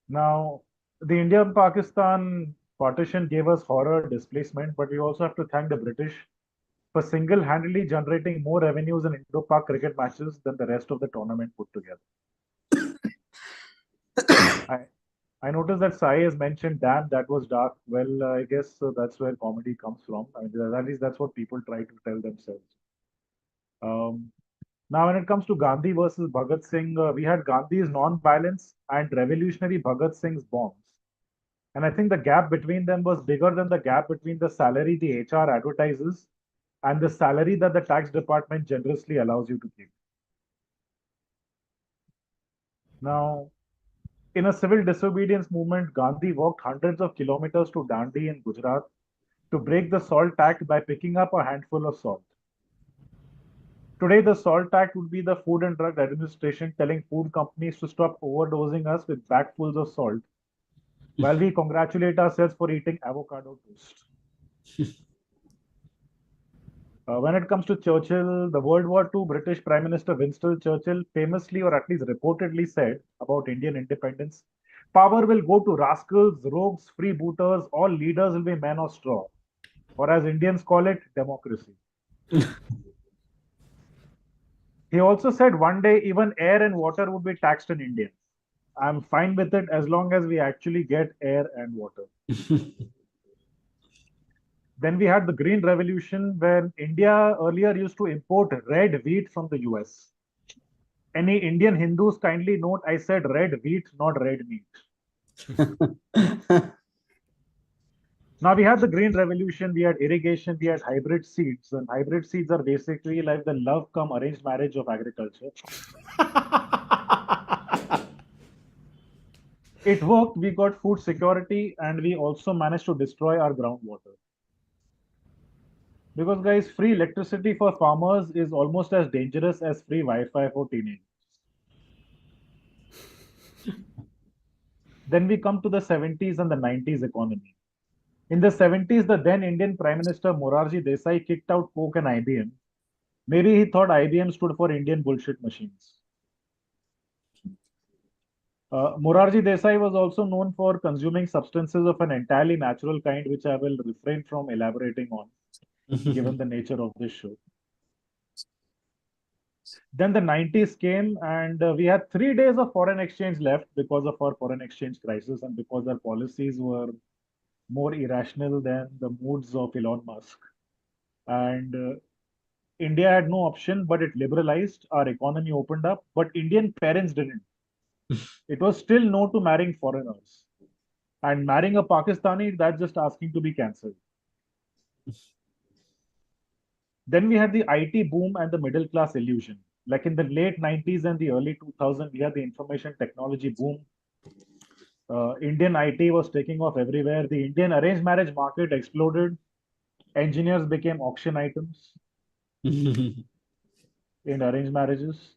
Now, the India-Pakistan partition gave us horror displacement, but we also have to thank the British for single-handedly generating more revenues in Indo-Pak cricket matches than the rest of the tournament put together. I noticed that Sai has mentioned, damn, that was dark. Well, I guess that's where comedy comes from. I mean, at least that's what people try to tell themselves. Now, when it comes to Gandhi versus Bhagat Singh, we had Gandhi's non-violence and revolutionary Bhagat Singh's bombs. And I think the gap between them was bigger than the gap between the salary the HR advertises and the salary that the tax department generously allows you to keep. Now, in a civil disobedience movement, Gandhi walked hundreds of kilometers to Dandi in Gujarat to break the salt tax by picking up a handful of salt. Today, the salt tax would be the Food and Drug Administration telling food companies to stop overdosing us with bagfuls of salt, while we congratulate ourselves for eating avocado toast. When it comes to Churchill, the World War II British Prime Minister Winston Churchill famously, or at least reportedly, said about Indian independence, power will go to rascals, rogues, freebooters, all leaders will be men of straw, or as Indians call it, democracy. He also said one day even air and water would be taxed in India. I'm fine with it as long as we actually get air and water. Then we had the Green Revolution, where India earlier used to import red wheat from the US. Any Indian Hindus kindly note I said red wheat, not red meat. Now we had the Green Revolution, we had irrigation, we had hybrid seeds. And hybrid seeds are basically like the love come arranged marriage of agriculture. It worked, we got food security, and we also managed to destroy our groundwater. Because guys, free electricity for farmers is almost as dangerous as free Wi-Fi for teenagers. Then we come to the 70s and the 90s economy. In the 70s, the then Indian Prime Minister Morarji Desai kicked out Coke and IBM. Maybe he thought IBM stood for Indian bullshit machines. Morarji Desai was also known for consuming substances of an entirely natural kind, which I will refrain from elaborating on, given the nature of this show. Then the 90s came, and we had 3 days of foreign exchange left because of our foreign exchange crisis and because our policies were more irrational than the moods of Elon Musk. And India had no option, but it liberalized. Our economy opened up, but Indian parents didn't. It was still no to marrying foreigners. And marrying a Pakistani, that's just asking to be cancelled. Then we had the IT boom and the middle class illusion. Like in the late 90s and the early 2000s, we had the information technology boom. Indian IT was taking off everywhere. The Indian arranged marriage market exploded. Engineers became auction items in arranged marriages.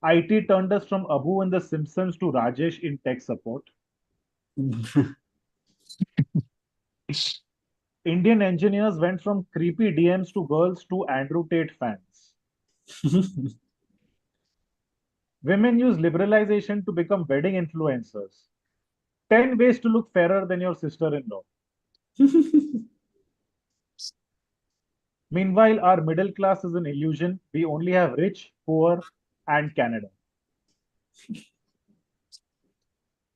IT turned us from Abu in The Simpsons to Rajesh in tech support. Indian engineers went from creepy DMs to girls to Andrew Tate fans. Women use liberalization to become wedding influencers. 10 ways to look fairer than your sister-in-law. Meanwhile, our middle class is an illusion. We only have rich, poor, and Canada.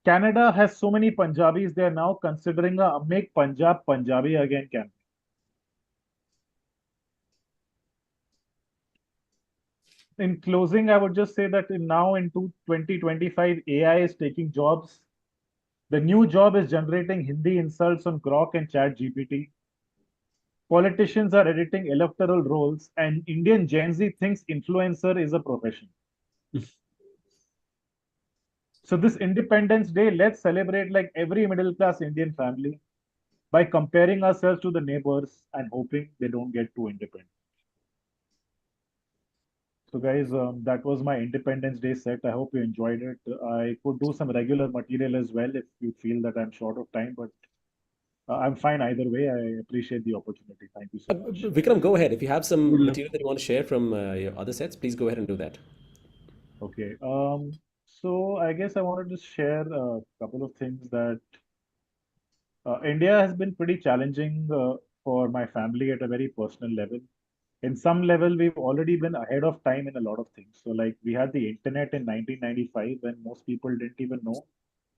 Canada has so many Punjabis, they are now considering a Make Punjab Punjabi Again campaign. In closing, I would just say that now in 2025, AI is taking jobs. The new job is generating Hindi insults on Grok and Chat GPT. Politicians are editing electoral rolls, and Indian Gen Z thinks influencer is a profession. So this Independence Day, let's celebrate like every middle class Indian family by comparing ourselves to the neighbors and hoping they don't get too independent. So guys, that was my Independence Day set. I hope you enjoyed it. I could do some regular material as well if you feel that I'm short of time, but I'm fine either way. I appreciate the opportunity. Thank you so much. Vikram, go ahead. If you have some material that you want to share from your other sets, please go ahead and do that. Okay. So I guess I wanted to share a couple of things that India has been pretty challenging for my family at a very personal level. In some level, we've already been ahead of time in a lot of things. So, like, we had the internet in 1995 when most people didn't even know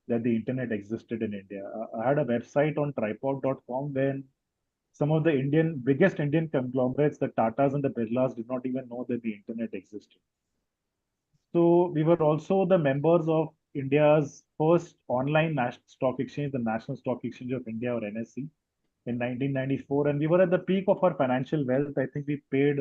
that the internet existed in India. I had a website on tripod.com when some of the biggest Indian conglomerates, the Tatas and the Birlas, did not even know that the internet existed. So we were also the members of India's first online stock exchange, the National Stock Exchange of India, or NSE, in 1994. And we were at the peak of our financial wealth. I think we paid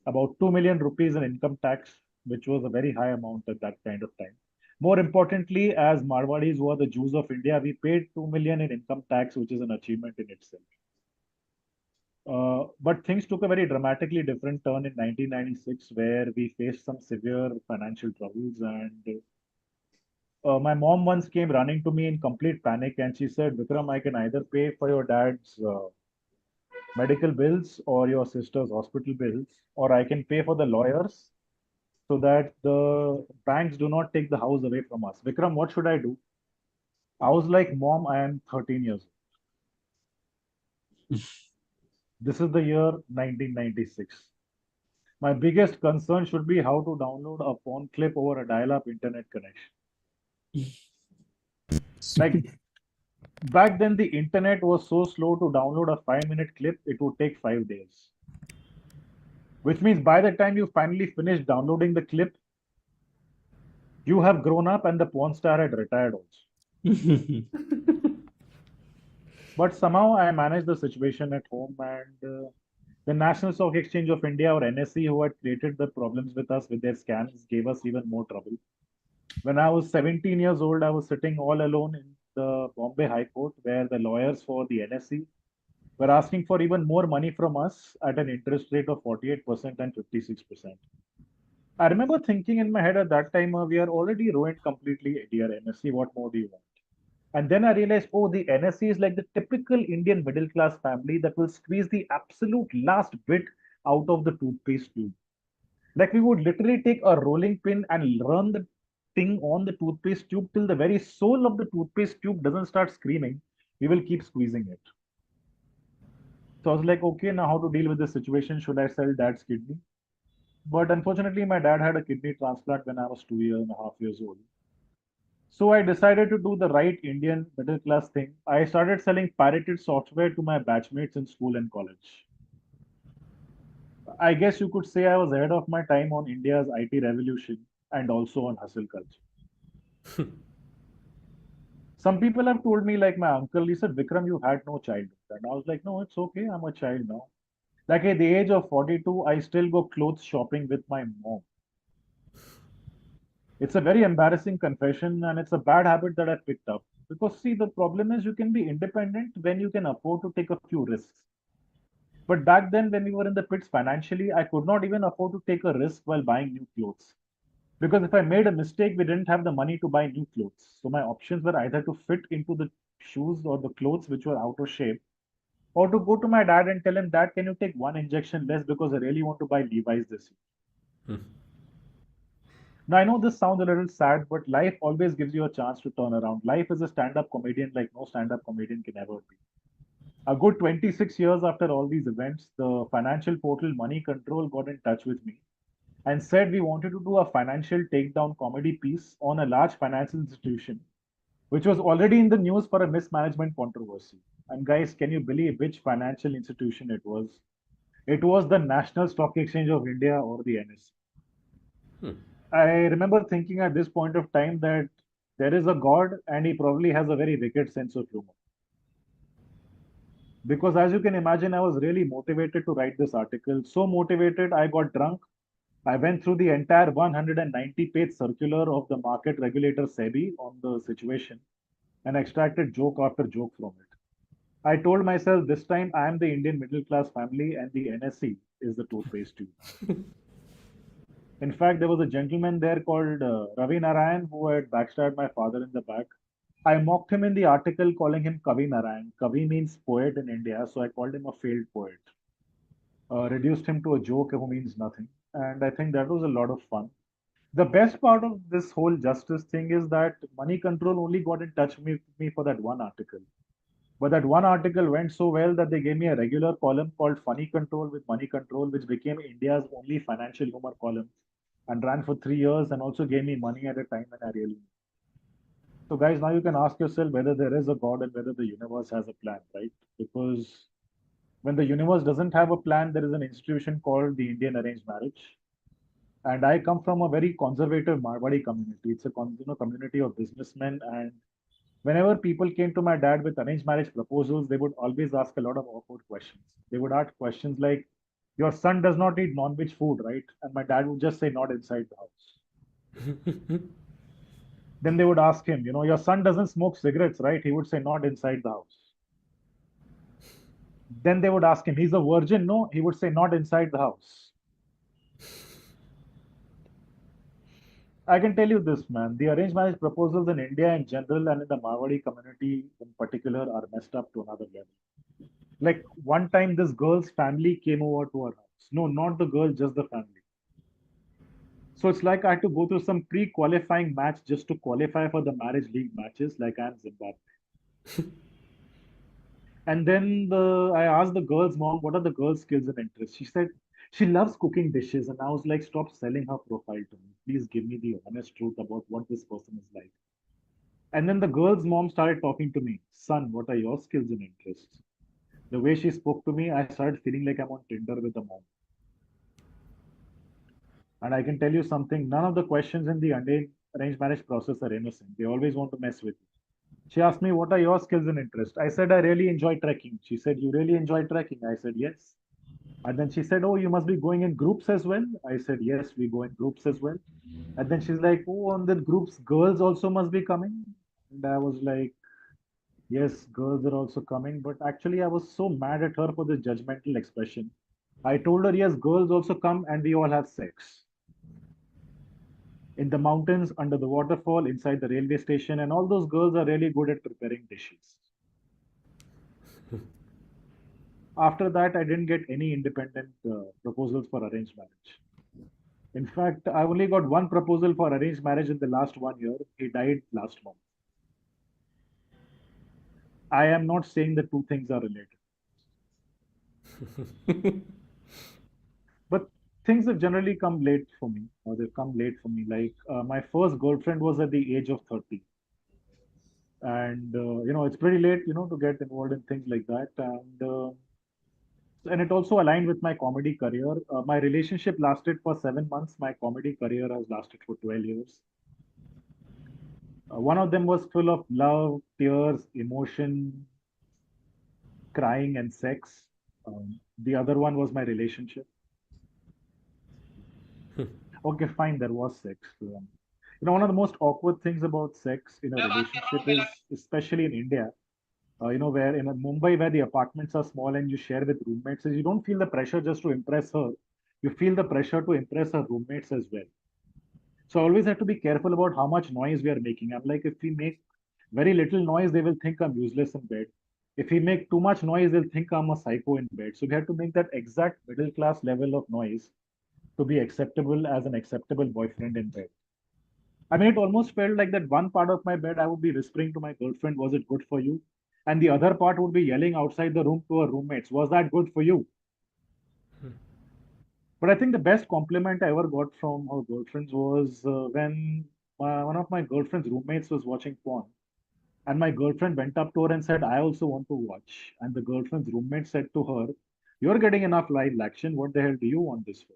about 2 million rupees in income tax, which was a very high amount at that kind of time. More importantly, as Marwadis were the Jews of India, we paid 2 million in income tax, which is an achievement in itself. But things took a very dramatically different turn in 1996, where we faced some severe financial troubles. And my mom once came running to me in complete panic, and she said, Vikram, I can either pay for your dad's medical bills or your sister's hospital bills, or I can pay for the lawyers so that the banks do not take the house away from us. Vikram, what should I do? I was like, Mom, I am 13 years old. This is the year 1996. My biggest concern should be how to download a porn clip over a dial-up internet connection. Like back then, the internet was so slow to download a 5-minute clip, it would take 5 days. Which means by the time you finally finish downloading the clip, you have grown up and the porn star had retired also. But somehow I managed the situation at home, and the National Stock Exchange of India, or NSE, who had created the problems with us with their scams, gave us even more trouble. When I was 17 years old, I was sitting all alone in the Bombay High Court, where the lawyers for the NSE were asking for even more money from us at an interest rate of 48% and 56%. I remember thinking in my head at that time, we are already ruined completely, dear NSE. What more do you want? And then I realized, oh, the NSE is like the typical Indian middle class family that will squeeze the absolute last bit out of the toothpaste tube. Like we would literally take a rolling pin and run the thing on the toothpaste tube till the very soul of the toothpaste tube doesn't start screaming. We will keep squeezing it. So I was like, okay, now how to deal with this situation? Should I sell dad's kidney? But unfortunately, my dad had a kidney transplant when I was 2.5 years old. So I decided to do the right Indian middle class thing. I started selling pirated software to my batchmates in school and college. I guess you could say I was ahead of my time on India's IT revolution and also on hustle culture. Some people have told me, like my uncle, he said, Vikram, you had no childhood. And I was like, no, it's okay. I'm a child now. Like at the age of 42, I still go clothes shopping with my mom. It's a very embarrassing confession, and it's a bad habit that I picked up. Because, see, the problem is you can be independent when you can afford to take a few risks. But back then, when we were in the pits financially, I could not even afford to take a risk while buying new clothes. Because if I made a mistake, we didn't have the money to buy new clothes. So my options were either to fit into the shoes or the clothes which were out of shape, or to go to my dad and tell him, Dad, can you take one injection less because I really want to buy Levi's this year? Now, I know this sounds a little sad, but life always gives you a chance to turn around. Life is a stand up comedian like no stand up comedian can ever be. A good 26 years after all these events, the financial portal Money Control got in touch with me and said we wanted to do a financial takedown comedy piece on a large financial institution, which was already in the news for a mismanagement controversy. And guys, can you believe which financial institution it was? It was the National Stock Exchange of India, or the NSE. I remember thinking at this point of time that there is a God and he probably has a very wicked sense of humor. Because as you can imagine, I was really motivated to write this article. So motivated, I got drunk. I went through the entire 190-page circular of the market regulator SEBI on the situation and extracted joke after joke from it. I told myself this time I am the Indian middle class family and the NSE is the toothpaste tube. In fact, there was a gentleman there called Ravi Narayan who had backstabbed my father in the back. I mocked him in the article calling him Kavi Narayan. Kavi means poet in India, so I called him a failed poet. Reduced him to a joke who means nothing. And I think that was a lot of fun. The best part of this whole justice thing is that Money Control only got in touch with me for that one article. But that one article went so well that they gave me a regular column called Funny Control with Money Control, which became India's only financial humor column and ran for 3 years and also gave me money at a time when I really needed. So, guys, now you can ask yourself whether there is a God and whether the universe has a plan, right? Because when the universe doesn't have a plan, there is an institution called the Indian arranged marriage. And I come from a very conservative Marwadi community. It's a community of businessmen. And whenever people came to my dad with arranged marriage proposals, they would always ask a lot of awkward questions. They would ask questions like, "Your son does not eat non-veg food, right?" And my dad would just say, "Not inside the house." Then they would ask him, "Your son doesn't smoke cigarettes, right?" He would say, "Not inside the house." Then they would ask him, "He's a virgin?" No, he would say, "Not inside the house." I can tell you this, man. The arranged marriage proposals in India in general and in the Marwadi community in particular are messed up to another level. Like one time, this girl's family came over to our house. No, not the girl, just the family. So it's like I had to go through some pre-qualifying match just to qualify for the marriage league matches, like I'm Zimbabwe. And then I asked the girl's mom, what are the girl's skills and interests? She said she loves cooking dishes. And I was like, stop selling her profile to me. Please give me the honest truth about what this person is like. And then the girl's mom started talking to me. Son, what are your skills and interests? The way she spoke to me, I started feeling like I'm on Tinder with a mom. And I can tell you something, none of the questions in the arranged marriage process are innocent. They always want to mess with you. She asked me, what are your skills and interests? I said, I really enjoy trekking. She said, you really enjoy trekking? I said, yes. And then she said, oh, you must be going in groups as well? I said, yes, we go in groups as well. And then she's like, oh, on the groups, girls also must be coming. And I was like, yes, girls are also coming. But actually, I was so mad at her for the judgmental expression. I told her, yes, girls also come and we all have sex. In the mountains, under the waterfall, inside the railway station, and all those girls are really good at preparing dishes. After that, I didn't get any independent proposals for arranged marriage. In fact, I only got one proposal for arranged marriage in the last 1 year. He died last month. I am not saying the two things are related. But things have generally come late for me, or they've come late for me. Like my first girlfriend was at the age of 30. And, it's pretty late, to get involved in things like that. And it also aligned with my comedy career. My relationship lasted for 7 months. My comedy career has lasted for 12 years. One of them was full of love, tears, emotion, crying, and sex. The other one was my relationship. Okay, fine, there was sex. One of the most awkward things about sex in a relationship is, especially in India, where in Mumbai, where the apartments are small and you share with roommates, is you don't feel the pressure just to impress her. You feel the pressure to impress her roommates as well. So I always have to be careful about how much noise we are making. I'm like, if we make very little noise, they will think I'm useless in bed. If we make too much noise, they'll think I'm a psycho in bed. So we have to make that exact middle class level of noise to be acceptable as an acceptable boyfriend in bed. I mean, it almost felt like that one part of my bed, I would be whispering to my girlfriend, was it good for you? And the other part would be yelling outside the room to her roommates, was that good for you? But I think the best compliment I ever got from her girlfriends was when one of my girlfriend's roommates was watching porn. And my girlfriend went up to her and said, I also want to watch. And the girlfriend's roommate said to her, you're getting enough live action. What the hell do you want this for?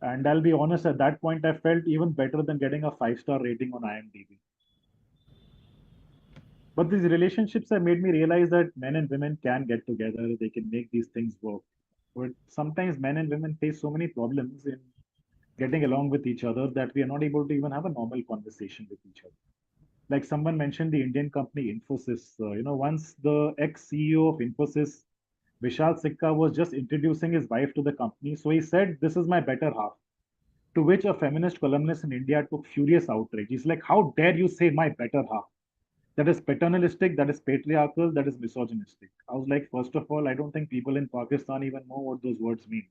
And I'll be honest, at that point, I felt even better than getting a 5-star rating on IMDb. But these relationships have made me realize that men and women can get together, they can make these things work. But sometimes men and women face so many problems in getting along with each other that we are not able to even have a normal conversation with each other. Like someone mentioned the Indian company Infosys. Once the ex-CEO of Infosys, Vishal Sikka, was just introducing his wife to the company. So he said, "This is my better half." To which a feminist columnist in India took furious outrage. He's like, "How dare you say my better half? That is paternalistic, that is patriarchal, that is misogynistic." I was like, first of all, I don't think people in Pakistan even know what those words mean.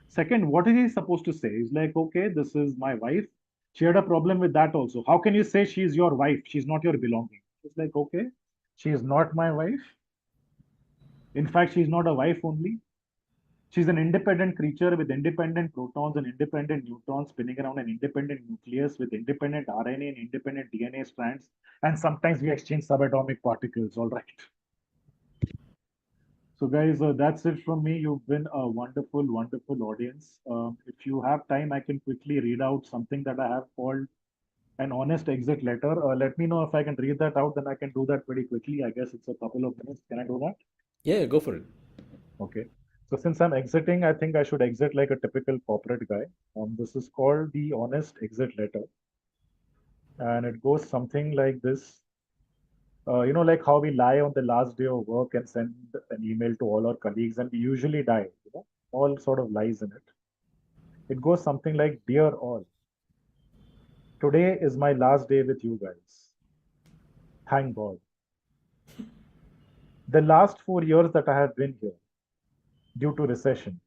Second, what is he supposed to say? He's like, okay, this is my wife. She had a problem with that also. How can you say she's your wife? She's not your belonging. It's like, okay, she is not my wife. In fact, she's not a wife only. She's an independent creature with independent protons and independent neutrons spinning around an independent nucleus with independent RNA and independent DNA strands. And sometimes we exchange subatomic particles, all right. So guys, that's it from me. You've been a wonderful, wonderful audience. If you have time, I can quickly read out something that I have called an honest exit letter. Let me know if I can read that out, then I can do that pretty quickly. I guess it's a couple of minutes. Can I do that? Yeah, go for it. Okay. So since I'm exiting, I think I should exit like a typical corporate guy. This is called the honest exit letter. And it goes something like this. Like how we lie on the last day of work and send an email to all our colleagues, and we usually die, all sort of lies in it. It goes something like, "Dear all, today is my last day with you guys. Thank God. The last 4 years that I have been here, due to recession,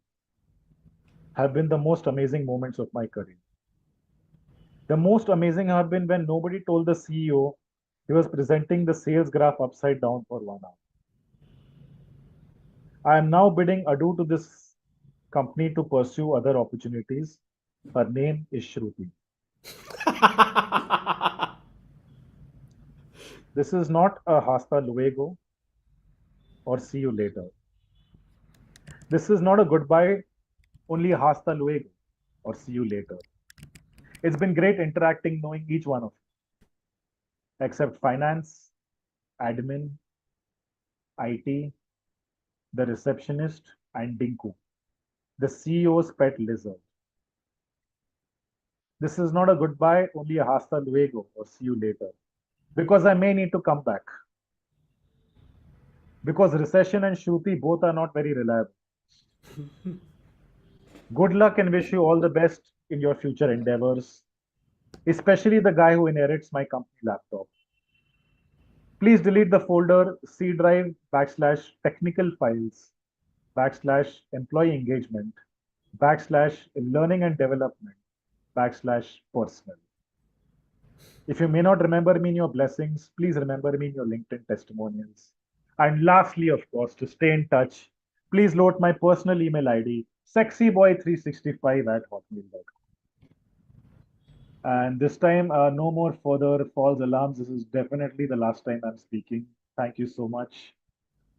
have been the most amazing moments of my career. The most amazing have been when nobody told the CEO he was presenting the sales graph upside down for 1 hour. I am now bidding adieu to this company to pursue other opportunities. Her name is Shruti." This is not a hasta luego or see you later. This is not a goodbye, only a hasta luego or see you later. It's been great interacting, knowing each one of you, except finance, admin, IT, the receptionist, and Dinku, the CEO's pet lizard. This is not a goodbye, only a hasta luego or see you later, because I may need to come back. Because recession and Shruti both are not very reliable. Good luck and wish you all the best in your future endeavors, especially the guy who inherits my company laptop. Please delete the folder C drive /technical files /employee engagement /learning and development /personal. If you may not remember me in your blessings, please remember me in your LinkedIn testimonials. And lastly, of course, to stay in touch, please note my personal email ID, sexyboy365@hotmail.com. And this time, no more further false alarms. This is definitely the last time I'm speaking. Thank you so much.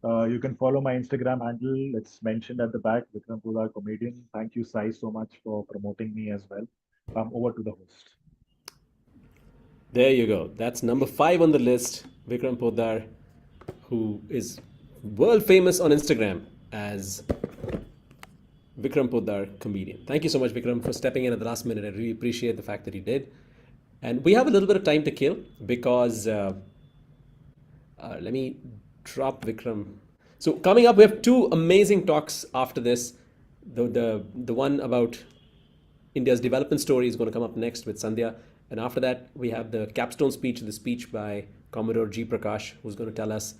You can follow my Instagram handle. It's mentioned at the back, Vikram Pudar Comedian. Thank you, Sai, so much for promoting me as well. Over to the host. There you go. That's number 5 on the list, Vikram Poddar, who is world famous on Instagram as Vikram Poddar Comedian. Thank you so much, Vikram, for stepping in at the last minute. I really appreciate the fact that you did. And we have a little bit of time to kill because let me drop Vikram. So coming up, we have 2 amazing talks after this. The one about India's development story is going to come up next with Sandhya. And after that, we have the capstone speech, the speech by Commodore G. Prakash, who's going to tell us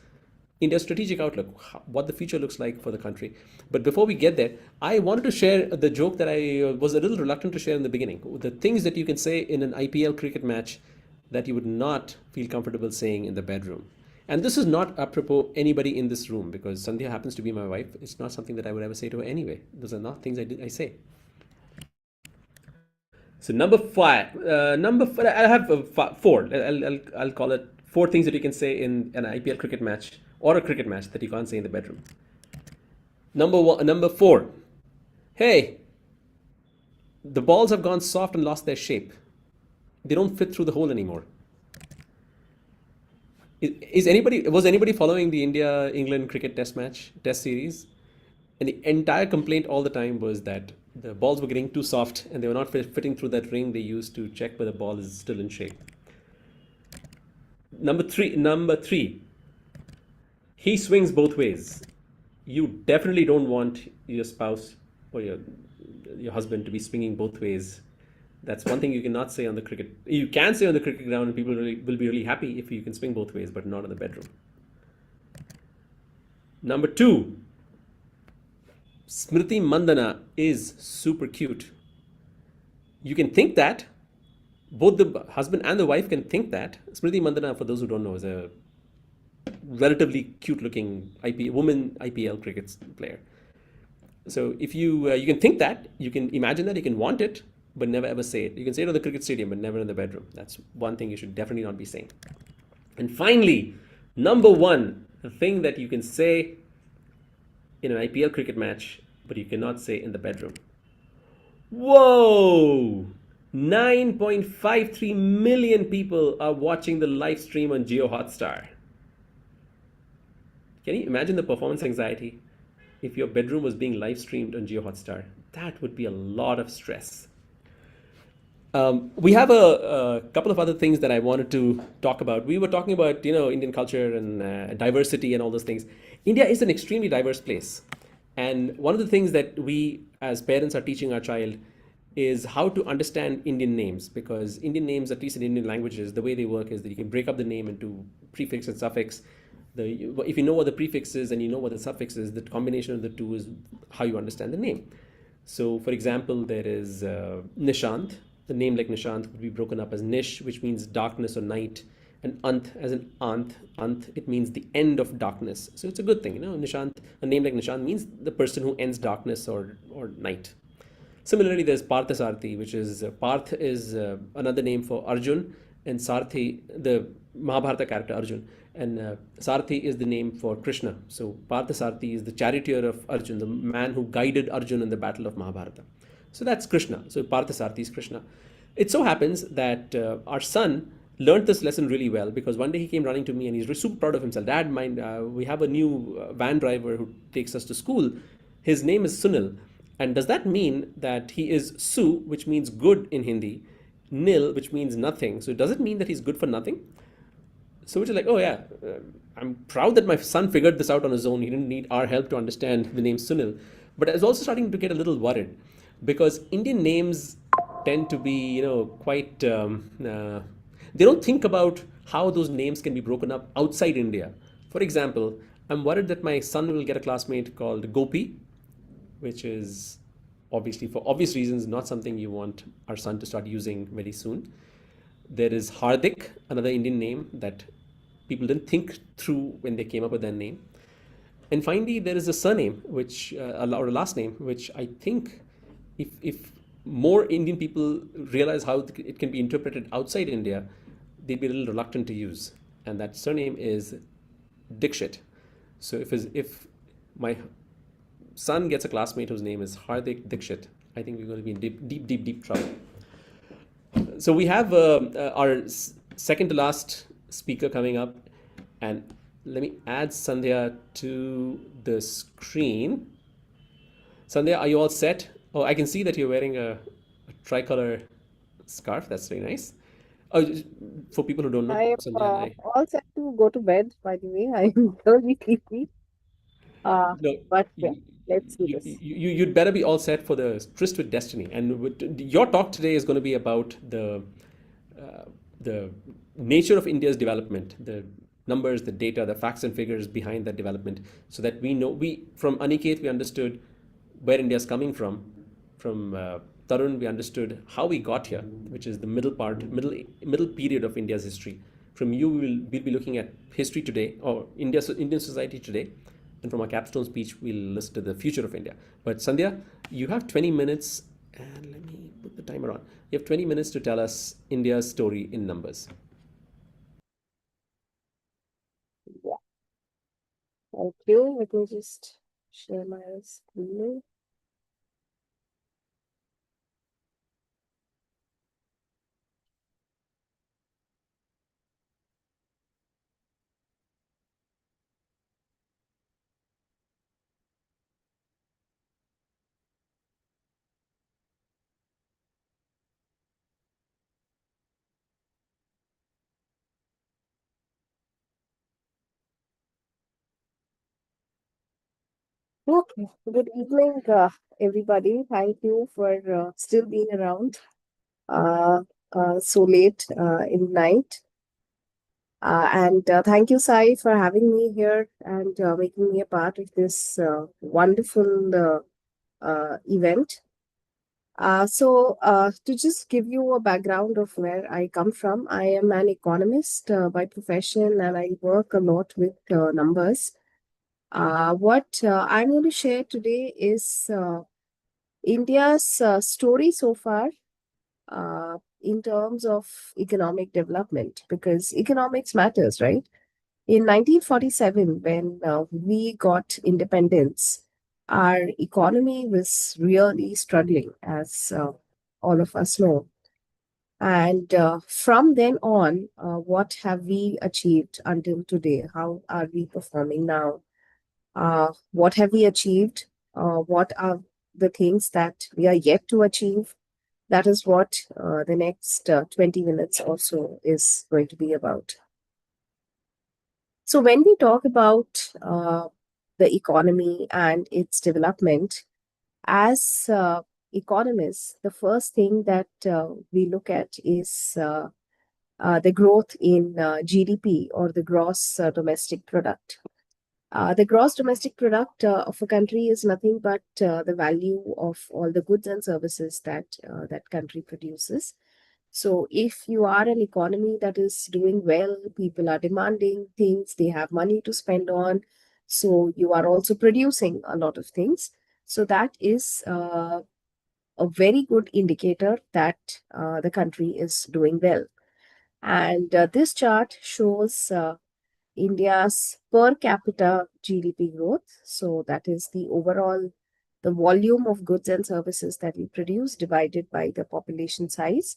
India's strategic outlook, what the future looks like for the country. But before we get there, I wanted to share the joke that I was a little reluctant to share in the beginning. The things that you can say in an IPL cricket match that you would not feel comfortable saying in the bedroom. And this is not apropos anybody in this room, because Sandhya happens to be my wife. It's not something that I would ever say to her anyway. Those are not things I say. So number 5, I have 4. I'll call it 4 things that you can say in an IPL cricket match or a cricket match that you can't say in the bedroom. Number 4. hey, the balls have gone soft and lost their shape. They don't fit through the hole anymore. Was anybody following the India-England cricket test series? And the entire complaint all the time was that the balls were getting too soft and they were not fitting through that ring they used to check whether the ball is still in shape. Number three, he swings both ways. You definitely don't want your spouse or your husband to be swinging both ways. That's one thing you cannot say on the cricket. You can say on the cricket ground, and people will be really happy if you can swing both ways, but not in the bedroom. Number two, Smriti Mandana is super cute. You can think that. Both the husband and the wife can think that. Smriti Mandana, for those who don't know, is a relatively cute-looking woman IPL cricket player. So if you can think that, you can imagine that, you can want it, but never ever say it. You can say it on the cricket stadium, but never in the bedroom. That's one thing you should definitely not be saying. And finally, number one, the thing that you can say in an IPL cricket match, but you cannot say in the bedroom. Whoa! 9.53 million people are watching the live stream on Jio Hotstar. Can you imagine the performance anxiety if your bedroom was being live streamed on Jio Hotstar? That would be a lot of stress. We have a couple of other things that I wanted to talk about. We were talking about Indian culture and diversity and all those things. India is an extremely diverse place, and one of the things that we as parents are teaching our child is how to understand Indian names, because Indian names, at least in Indian languages, the way they work is that you can break up the name into prefix and suffix. If you know what the prefix is and you know what the suffix is, the combination of the two is how you understand the name. So, for example, there is Nishant. The name like Nishant would be broken up as Nish, which means darkness or night, and Ant as an Ant. Ant, it means the end of darkness. So it's a good thing, Nishant. A name like Nishant means the person who ends darkness or night. Similarly, there's Parthasarthi, which is Parth is another name for Arjun, and Sarthi, the Mahabharata character Arjun, and Sarthi is the name for Krishna. So Parthasarthi is the charioteer of Arjun, the man who guided Arjun in the battle of Mahabharata. So that's Krishna. So Parthasarthi is Krishna. It so happens that our son learned this lesson really well, because one day he came running to me and he's super proud of himself. Dad, we have a new van driver who takes us to school. His name is Sunil. And does that mean that he is Su, which means good in Hindi, Nil, which means nothing? So does it mean that he's good for nothing? So which is like, oh yeah, I'm proud that my son figured this out on his own. He didn't need our help to understand the name Sunil. But I was also starting to get a little worried, because Indian names tend to be, quite, they don't think about how those names can be broken up outside India. For example, I'm worried that my son will get a classmate called Gopi, which is obviously, for obvious reasons, not something you want our son to start using very soon. There is Hardik, another Indian name that people didn't think through when they came up with their name. And finally, there is a surname, or a last name, which I think if more Indian people realize how it can be interpreted outside India, they'd be a little reluctant to use. And that surname is Dikshit. So if my son gets a classmate whose name is Hardik Dikshit, I think we're going to be in deep trouble. So we have our second to last speaker coming up, and let me add Sandhya to the screen. Sandhya, are you all set? Oh, I can see that you're wearing a tricolor scarf. That's very nice. Oh, for people who don't know, I am Sandhya and all set to go to bed, by the way. I'm totally sleepy. no, But yeah, let's do this. you'd better be all set for the Tryst with Destiny. And your talk today is going to be about the nature of India's development, the numbers, the data, the facts and figures behind that development, so that we know, from Aniket, we understood where India's coming from. From Tarun, we understood how we got here, which is the middle period of India's history. From you, we'll be looking at history today, or Indian society today. And from our capstone speech, we'll listen to the future of India. But Sandhya, you have 20 minutes, and let me put the timer on. You have 20 minutes to tell us India's story in numbers. Yeah. Thank you. Let me just share my screen. Okay. Good evening, everybody. Thank you for still being around uh, so late in night. And thank you, Sai, for having me here and making me a part of this wonderful event. To just give you a background of where I come from, I am an economist by profession and I work a lot with numbers. What I'm going to share today is India's story so far in terms of economic development, because economics matters, right? In 1947, when we got independence, our economy was really struggling, as all of us know. And from then on, what have we achieved until today? How are we performing now? What have we achieved? What are the things that we are yet to achieve? That is what the next 20 minutes or so is going to be about. So, when we talk about the economy and its development, as economists, the first thing that we look at is the growth in GDP, or the gross domestic product. The gross domestic product of a country is nothing but the value of all the goods and services that that country produces. So, if you are an economy that is doing well, people are demanding things, they have money to spend on, so you are also producing a lot of things. So, that is a very good indicator that the country is doing well. And this chart shows India's per capita GDP growth. So that is the overall, the volume of goods and services that we produce divided by the population size.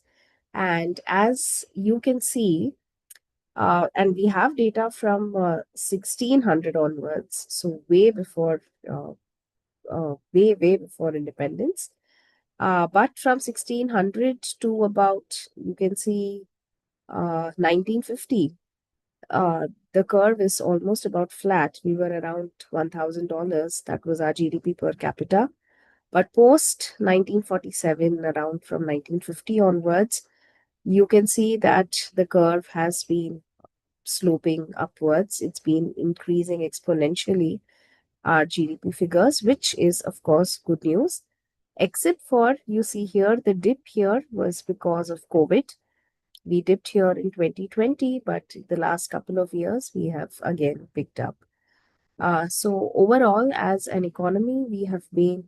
And as you can see, and we have data from 1600 onwards, so way before independence. But from 1600 to about, you can see, 1950, the curve is almost about flat. We were around $1,000. That was our GDP per capita. But post 1947, around from 1950 onwards, you can see that the curve has been sloping upwards. It's been increasing exponentially, our GDP figures, which is, of course, good news. Except for, you see here, the dip here was because of COVID. We dipped here in 2020, but the last couple of years we have again picked up. So overall, as an economy, we have been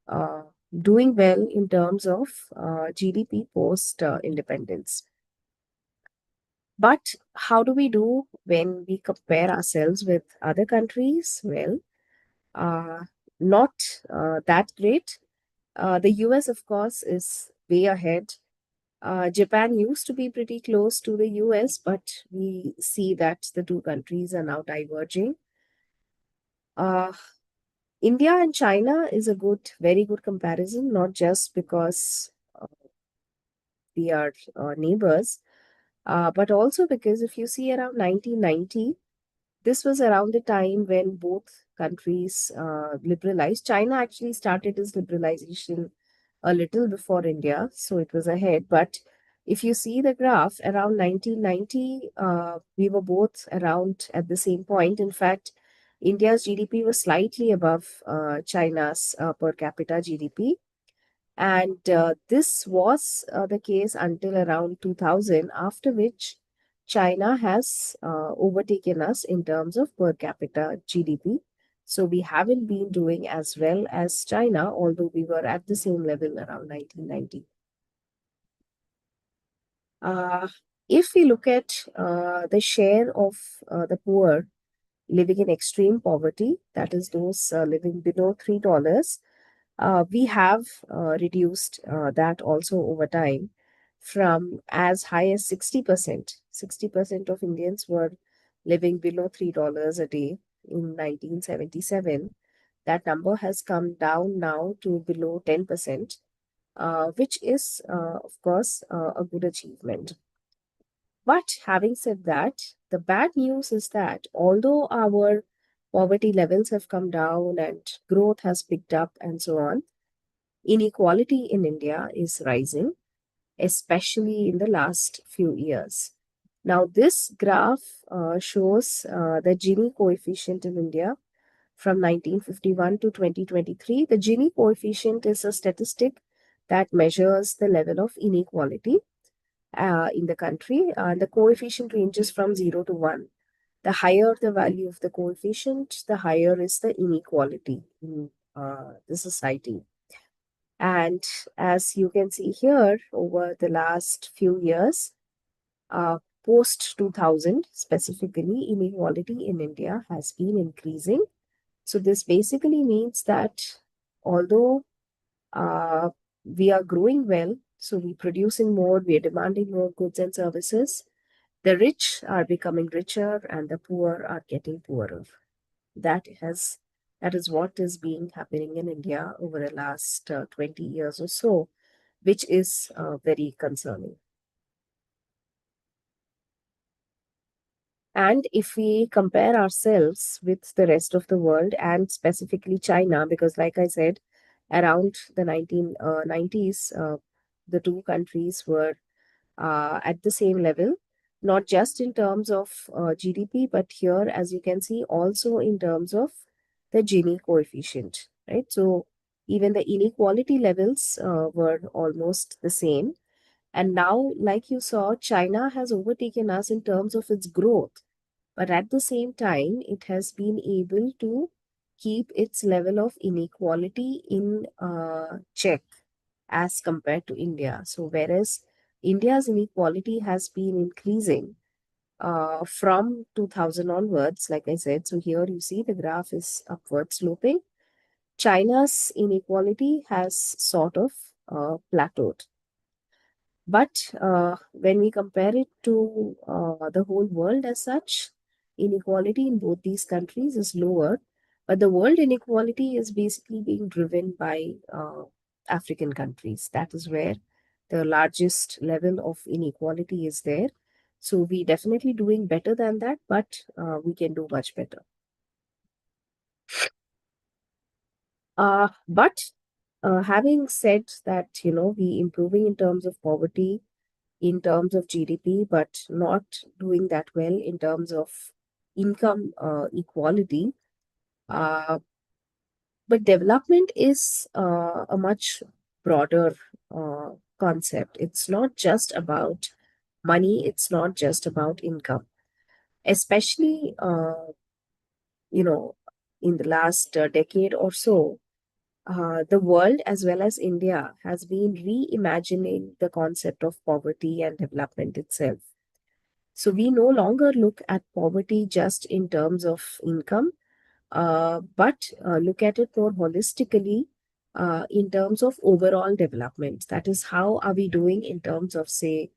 uh, doing well in terms of GDP post independence. But how do we do when we compare ourselves with other countries? Well, uh, not that great. The US, of course, is way ahead. Japan used to be pretty close to the US, but we see that the two countries are now diverging. Uh, India and China is a very good comparison, not just because we are neighbors, but also because if you see around 1990, this was around the time when both countries liberalized. China actually started its liberalization a little before India, so it was ahead. But if you see the graph, around 1990, we were both around at the same point. In fact, India's GDP was slightly above China's per capita GDP. And this was the case until around 2000, after which China has overtaken us in terms of per capita GDP. So we haven't been doing as well as China, although we were at the same level around 1990. Uh, if we look at the share of the poor living in extreme poverty, that is those living below $3, we have reduced that also over time from as high as 60%. 60% of Indians were living below $3 a day in 1977. That number has come down now to below 10%, which is, of course, a good achievement. But having said that, the bad news is that although our poverty levels have come down and growth has picked up and so on, inequality in India is rising, especially in the last few years. Now, this graph shows the Gini coefficient in India from 1951 to 2023. The Gini coefficient is a statistic that measures the level of inequality in the country. The coefficient ranges from 0 to 1. The higher the value of the coefficient, the higher is the inequality in the society. And as you can see here, over the last few years, post 2000 specifically, inequality in India has been increasing. So this basically means that although we are growing well, so we're producing more, we are demanding more goods and services, the rich are becoming richer and the poor are getting poorer. That is what is being happening in India over the last 20 years or so, which is very concerning. And if we compare ourselves with the rest of the world and specifically China, because like I said, around the 1990s, the two countries were at the same level, not just in terms of GDP, but here, as you can see, also in terms of the Gini coefficient, right? So even the inequality levels were almost the same. And now, like you saw, China has overtaken us in terms of its growth. But at the same time, it has been able to keep its level of inequality in check as compared to India. So whereas India's inequality has been increasing from 2000 onwards, like I said, so here you see the graph is upward sloping. China's inequality has sort of plateaued. But when we compare it to the whole world as such, inequality in both these countries is lower. But the world inequality is basically being driven by African countries. That is where the largest level of inequality is there. So we definitely doing better than that, but we can do much better. But having said that, we improving in terms of poverty, in terms of GDP, but not doing that well in terms of income equality. But development is a much broader concept. It's not just about money, it's not just about income. Especially, in the last decade or so, the world as well as India has been reimagining the concept of poverty and development itself. So we no longer look at poverty just in terms of income, but look at it more holistically in terms of overall development. That is, how are we doing in terms of, say,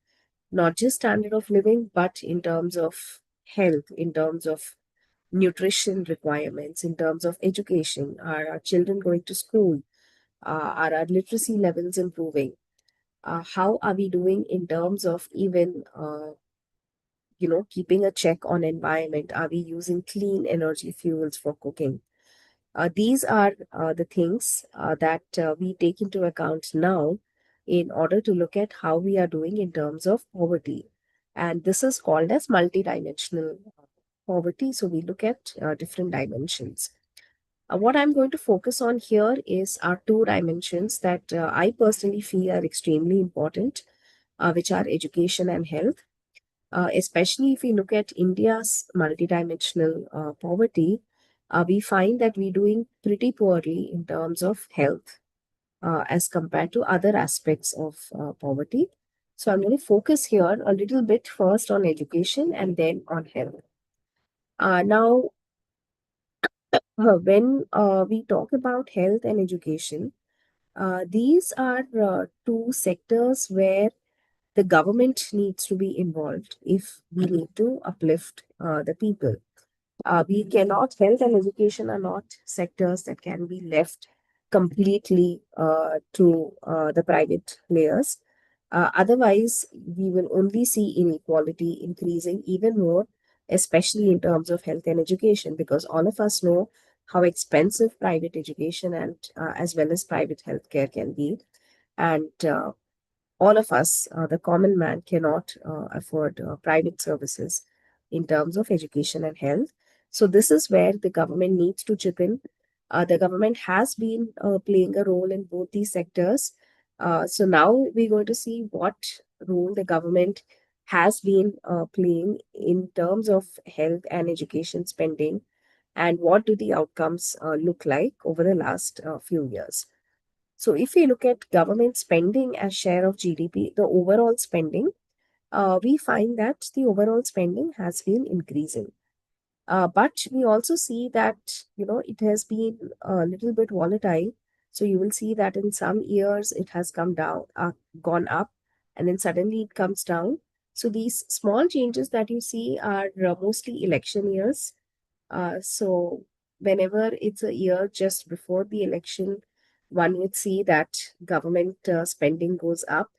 not just standard of living, but in terms of health, in terms of nutrition requirements, in terms of education. Are our children going to school? Are our literacy levels improving? How are we doing in terms of even keeping a check on environment? Are we using clean energy fuels for cooking? These are the things that we take into account now in order to look at how we are doing in terms of poverty. And this is called as multidimensional poverty. So we look at different dimensions. What I'm going to focus on here is our two dimensions that I personally feel are extremely important, which are education and health. Especially if we look at India's multidimensional poverty, we find that we're doing pretty poorly in terms of health as compared to other aspects of poverty. So I'm going to focus here a little bit first on education and then on health. Now, when we talk about health and education, these are two sectors where the government needs to be involved if we need to uplift the people. We cannot, health and education are not sectors that can be left completely to the private players. Otherwise, we will only see inequality increasing even more especially in terms of health and education, because all of us know how expensive private education and as well as private healthcare can be. And all of us, the common man, cannot afford private services in terms of education and health. So this is where the government needs to chip in. The government has been playing a role in both these sectors. So now we're going to see what role the government has been playing in terms of health and education spending, and what do the outcomes look like over the last few years. So if we look at government spending as share of GDP, the overall spending, we find that the overall spending has been increasing. But we also see that, it has been a little bit volatile. So you will see that in some years it has come down, gone up, and then suddenly it comes down. So these small changes that you see are mostly election years. So whenever it's a year just before the election, one would see that government spending goes up,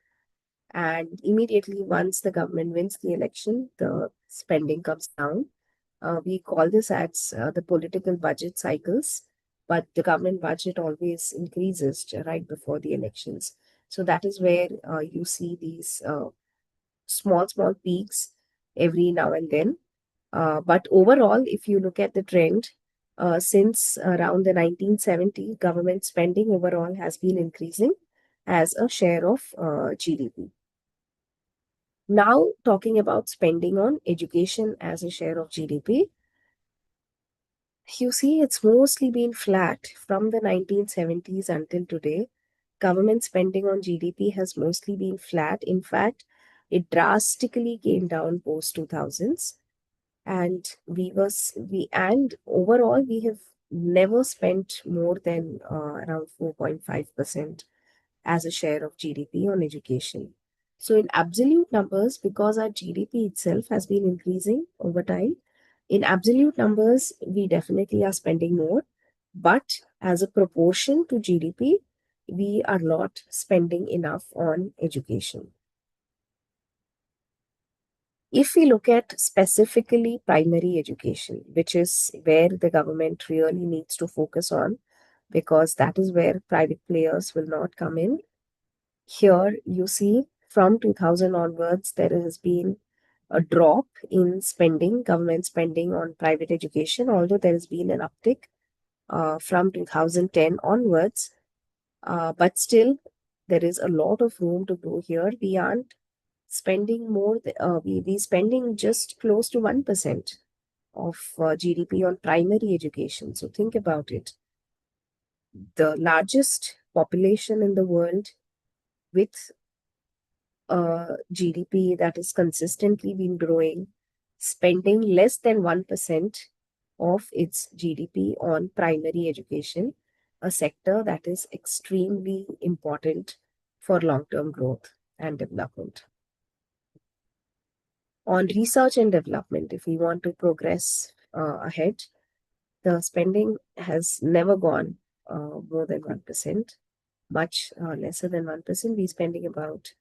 and immediately once the government wins the election, the spending comes down. We call this as the political budget cycles, but the government budget always increases right before the elections. So that is where you see these small peaks every now and then. But overall, if you look at the trend, since around the 1970, government spending overall has been increasing as a share of GDP. Now, talking about spending on education as a share of GDP, you see it's mostly been flat from the 1970s until today. Government spending on GDP has mostly been flat. In fact, it drastically came down post 2000s, and and overall we have never spent more than around 4.5% as a share of GDP on education. So in absolute numbers, because our GDP itself has been increasing over time, in absolute numbers we definitely are spending more, but as a proportion to GDP, we are not spending enough on education. If we look at specifically primary education, which is where the government really needs to focus on, because that is where private players will not come in. Here you see from 2000 onwards, there has been a drop in spending, government spending on private education, although there has been an uptick from 2010 onwards. But still, there is a lot of room to grow here. We aren't spending more, we spending just close to 1% of GDP on primary education. So think about it. The largest population in the world with GDP that has consistently been growing, spending less than 1% of its GDP on primary education, a sector that is extremely important for long-term growth and development. On research and development, if we want to progress ahead, the spending has never gone more than 1%, much lesser than 1%. We're spending about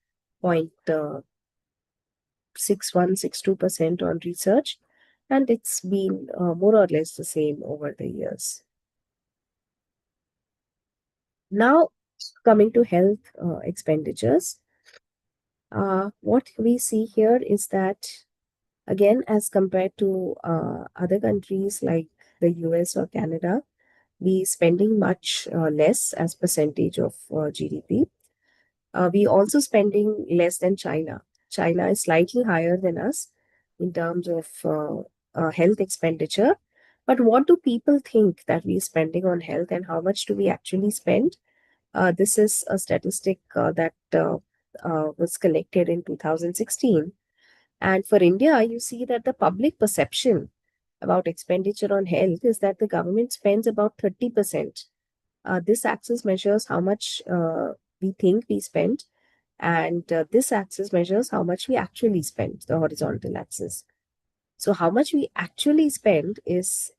0.6162% on research, and it's been more or less the same over the years. Now, coming to health expenditures, what we see here is that, again, as compared to other countries like the US or Canada, we spending much less as percentage of GDP. We also spending less than China. China is slightly higher than us in terms of health expenditure. But what do people think that we're spending on health, and how much do we actually spend? This is a statistic that was collected in 2016. And for India, you see that the public perception about expenditure on health is that the government spends about 30%. This axis measures how much we think we spend, and this axis measures how much we actually spend, the horizontal axis. So how much we actually spend is,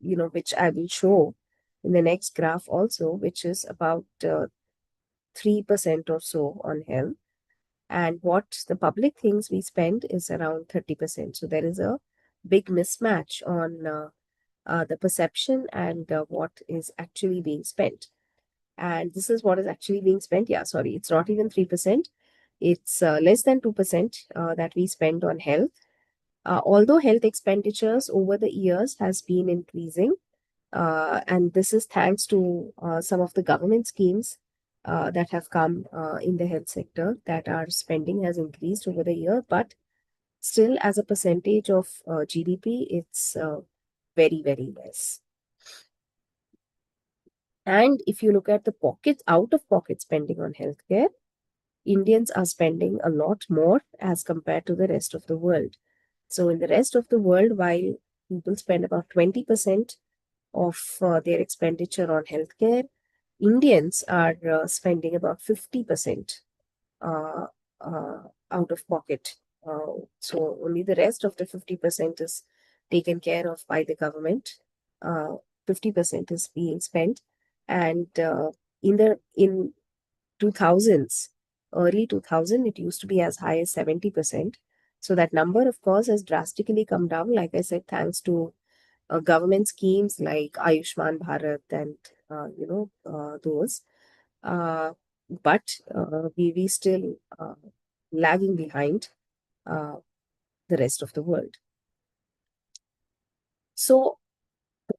which I will show in the next graph also, which is about 3% or so on health. and what the public thinks we spend is around 30%. So there is a big mismatch on the perception and what is actually being spent. And this is what is actually being spent. Yeah, sorry, it's not even 3%. It's less than 2% that we spend on health. Although health expenditures over the years has been increasing, and this is thanks to some of the government schemes that have come in the health sector, that our spending has increased over the year, but still as a percentage of GDP, it's very, very less. And if you look at the pocket, out of pocket spending on healthcare, Indians are spending a lot more as compared to the rest of the world. So in the rest of the world, while people spend about 20% of their expenditure on healthcare, Indians are spending about 50% uh, out of pocket. So only the rest of the 50% is taken care of by the government. 50% is being spent, and in 2000s, early 2000, it used to be as high as 70%. So that number, of course, has drastically come down, like I said, thanks to government schemes like Ayushman Bharat and those. But we still lagging behind uh, the rest of the world. So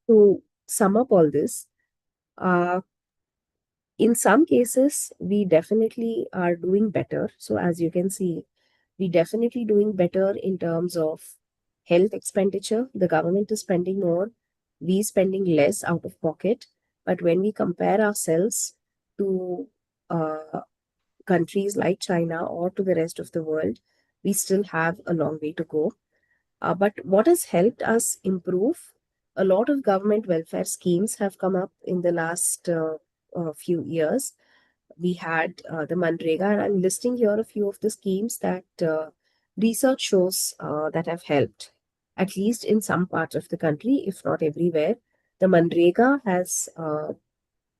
to sum up all this, in some cases, we definitely are doing better. So as you can see, we definitely doing better in terms of health expenditure. The government is spending more, we spending less out of pocket. But when we compare ourselves to countries like China or to the rest of the world, we still have a long way to go. But what has helped us improve? A lot of government welfare schemes have come up in the last few years. We had the Manrega, and I'm listing here a few of the schemes that research shows that have helped, at least in some parts of the country, if not everywhere. The Manrega has,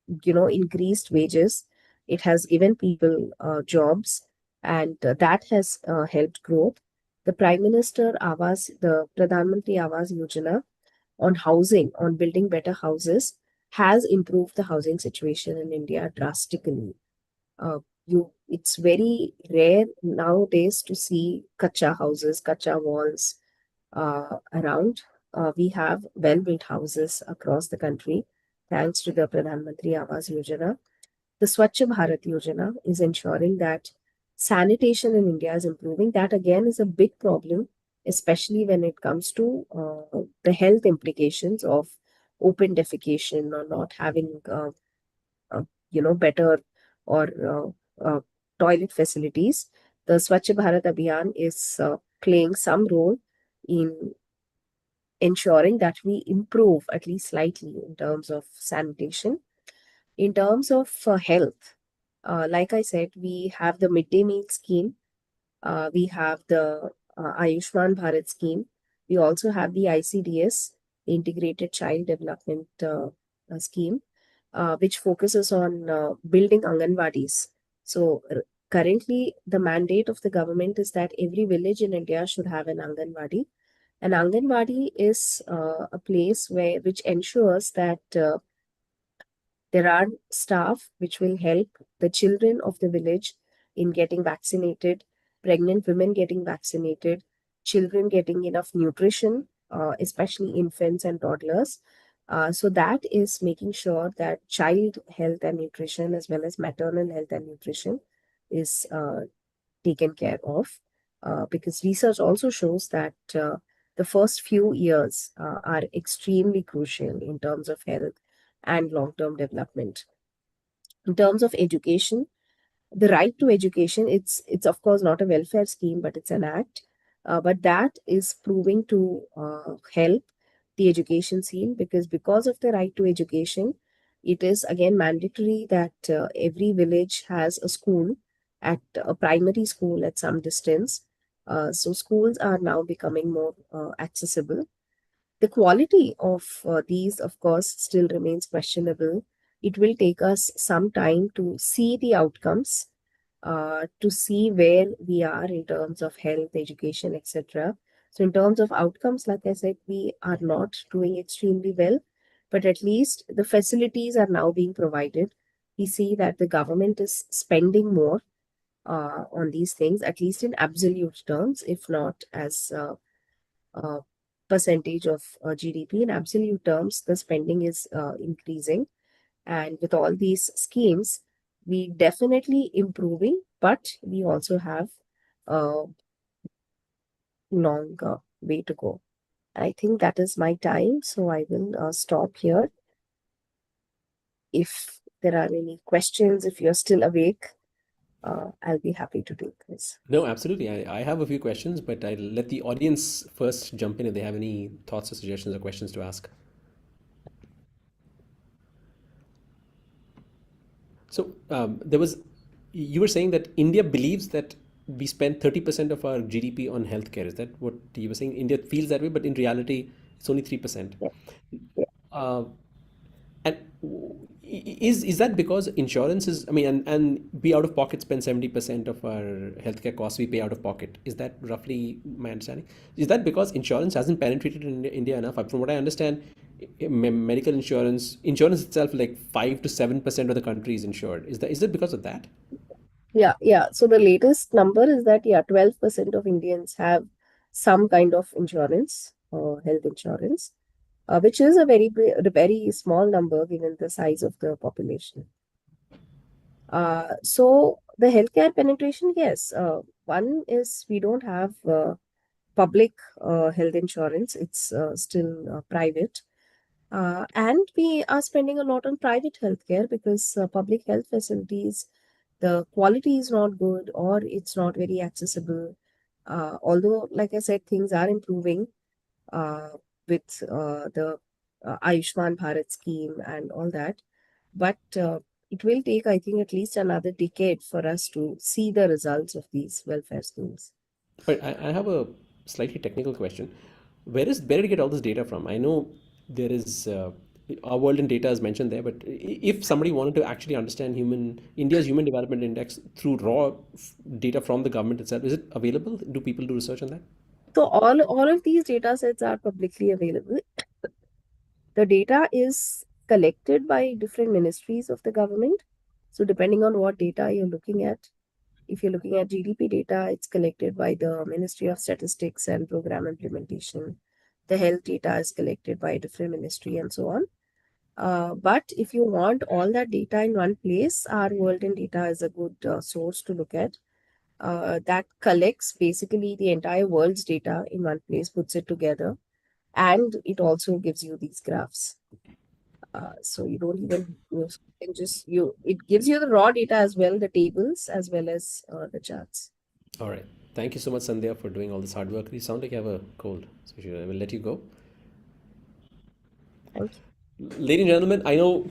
increased wages. It has given people jobs, and that has helped growth. The Prime Minister Awas, the Pradhan Mantri Awas Yojana on housing, on building better houses, has improved the housing situation in India drastically. It's very rare nowadays to see kacha houses, kacha walls around. We have well-built houses across the country thanks to the Pradhan Mantri Awas Yojana. The Swachh Bharat Yojana is ensuring that sanitation in India is improving. That again is a big problem, especially when it comes to the health implications of open defecation or not having, better or toilet facilities. The Swachh Bharat Abhiyan is playing some role in ensuring that we improve at least slightly in terms of sanitation. In terms of health, like I said, we have the midday meal scheme, we have the Ayushman Bharat scheme, we also have the ICDS, Integrated Child Development Scheme, which focuses on building Anganwadis. So currently, the mandate of the government is that every village in India should have an Anganwadi. An Anganwadi is a place which ensures that there are staff which will help the children of the village in getting vaccinated, pregnant women getting vaccinated, children getting enough nutrition, especially infants and toddlers. So that is making sure that child health and nutrition as well as maternal health and nutrition is taken care of. Because research also shows that the first few years are extremely crucial in terms of health and long-term development. In terms of education, the right to education, it's of course not a welfare scheme, but it's an act. But that is proving to help the education scene, because of the right to education, it is again mandatory that every village has a school, at a primary school at some distance. So schools are now becoming more accessible. The quality of these, of course, still remains questionable. It will take us some time to see the outcomes. to see where we are in terms of health, education, etc. So, in terms of outcomes, like I said, we are not doing extremely well, but at least the facilities are now being provided. We see that the government is spending more on these things, at least in absolute terms, if not as a percentage of GDP. In absolute terms, the spending is increasing. And with all these schemes, we definitely improving, but we also have a long way to go. I think that is my time, so I will stop here. If there are any questions, if you're still awake, I'll be happy to take this. No, absolutely. I have a few questions, but I'll let the audience first jump in if they have any thoughts or suggestions or questions to ask. So you were saying that India believes that we spend 30% of our GDP on healthcare. Is that what you were saying? India feels that way, but in reality, it's only 3%. Yeah. And is that because insurance is, I mean, and we out of pocket spend 70% of our healthcare costs we pay out of pocket. Is that roughly my understanding? Is that because insurance hasn't penetrated in India enough? From what I understand, medical insurance itself, like 5 to 7% of the country is insured. Is it because of that? Yeah. So the latest number is that 12% of Indians have some kind of insurance, health insurance, which is a very small number given the size of the population. So the healthcare penetration, yes. One is we don't have public health insurance; it's still private. And we are spending a lot on private healthcare because public health facilities, the quality is not good or it's not very accessible. Although, like I said, things are improving uh, with the Ayushman Bharat scheme and all that. But it will take, I think, at least another decade for us to see the results of these welfare schemes. But I have a slightly technical question. Where did you get all this data from? I know there is our world in data is mentioned there, but if somebody wanted to actually understand India's human development index through raw data from the government itself, is it available? Do people do research on that? So all of these data sets are publicly available. The data is collected by different ministries of the government. So depending on what data you're looking at, if you're looking at GDP data, it's collected by the Ministry of Statistics and Program Implementation. The health data is collected by a different ministry and so on. But if you want all that data in one place, our World in Data is a good source to look at. That collects basically the entire world's data in one place, puts it together, and it also gives you these graphs. So you don't even it gives you the raw data as well, the tables as well as the charts. All right. Thank you so much, Sandhya, for doing all this hard work. You sound like you have a cold, so I will let you go. Thank you. Ladies and gentlemen, I know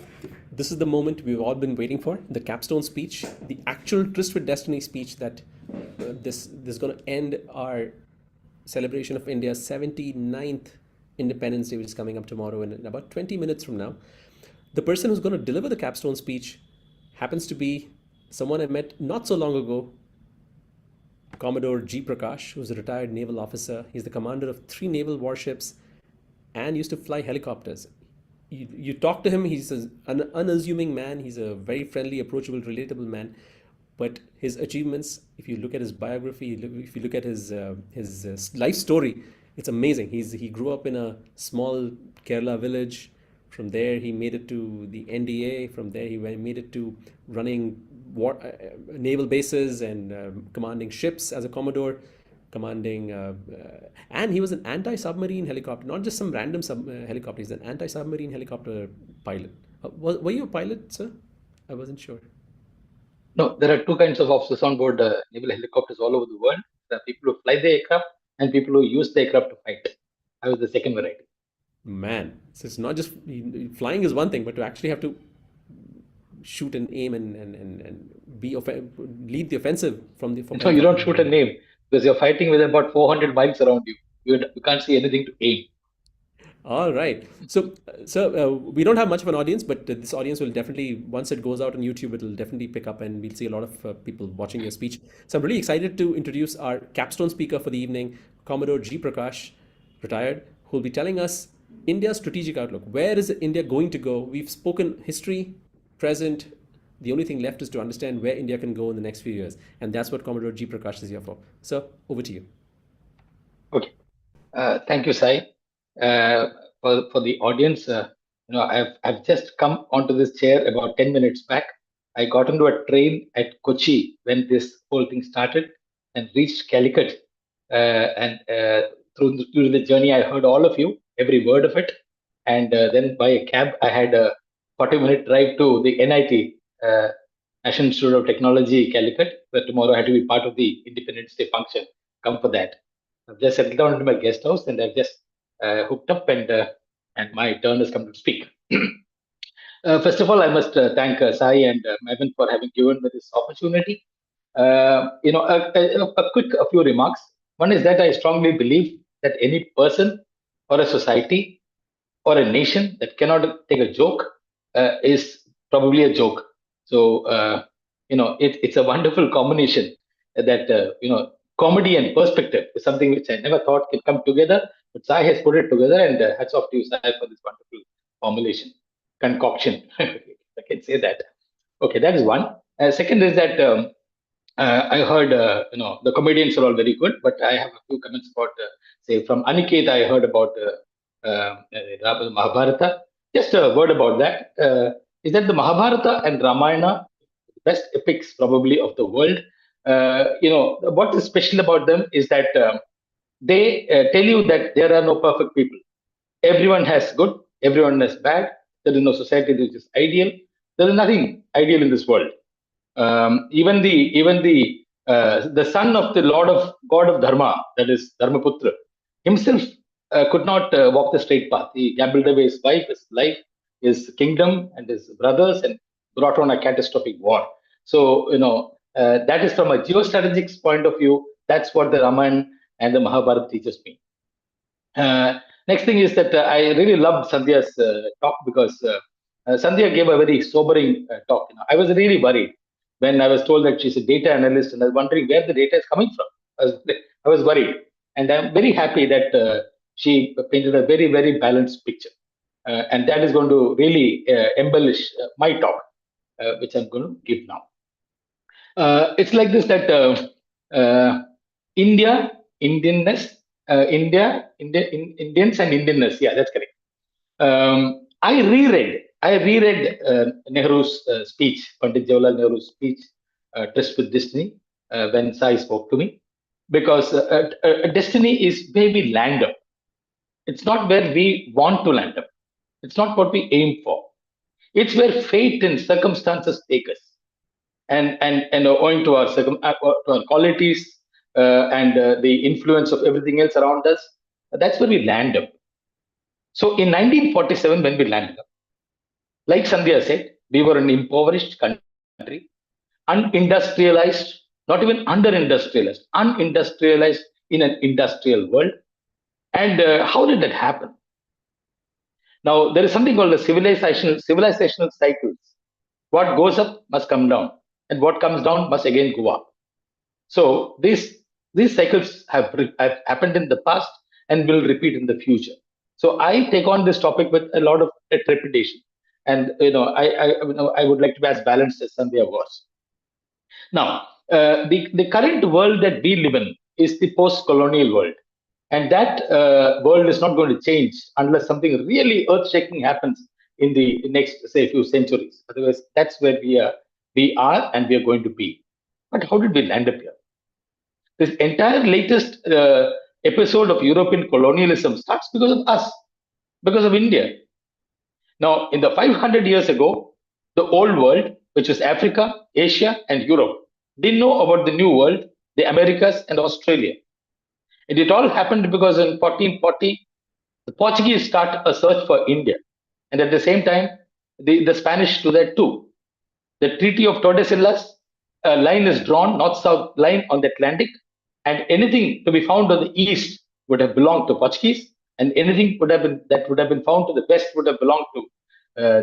this is the moment we've all been waiting for, the capstone speech, the actual Tryst with Destiny speech that this is going to end our celebration of India's 79th Independence Day, which is coming up tomorrow in about 20 minutes from now. The person who's going to deliver the capstone speech happens to be someone I met not so long ago, Commodore G. Prakash, who's a retired naval officer. He's the commander of 3 naval warships and used to fly helicopters. You talk to him, he's an unassuming man. He's a very friendly, approachable, relatable man. But his achievements, if you look at his biography, if you look at his life story, it's amazing. He grew up in a small Kerala village. From there, he made it to the NDA. From there, he made it to running naval bases and commanding ships as a commodore, commanding, and he was an anti-submarine helicopter, not just some random helicopter. He's an anti-submarine helicopter pilot. Were you a pilot, sir? I wasn't sure. No, there are 2 kinds of officers on board naval helicopters all over the world. There are people who fly the aircraft and people who use the aircraft to fight. I was the second variety. Man, so it's not just flying is one thing, but to actually have to shoot and aim and lead the offensive from the. So you don't shoot and aim because you're fighting with about 400 miles around you. You can't see anything to aim. All right. So we don't have much of an audience, but this audience will definitely, once it goes out on YouTube, it will definitely pick up and we'll see a lot of people watching your speech. So I'm really excited to introduce our capstone speaker for the evening, Commodore G. Prakash, retired, who will be telling us India's strategic outlook. Where is India going to go? We've spoken history, present. The only thing left is to understand where India can go in the next few years. And that's what Commodore G. Prakash is here for. So over to you. Okay. Thank you, Sai. For the audience, I've just come onto this chair about 10 minutes back. I got into a train at Kochi when this whole thing started and reached Calicut. And during the journey, I heard all of you, every word of it. And then by a cab, I had a 40-minute drive to the NIT, National Institute of Technology, Calicut, where tomorrow I had to be part of the Independence Day function. Come for that. I've just settled down into my guest house and I've just hooked up and my turn has come to speak. First of all, I must thank Sai and Mavin for having given me this opportunity. A few remarks. One is that I strongly believe that any person or a society or a nation that cannot take a joke is probably a joke. So, it's a wonderful combination that, comedy and perspective is something which I never thought can come together, but Sai has put it together, and hats off to you, Sai, for this wonderful formulation, concoction. I can say that. Okay, that is one. Second is that I heard, the comedians are all very good, but I have a few comments about, say, from Aniket, I heard about Mahabharata. Just a word about that. Is that the Mahabharata and Ramayana, best epics probably of the world? What is special about them is that they tell you that there are no perfect people. Everyone has good, everyone has bad. There is no society which is ideal. There is nothing ideal in this world. Even the son of the Lord of God of Dharma, that is Dharmaputra, himself could not walk the straight path. He gambled away his wife, his life, his kingdom, and his brothers, and brought on a catastrophic war. So that is from a geostrategic point of view. That's what the Ramayana and the Mahabharata teaches me. Next thing is that I really loved Sandhya's talk because Sandhya gave a very sobering talk. I was really worried when I was told that she's a data analyst, and I was wondering where the data is coming from. I was worried, and I'm very happy that she painted a very, very balanced picture, and that is going to really embellish my talk, which I'm going to give now. It's like this that India, Indianness, Indians and Indianness. Yeah, that's correct. I reread Nehru's speech, Pandit Jawaharlal Nehru's speech, Tryst with Destiny, when Sai spoke to me, because destiny is where we land up. It's not where we want to land up. It's not what we aim for. It's where fate and circumstances take us, and owing to our qualities and the influence of everything else around us, that's where we land up. So in 1947, when we landed up, like Sandhya said, we were an impoverished country, unindustrialized, not even under-industrialized, unindustrialized in an industrial world. And how did that happen? Now, there is something called the civilizational cycles. What goes up must come down, and what comes down must again go up. So these cycles have happened in the past and will repeat in the future. So I take on this topic with a lot of trepidation, and I would like to be as balanced as Sandhya was. Now, the current world that we live in is the post-colonial world, and that world is not going to change unless something really earth-shaking happens in the next, say, few centuries. Otherwise, that's where we are, and we are going to be. But how did we land up here? This entire latest episode of European colonialism starts because of us, because of India. Now, in the 500 years ago, the old world, which was Africa, Asia, and Europe, didn't know about the new world, the Americas, and Australia. And it all happened because in 1440, the Portuguese start a search for India. And at the same time, the Spanish do that too. The Treaty of Tordesillas, a line is drawn, north-south line on the Atlantic, and anything to be found on the east would have belonged to Portuguese, and anything would have been that would have been found to the west would have belonged to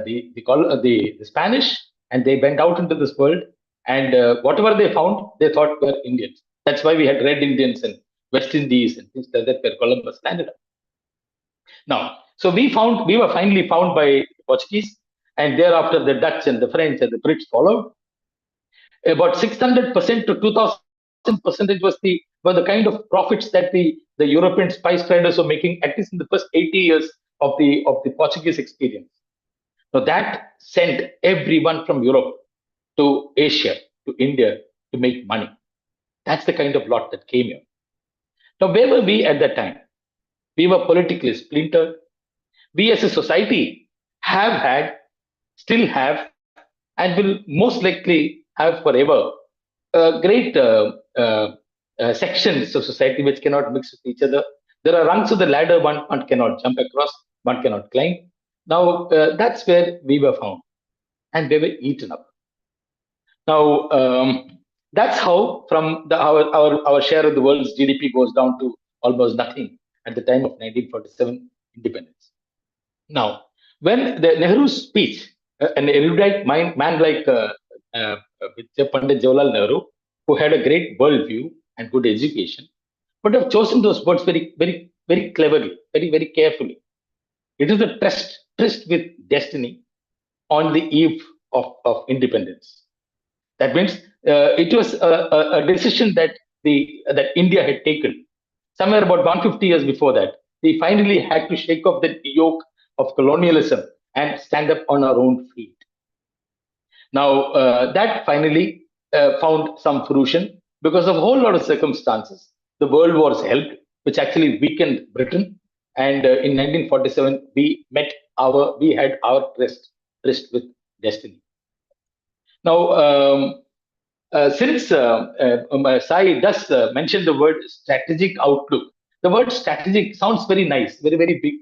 the Spanish, and they went out into this world, and whatever they found, they thought were Indians. That's why we had Red Indians and West Indies and things like that where Columbus landed up. Now, so we were finally found by the Portuguese, and thereafter the Dutch and the French and the Brits followed. About 600% to 2000% were the kind of profits that the European spice traders were making, at least in the first 80 years of the Portuguese experience. So that sent everyone from Europe to Asia, to India, to make money. That's the kind of lot that came here. Now, where were we at that time? We were politically splintered. We as a society have had, still have, and will most likely have forever great sections of society which cannot mix with each other. There are rungs of the ladder one cannot jump across, one cannot climb. Now, that's where we were found, and we were eaten up. Now, that's how from our share of the world's GDP goes down to almost nothing at the time of 1947 independence. Now, when the Nehru's speech, an erudite man like Pandit Jawaharlal Nehru, who had a great worldview and good education, would have chosen those words very, very, very cleverly, very, very carefully. It is a tryst with destiny on the eve of independence. That means it was a decision that India had taken somewhere about 150 years before that. We finally had to shake off the yoke of colonialism and stand up on our own feet. Now, that finally found some fruition because of a whole lot of circumstances. The World Wars helped, which actually weakened Britain. And in 1947, we had our tryst with destiny. Now, since Sai does mention the word strategic outlook, the word strategic sounds very nice, very, very big,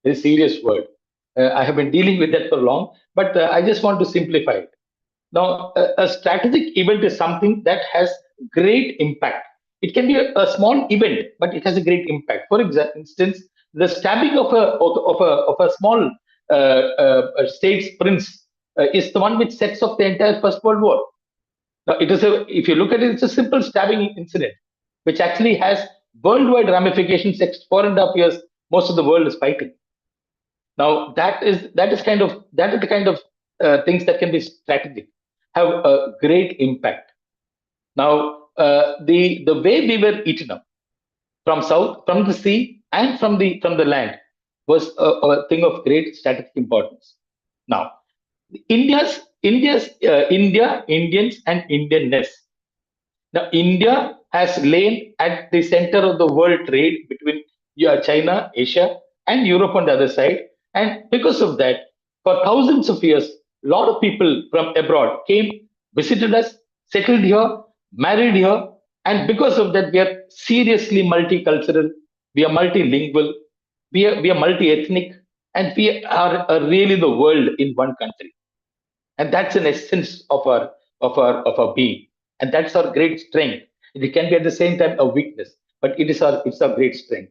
very serious word. I have been dealing with that for long, but I just want to simplify it. Now, a strategic event is something that has great impact. It can be a small event, but it has a great impact. For instance, the stabbing of a small state's prince is the one which sets off the entire First World War. Now, if you look at it, it's a simple stabbing incident, which actually has worldwide ramifications. 4.5 years, most of the world is fighting. Now, that is the kind of things that can be strategic, have a great impact. Now, the way we were eaten up from the sea, and from the land was a thing of great strategic importance. Now, India, Indians, and Indianness. Now, India has lain at the center of the world trade between China, Asia, and Europe on the other side. And because of that, for thousands of years, a lot of people from abroad came, visited us, settled here, married here. And because of that, we are seriously multicultural, we are multilingual, we are multi-ethnic, and we are really the world in one country. And that's an essence of our being, and that's our great strength. It can be at the same time a weakness, but it's our great strength,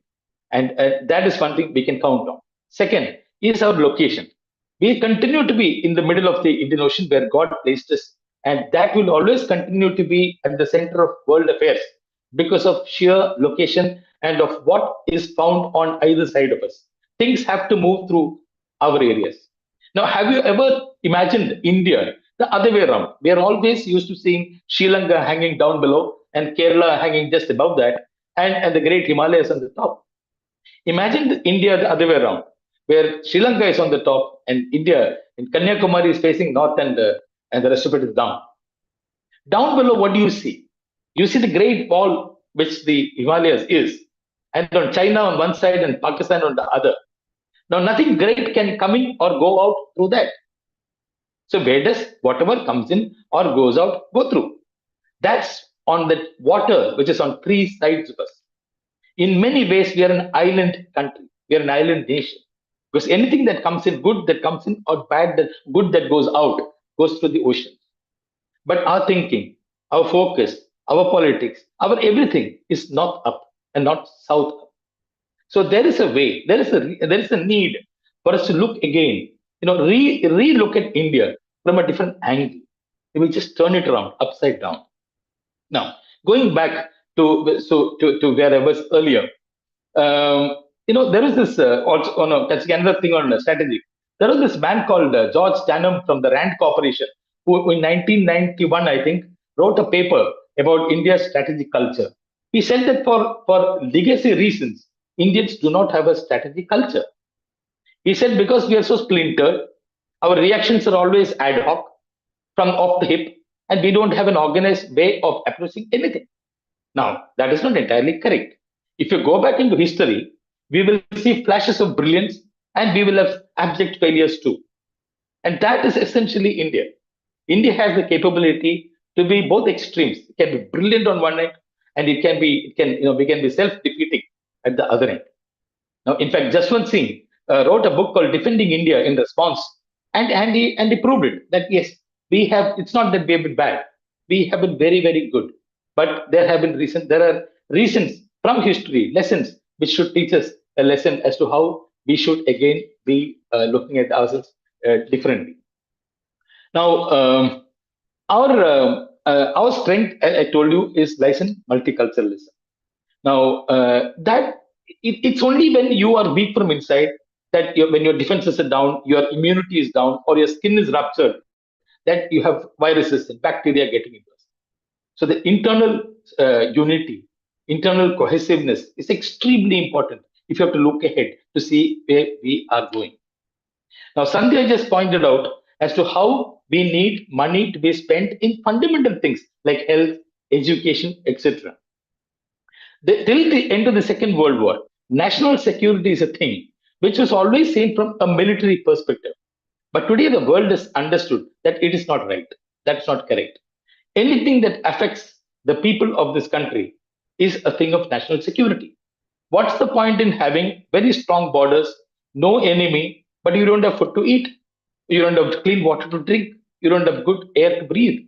and that is one thing we can count on. Second is our location. We continue to be in the middle of the Indian Ocean where God placed us, and that will always continue to be at the center of world affairs because of sheer location and of what is found on either side of us. Things have to move through our areas. Now, have you ever imagined India the other way around? We are always used to seeing Sri Lanka hanging down below and Kerala hanging just above that, and the great Himalayas on the top. Imagine India the other way around, where Sri Lanka is on the top and India in Kanyakumari is facing north, and the rest of it is down. Down below, what do you see? You see the great wall which the Himalayas is, and on China on one side and Pakistan on the other. Now, nothing great can come in or go out through that. So where does whatever comes in or goes out go through? That's on the water, which is on three sides of us. In many ways, we are an island country. We are an island nation. Because anything that comes in, good that comes in, or good that goes out, goes through the ocean. But our thinking, our focus, our politics, our everything is north up and not south up. So there is a way, there is a need for us to look again, re-look at India from a different angle. We just turn it around, upside down. Now, going back to where I was earlier, there is this also that's another thing on strategy. There was this man called George Stanham from the Rand Corporation, who in 1991, I think, wrote a paper about India's strategic culture. He said that for legacy reasons, Indians do not have a strategic culture. He said because we are so splintered, our reactions are always ad hoc, from off the hip, and we don't have an organized way of approaching anything. Now, that is not entirely correct. If you go back into history, we will see flashes of brilliance and we will have abject failures too. And that is essentially India. India has the capability to be both extremes. It can be brilliant on one end, and we can be self-defeating at the other end. Now, in fact, Jaswant Singh wrote a book called Defending India in Response, and he proved it that yes, we have. It's not that we have been bad. We have been very, very good. But there are reasons from history, lessons which should teach us a lesson as to how we should again be looking at ourselves differently. Now, our strength, I told you, lies in multiculturalism. Now, it's only when you are weak from inside that when your defenses are down, your immunity is down, or your skin is ruptured, that you have viruses and bacteria getting into us. So the internal unity, internal cohesiveness is extremely important if you have to look ahead to see where we are going. Now, Sandhya just pointed out as to how we need money to be spent in fundamental things like health, education, etc. Till the end of the Second World War, national security is a thing which was always seen from a military perspective. But today the world has understood that it is not right. That's not correct. Anything that affects the people of this country is a thing of national security. What's the point in having very strong borders, no enemy, but you don't have food to eat? You don't have clean water to drink. You don't have good air to breathe.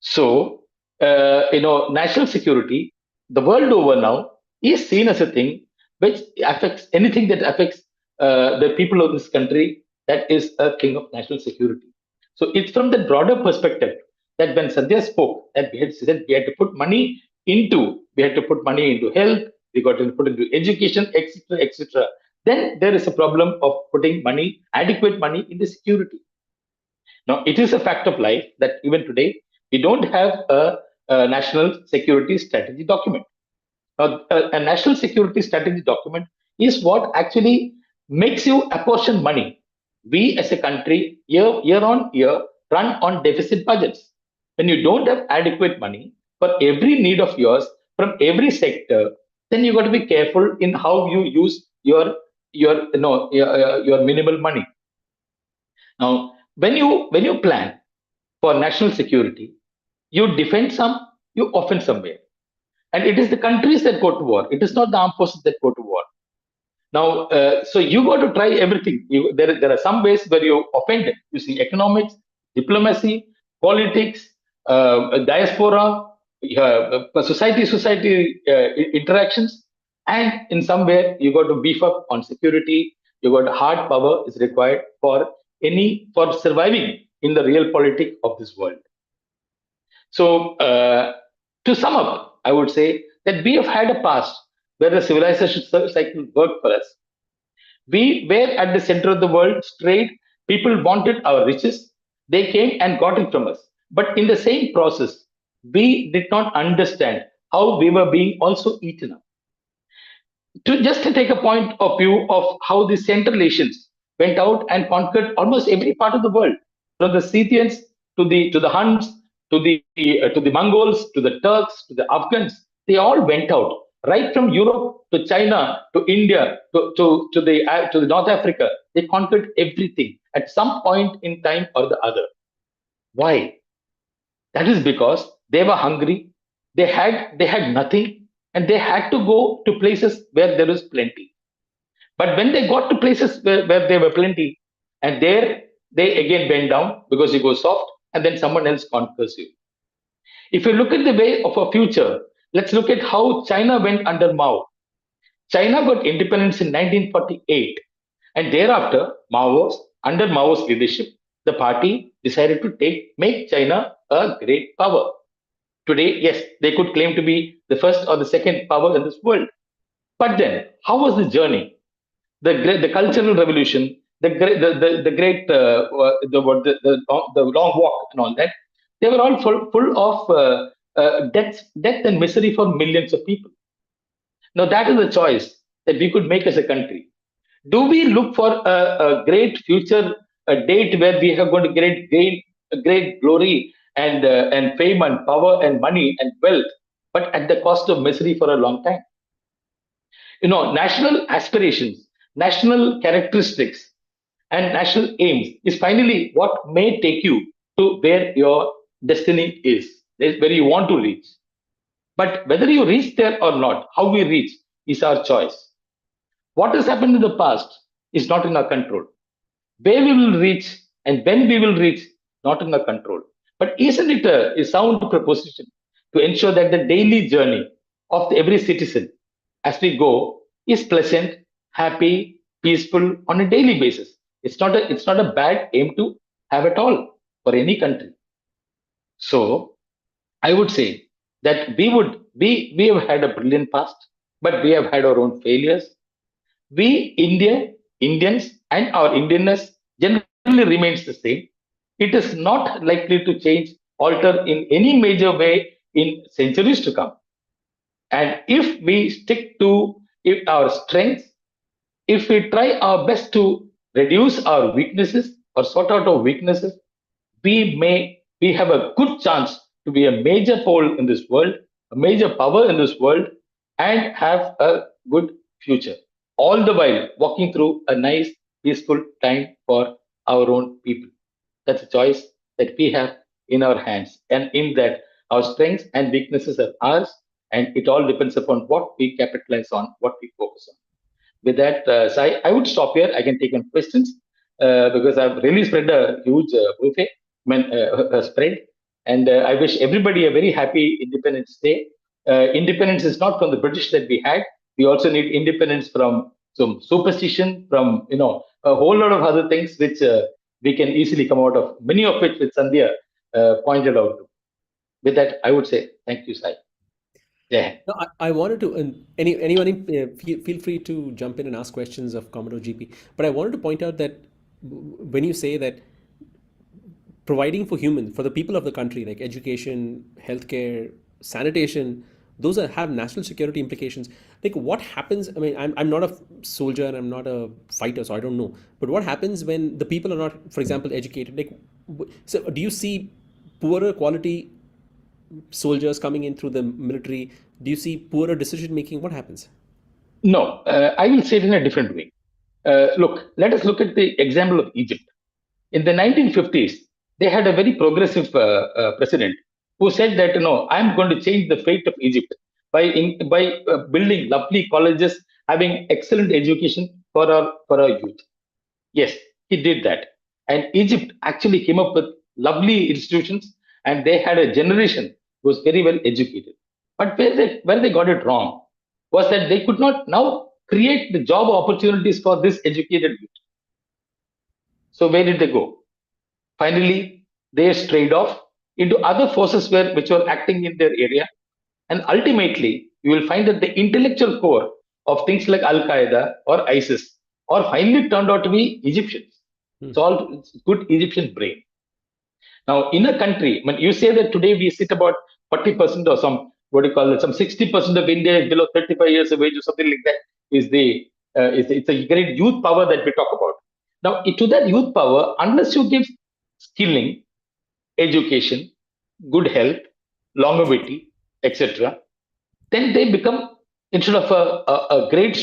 So, national security, the world over now, is seen as a thing which affects anything that affects the people of this country. That is a thing of national security. So it's from the broader perspective that when Sandhya spoke, that we had said we had to put money into health, we got to put into education, etc., etc. Then there is a problem of putting adequate money into security. Now, it is a fact of life that even today we don't have a national security strategy document. Now, a national security strategy document is what actually makes you apportion money. We as a country, year on year, run on deficit budgets. When you don't have adequate money for every need of yours from every sector, then you got to be careful in how you use your minimal money. Now, when you plan for national security, you defend some, you offend somewhere. And it is the countries that go to war. It is not the armed forces that go to war. Now, so you got to try everything. There are some ways where you offend using economics, diplomacy, politics, diaspora, society interactions, and in some way you got to beef up on security. You got hard power is required for surviving in the real politics of this world. So, to sum up, I would say that we have had a past where the civilization cycle worked for us. We were at the center of the world, straight. People wanted our riches. They came and got it from us. But in the same process, we did not understand how we were being also eaten up. To take a point of view of how the Central Asians went out and conquered almost every part of the world, from the Scythians to the Huns, to the Mongols, to the Turks, to the Afghans. They all went out, right from Europe to China to India to the North Africa. They conquered everything at some point in time or the other. Why? That is because they were hungry. They had nothing, and they had to go to places where there was plenty. But when they got to places where there were plenty, and there they again bend down because you go soft, and then someone else conquers you. If you look at the way of a future, let's look at how China went under Mao. China got independence in 1948, and thereafter, under Mao's leadership, the party decided to make China a great power. Today, yes, they could claim to be the first or the second power in this world. But then, how was the journey? The cultural revolution, the great the long walk and all that, they were all full of death and misery for millions of people. Now that is the choice that we could make as a country. Do we look for a great future, a date where we are going to gain great glory and fame and power and money and wealth, but at the cost of misery for a long time? National aspirations, national characteristics, and national aims is finally what may take you to where your destiny is, where you want to reach. But whether you reach there or not, how we reach is our choice. What has happened in the past is not in our control. Where we will reach and when we will reach, not in our control. But isn't it a sound proposition to ensure that the daily journey of every citizen as we go is pleasant, happy, peaceful on a daily basis? It's not a bad aim to have at all for any country. So I would say that we have had a brilliant past, but we have had our own failures. We Indians and our Indianness generally remains the same. It is not likely to change, alter in any major way in centuries to come. And if we stick to our strengths, if we try our best to reduce our weaknesses or sort out our weaknesses, we have a good chance to be a major pole in this world, a major power in this world, and have a good future. All the while walking through a nice, peaceful time for our own people. That's a choice that we have in our hands. And in that, our strengths and weaknesses are ours. And it all depends upon what we capitalize on, what we focus on. With that, Sai, I would stop here. I can take on questions because I've really spread a huge buffet, spread. And I wish everybody a very happy Independence Day. Independence is not from the British that we had. We also need independence from some superstition, from a whole lot of other things which we can easily come out of. Many of which Sandhya pointed out. With that, I would say thank you, Sai. Yeah. No, I wanted to, and anyone feel free to jump in and ask questions of Commodore GP. But I wanted to point out that when you say that providing for the people of the country, like education, healthcare, sanitation, those have national security implications. Like what happens? I mean, I'm not a soldier and I'm not a fighter, so I don't know. But what happens when the people are not, for example, educated? Like, so do you see poorer quality soldiers coming in through the military? Do you see poorer decision making? What happens? No, I will say it in a different way. Look, let us look at the example of Egypt. In the 1950s, they had a very progressive president who said that I'm going to change the fate of Egypt by building lovely colleges, having excellent education for our youth. Yes, he did that, and Egypt actually came up with lovely institutions, and they had a generation who was very well educated. But where they got it wrong was that they could not now create the job opportunities for this educated youth. So where did they go? Finally, they strayed off into other forces which were acting in their area. And ultimately, you will find that the intellectual core of things like Al-Qaeda or ISIS are finally turned out to be Egyptians. It's all good Egyptian brain. Now, in a country, when you say that today we sit about 40% or some 60% of India is below 35 years of age or something like that, it's a great youth power that we talk about. Now, to that youth power, unless you give skilling, education, good health, longevity, etc., then they become, instead of a great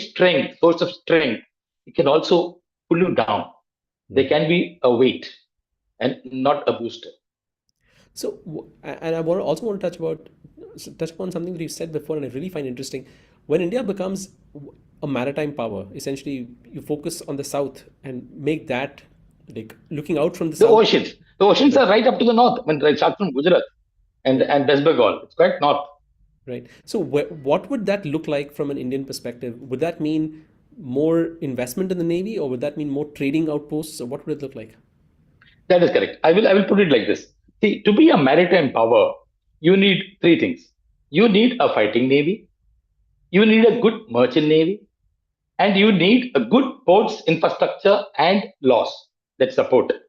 source of strength, it can also pull you down. They can be a weight and not a booster. So, and I also want to touch upon something that you said before, and I really find interesting. When India becomes a maritime power, essentially you focus on the south and make that like looking out from the south. Oceans. The oceans are right up to the north. When they start from Gujarat and West Bengal, it's quite north. Right. So what would that look like from an Indian perspective? Would that mean more investment in the Navy, or would that mean more trading outposts, or what would it look like? That is correct. I will put it like this. See, to be a maritime power, you need three things. You need a fighting navy, you need a good merchant navy, and you need a good ports infrastructure and laws that support it.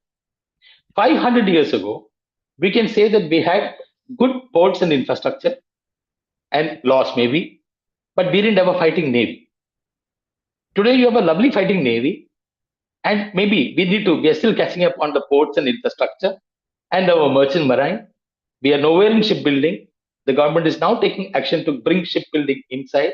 500 years ago, we can say that we had good ports and infrastructure and laws maybe, but we didn't have a fighting navy. Today, you have a lovely fighting navy, and maybe we are still catching up on the ports and infrastructure and our merchant marine. We are nowhere in shipbuilding. The government is now taking action to bring shipbuilding inside.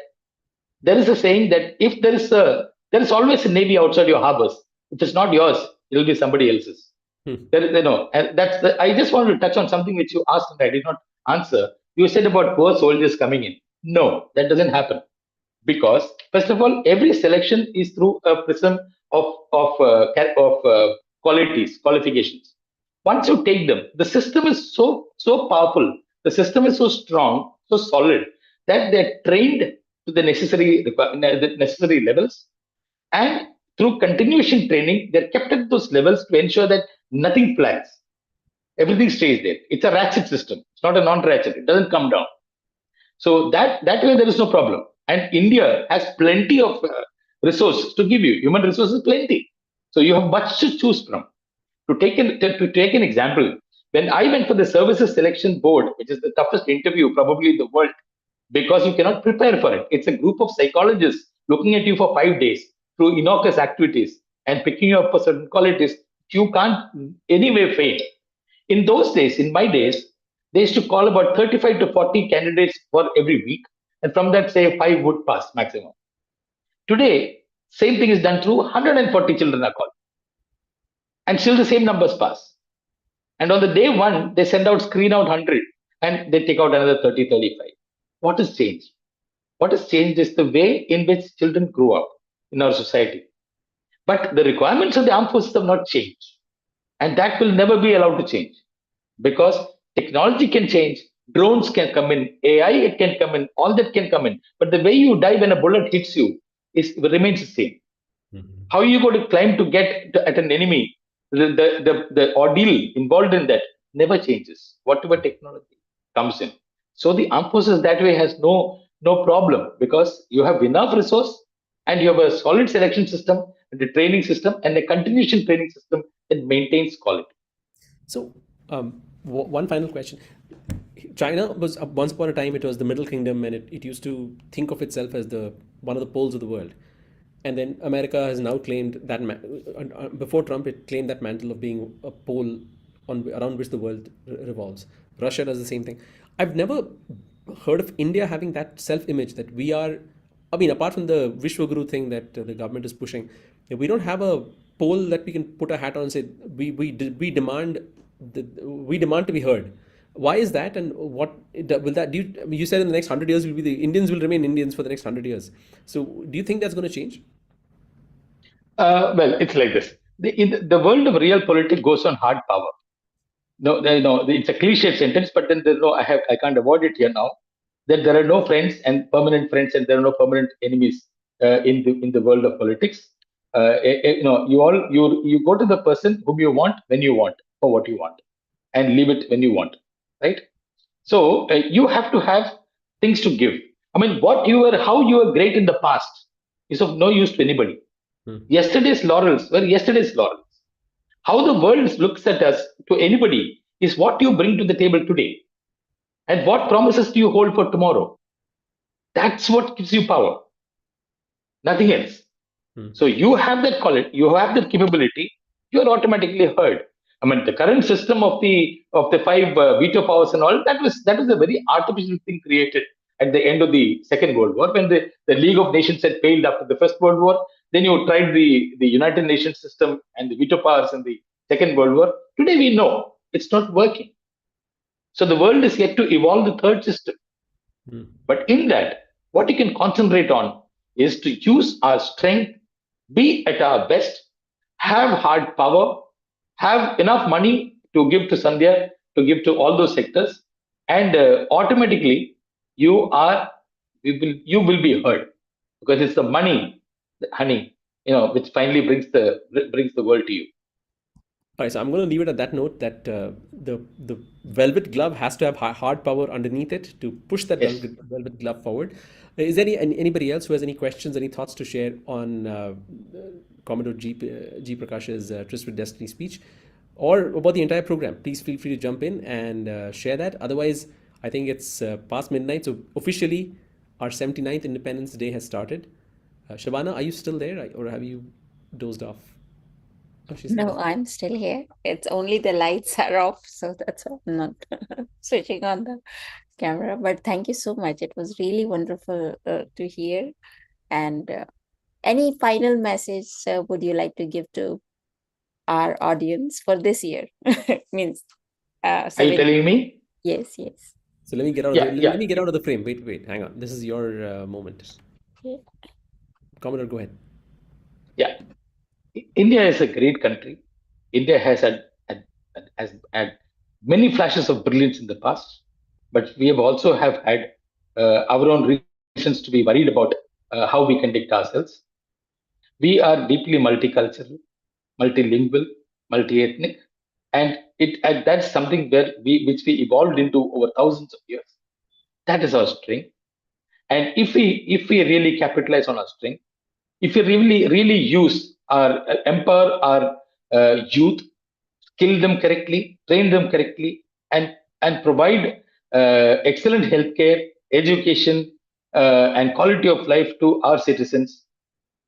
There is a saying that if there is always a navy outside your harbors. If it's not yours, it will be somebody else's. There is, and I just wanted to touch on something which you asked and I did not answer. You said about poor soldiers coming in. No, that doesn't happen because first of all, every selection is through a prism of qualifications. Once you take them, the system is so powerful, the system is so strong, so solid that they're trained to the necessary levels, and through continuation training, they're kept at those levels to ensure that nothing flags, everything stays there. It's a ratchet system. It's not a non-ratchet. It doesn't come down. So that way there is no problem. And India has plenty of resources to give you. Human resources plenty. So you have much to choose from. To take an example, when I went for the services selection board, which is the toughest interview probably in the world, because you cannot prepare for it. It's a group of psychologists looking at you for 5 days through innocuous activities and picking you up for certain qualities. You can't anyway fail. In those days, in my days, they used to call about 35 to 40 candidates for every week. And from that, say 5 would pass maximum. Today, same thing is done through 140 children are called. And still the same numbers pass. And on the day one, they screen out 100 and they take out another 30, 35. What has changed? What has changed is the way in which children grow up in our society. But the requirements of the armed forces have not changed. And that will never be allowed to change because technology can change, drones can come in, AI it can come in, all that can come in. But the way you die when a bullet hits you remains the same. How are you going to climb to get at an enemy? The ordeal involved in that never changes, whatever technology comes in. So the armed forces that way has no problem because you have enough resource and you have a solid selection system and a training system and a continuation training system that maintains quality. So, one final question. China was once upon a time it was the Middle Kingdom, and it used to think of itself as the one of the poles of the world. And then America has now claimed that before Trump, it claimed that mantle of being a pole around which the world revolves. Russia does the same thing. I've never heard of India having that self-image that we are. I mean, apart from the Vishwaguru thing that the government is pushing, we don't have a pole that we can put a hat on and say we demand to be heard. Why is that, and what will that do? You said in the next 100 years will be the Indians will remain Indians for the next 100 years. So, do you think that's going to change? Well, it's like this. In the world of real politics goes on hard power. No, it's a cliche sentence, but then there's no. I can't avoid it here now. That there are no friends and permanent friends, and there are no permanent enemies in the world of politics. You go to the person whom you want when you want for what you want, and leave it when you want, right? So you have to have things to give. I mean, how you were great in the past is of no use to anybody. Yesterday's laurels were yesterday's laurels. How the world looks at us to anybody is what you bring to the table today. And what promises do you hold for tomorrow? That's what gives you power. Nothing else. So you have that quality, you have that capability, you're automatically heard. I mean, the current system of the 5 veto powers and all, that was a very artificial thing created at the end of the Second World War, when the League of Nations had failed after the First World War. Then you tried the United Nations system and the veto powers in the Second World War. Today we know it's not working. So the world is yet to evolve the third system. But in that, what you can concentrate on is to use our strength, be at our best, have hard power, have enough money to give to Sandhya, to give to all those sectors, and automatically you will be heard, because it's the money, the honey, which finally brings the world to you. All right, so I'm going to leave it at that note that the velvet glove has to have hard power underneath it to push that Yes. velvet glove forward. Is there anybody else who has any questions, any thoughts to share on Commodore G Prakash's Tryst with Destiny speech, or about the entire program? Please feel free to jump in and share that. Otherwise, I think it's past midnight, so officially our 79th Independence Day has started. Shabana, are you still there, or have you dozed off? Oh, she's No, I'm still here. It's only the lights are off, so that's why I'm not switching on the camera. But thank you so much. It was really wonderful to hear. And any final message would you like to give to our audience for this year? Means Are you 70. telling me? Yes, yes. So let me get out of Yeah, the, yeah. let me get out of the frame. Wait, hang on. This is your moment. Yeah. Commodore, go ahead. Yeah. India is a great country. India has had many flashes of brilliance in the past, but we have also have had our own reasons to be worried about how we conduct ourselves. We are deeply multicultural, multilingual, multi-ethnic, and that's something which we evolved into over thousands of years. That is our strength. And if we really capitalize on our strength, if we really use our empower our youth, skill them correctly, train them correctly, and provide excellent healthcare, education, and quality of life to our citizens,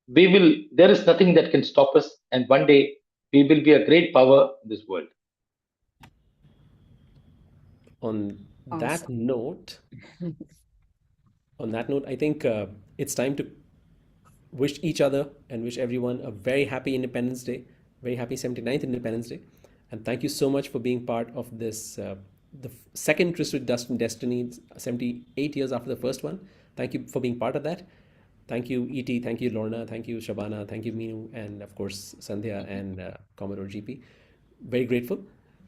we will. There is nothing that can stop us, and one day we will be a great power in this world. On that Awesome. note, I think it's time to wish each other and wish everyone a very happy Independence Day, very happy 79th Independence Day. And thank you so much for being part of this, the second Tryst with Destiny, 78 years after the first one. Thank you for being part of that. Thank you, E.T., thank you, Lorna, thank you, Shabana, thank you, Meenu, and of course, Sandhya and Commodore GP. Very grateful.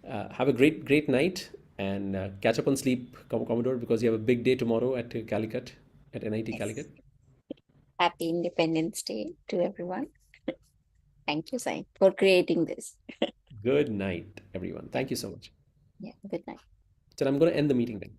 Have a great night and catch up on sleep, Commodore, because you have a big day tomorrow at Calicut, at NIT Yes. Calicut. Happy Independence Day to everyone. Thank you, Sai, for creating this. Good night, everyone. Thank you so much. Yeah, good night. So I'm going to end the meeting then.